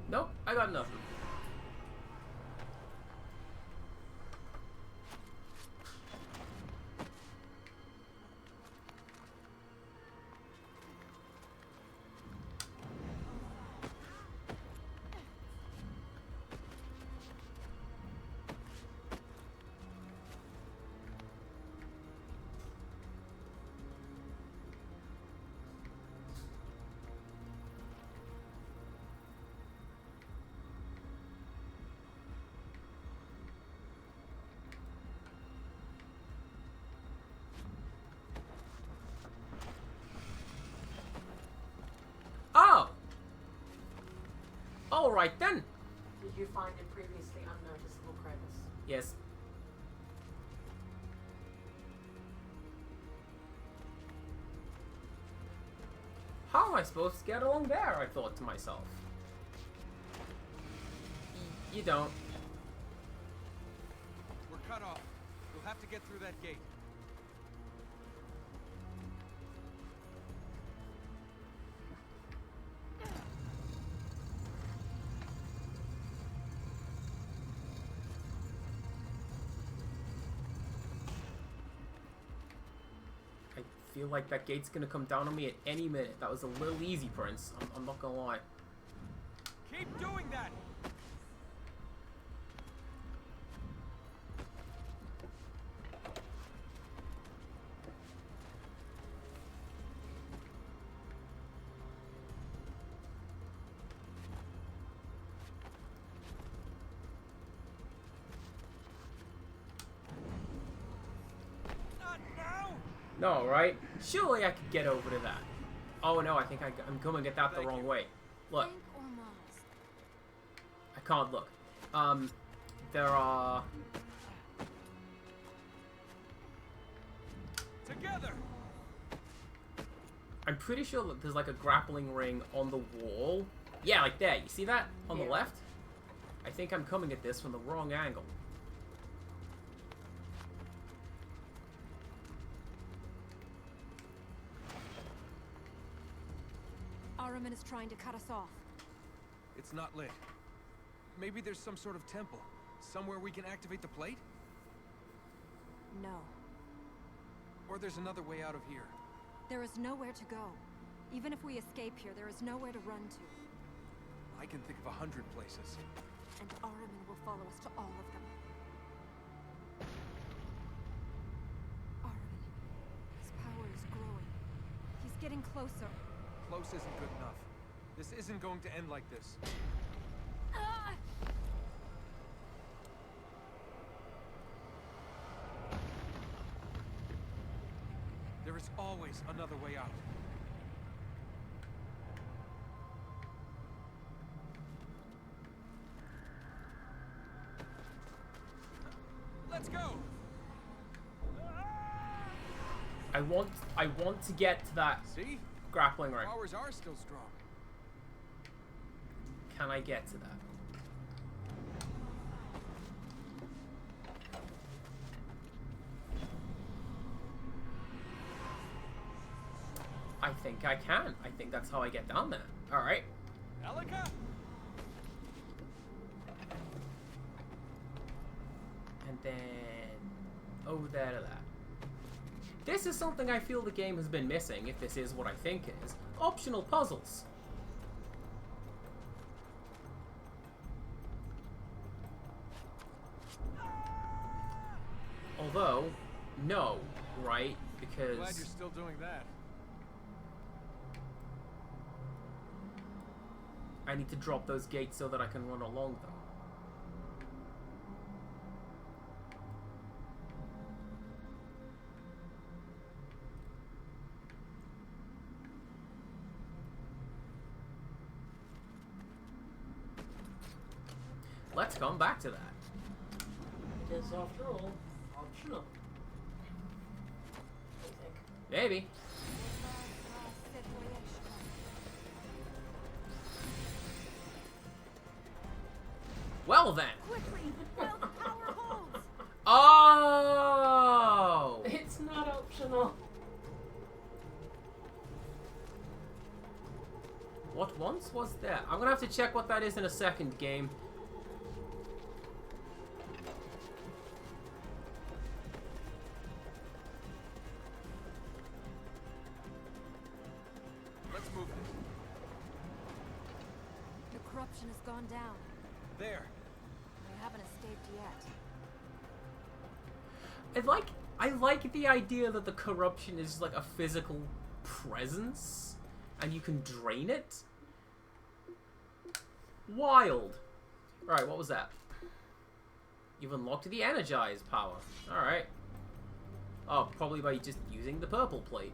S1: Nope, I got nothing. Alright then.
S2: Did you find a previously unnoticeable crevice?
S1: Yes. How am I supposed to get along there? I thought to myself. You don't.
S5: We're cut off. You'll have to get through that gate.
S1: I feel like that gate's gonna come down on me at any minute. That was a little easy, Prince. I'm not gonna lie.
S5: Keep doing that! Not now!
S1: No, right? Surely I could get over to that. Oh no, I think I'm coming at that the
S5: Thank
S1: wrong
S5: you.
S1: way. Look,
S4: Thank Ormuz.
S1: I can't look. There are...
S5: Together!
S1: I'm pretty sure that there's like a grappling ring on the wall. Yeah, like there. You see that? On the
S2: Yeah.
S1: left? I think I'm coming at this from the wrong angle.
S4: Ahriman is trying to cut us off.
S5: It's not lit. Maybe there's some sort of temple. Somewhere we can activate the plate?
S4: No.
S5: Or there's another way out of here.
S4: There is nowhere to go. Even if we escape here, there is nowhere to run to.
S5: I can think of 100 places.
S4: And Ahriman will follow us to all of them. Ahriman. His power is growing. He's getting closer.
S5: Close isn't good enough. This isn't going to end like this.
S4: Ah!
S5: There is always another way out. Let's go!
S1: I want to get to that
S5: See?
S1: grappling ring.
S5: Powers are still strong.
S1: Can I get to that? I think I can. I think that's how I get down there. Alright.
S5: Elika?
S1: And then over there to that. This is something I feel the game has been missing, if this is what I think it is. Optional puzzles. Although, no, right? Because
S5: Glad you're still doing that.
S1: I need to drop those gates so that I can run along them. Let's come back to that.
S2: It is, after all, optional. What do you think?
S1: Maybe. Well then.
S4: Quickly! While the power holds!
S1: Oh!
S2: It's not optional.
S1: What once was there? I'm gonna have to check what that is in a second, game.
S5: Let's move this.
S4: The corruption has gone down.
S5: There.
S4: They haven't escaped yet.
S1: I like the idea that the corruption is like a physical presence and you can drain it. Wild. Alright, what was that? You've unlocked the energized power. Alright. Oh, probably by just using the purple plate.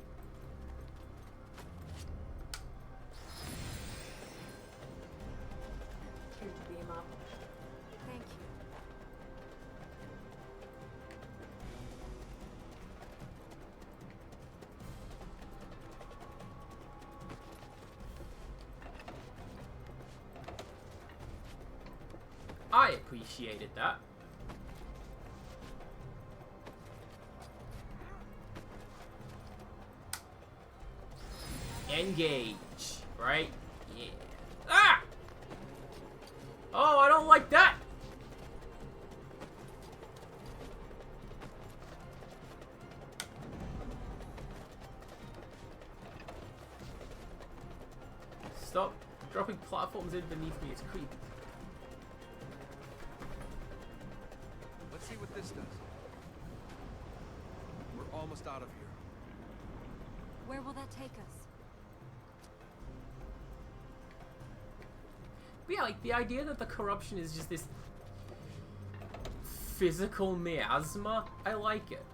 S1: appreciated that. Engage, right? Yeah. Ah! Oh, I don't like that! Stop dropping platforms in beneath me, it's creepy.
S5: Let's see what this does. We're almost out of here.
S4: Where will that take us?
S1: But yeah, like, the idea that the corruption is just this physical miasma, I like it.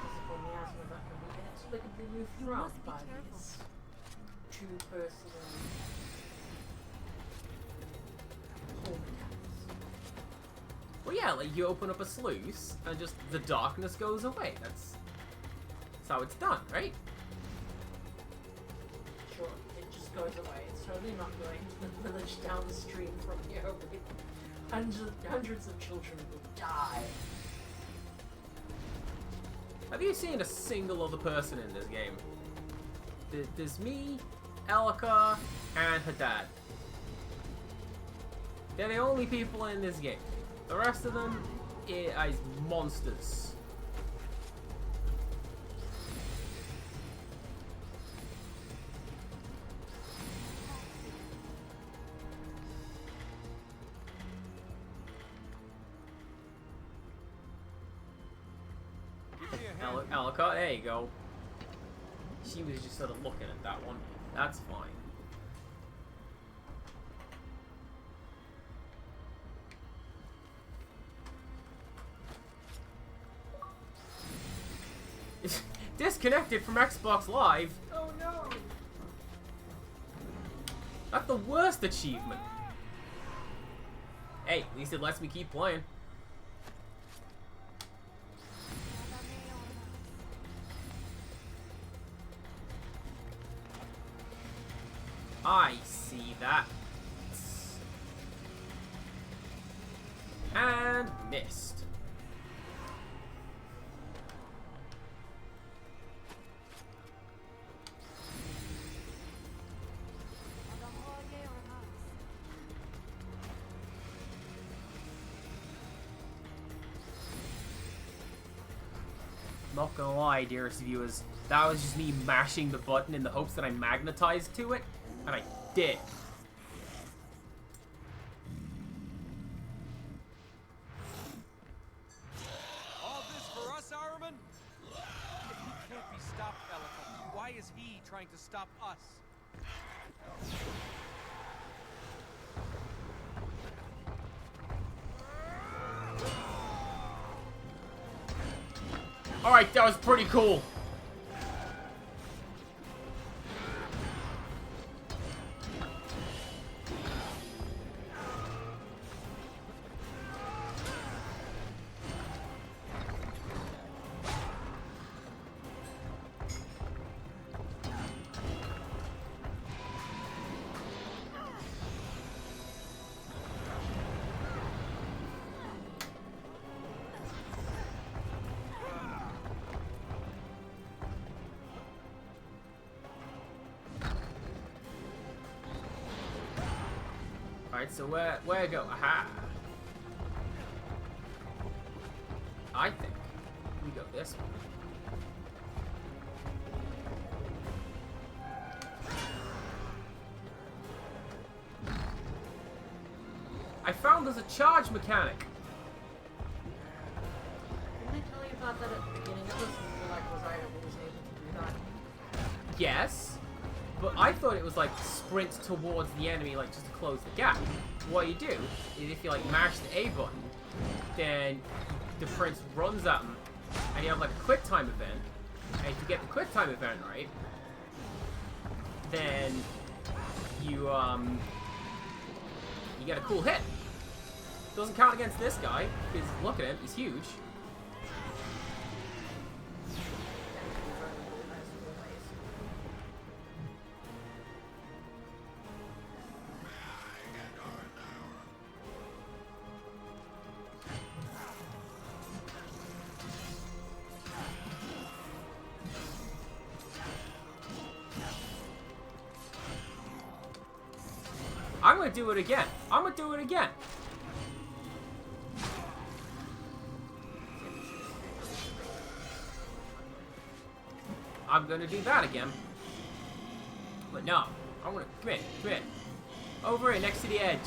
S2: Physical miasma that can be inexplicably moved
S4: You
S2: around
S4: must be
S2: by
S4: careful.
S2: these two personal core mechanics.
S1: Well, yeah, like, you open up a sluice, and just the darkness goes away. That's how it's done, right?
S2: Sure, it just goes away. It's totally not going to the village down the stream from here. Hundreds of children will die.
S1: Have you seen a single other person in this game? There's me, Elika, and her dad. They're the only people in this game. The rest of them are monsters.
S5: Give me a hand.
S1: Elika, there you go. She was just sort of looking at that one. That's fine. Disconnected from Xbox Live?
S2: Oh no!
S1: That's the worst achievement. Hey, at least it lets me keep playing. I see that. And missed. Not gonna lie, dearest viewers, that was just me mashing the button in the hopes that I magnetized to it, and I did.
S5: All this for us, Ahriman? If he can't be stopped, Elika, why is he trying to stop us?
S1: Alright, that was pretty cool. Alright, so where go? Aha! I think we go this way. I found there's a charge mechanic.
S2: Didn't I tell you about that at the beginning of this? And you're like, was I always able to do that?
S1: Yes, but I thought it was like sprint towards the enemy, like just to close the gap. What you do is if you like mash the A button, then the prince runs at him, and you have like a quick time event. And if you get the quick time event right, then you get a cool hit. Doesn't count against this guy because look at him, he's huge. do it again. I'm gonna do it again. I'm gonna do that again. But no. I wanna... Come here. Come here. Over here, next to the edge.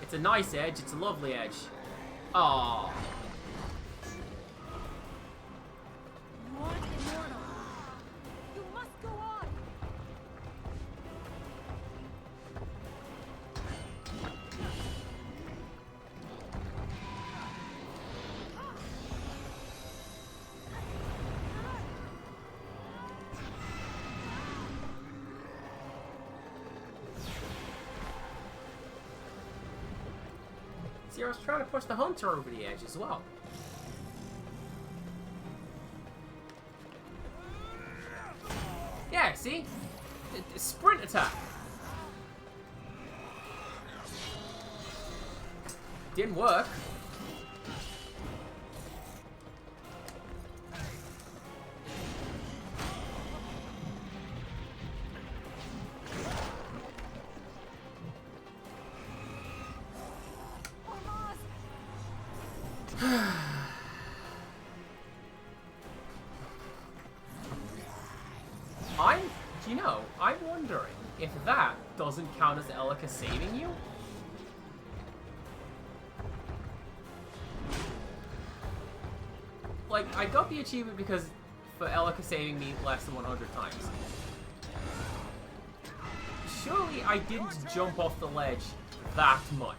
S1: It's a nice edge. It's a lovely edge. Aww.
S4: You aren't immortal. You must go on.
S1: See, I was trying to push the hunter over the edge as well. Yeah, see? Sprint attack. Didn't work. I'm wondering if that doesn't count as Elika saving you? Like, I got the achievement because for Elika saving me less than 100 times. Surely I didn't jump off the ledge that much.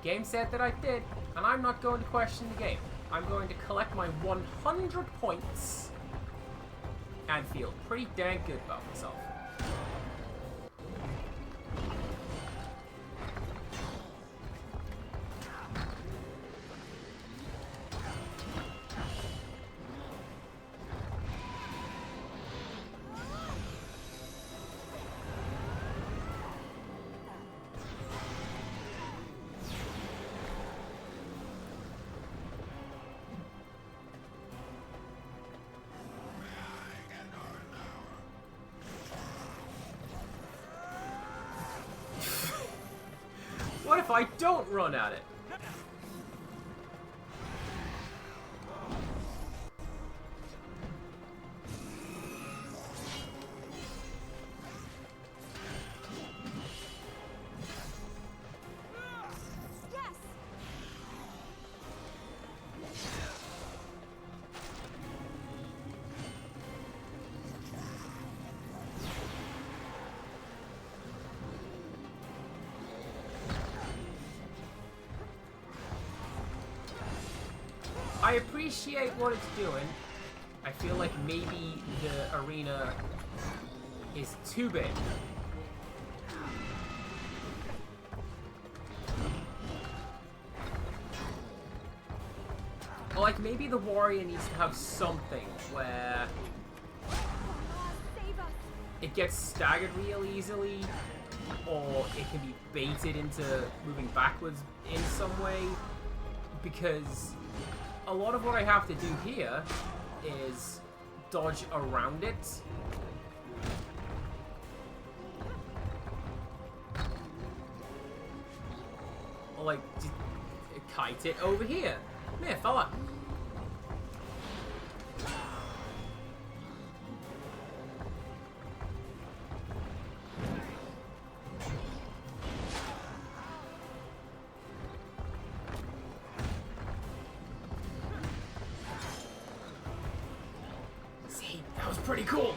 S1: Game said that I did, and I'm not going to question the game. I'm going to collect my 100 points and feel pretty dang good about myself. What if I don't run at it? I appreciate what it's doing. I feel like maybe the arena is too big. Or like maybe the warrior needs to have something where it gets staggered real easily, or it can be baited into moving backwards in some way, because a lot of what I have to do here is dodge around it. Or like, just kite it over here. Come here, fella. That was pretty cool.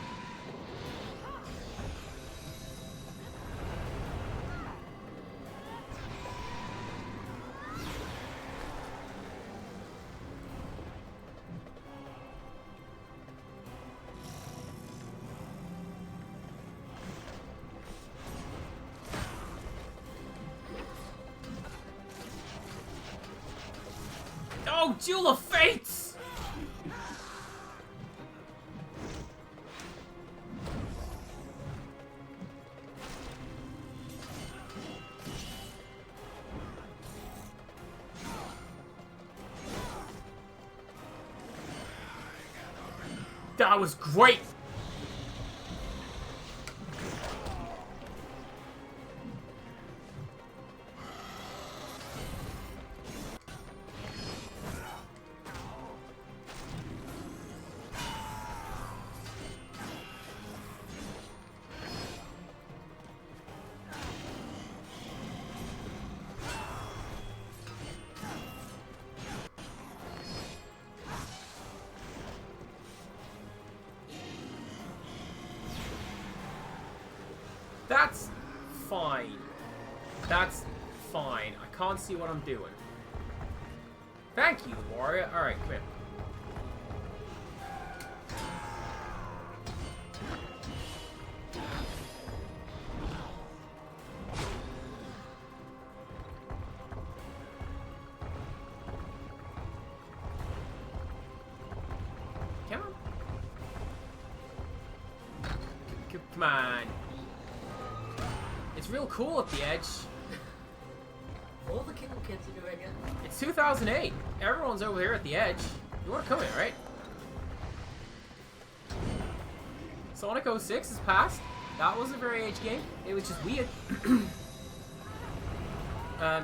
S1: Oh, Jewel of Fates! That was great! That's fine. That's fine. I can't see what I'm doing. Thank you, warrior. Alright, come here. Come on. Come on. It's real cool at the edge.
S2: All the little kids are doing it.
S1: It's 2008. Everyone's over here at the edge. You want to come in, right? Sonic 06 is past. That was a very edge game. It was just weird.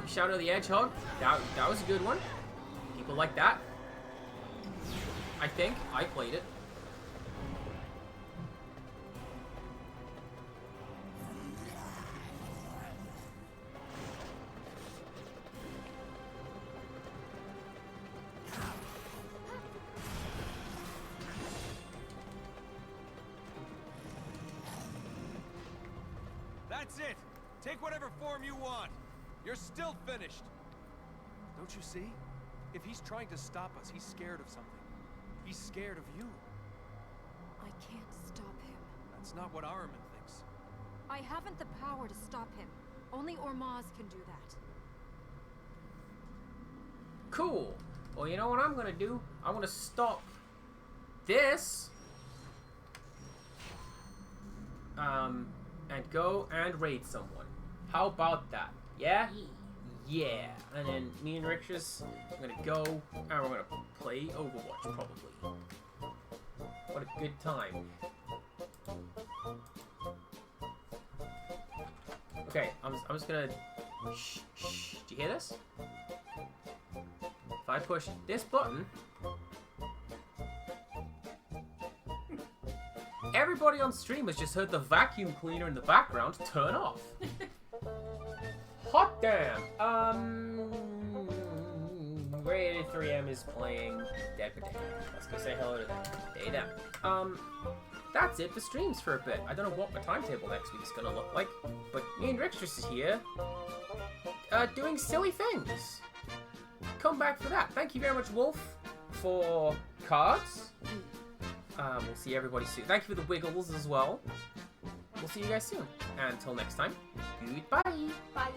S1: Shadow the Hedgehog. That was a good one. People like that. I think. I played it.
S5: That's it! Take whatever form you want! You're still finished! Don't you see? If he's trying to stop us, he's scared of something. He's scared of you.
S4: I can't stop him.
S5: That's not what Ahriman thinks.
S4: I haven't the power to stop him. Only Ormaz can do that.
S1: Cool. Well, you know what I'm gonna do? I'm gonna stop this. And go and raid someone. How about that? Yeah? Yeah. And then me and Riches are gonna go and we're gonna play Overwatch probably. What a good time. Okay, I'm just gonna shh. Do you hear this? If I push this button, everybody on stream has just heard the vacuum cleaner in the background turn off. Hot damn! Rated 3M is playing Dead Potato. Let's go say hello to them. Hey them. That's it for streams for a bit. I don't know what my timetable next week's gonna look like, but me and Rixtress is here, doing silly things. Come back for that. Thank you very much, Wolf, for cards. We'll see everybody soon. Thank you for the wiggles as well. We'll see you guys soon. And until next time, goodbye.
S6: Bye.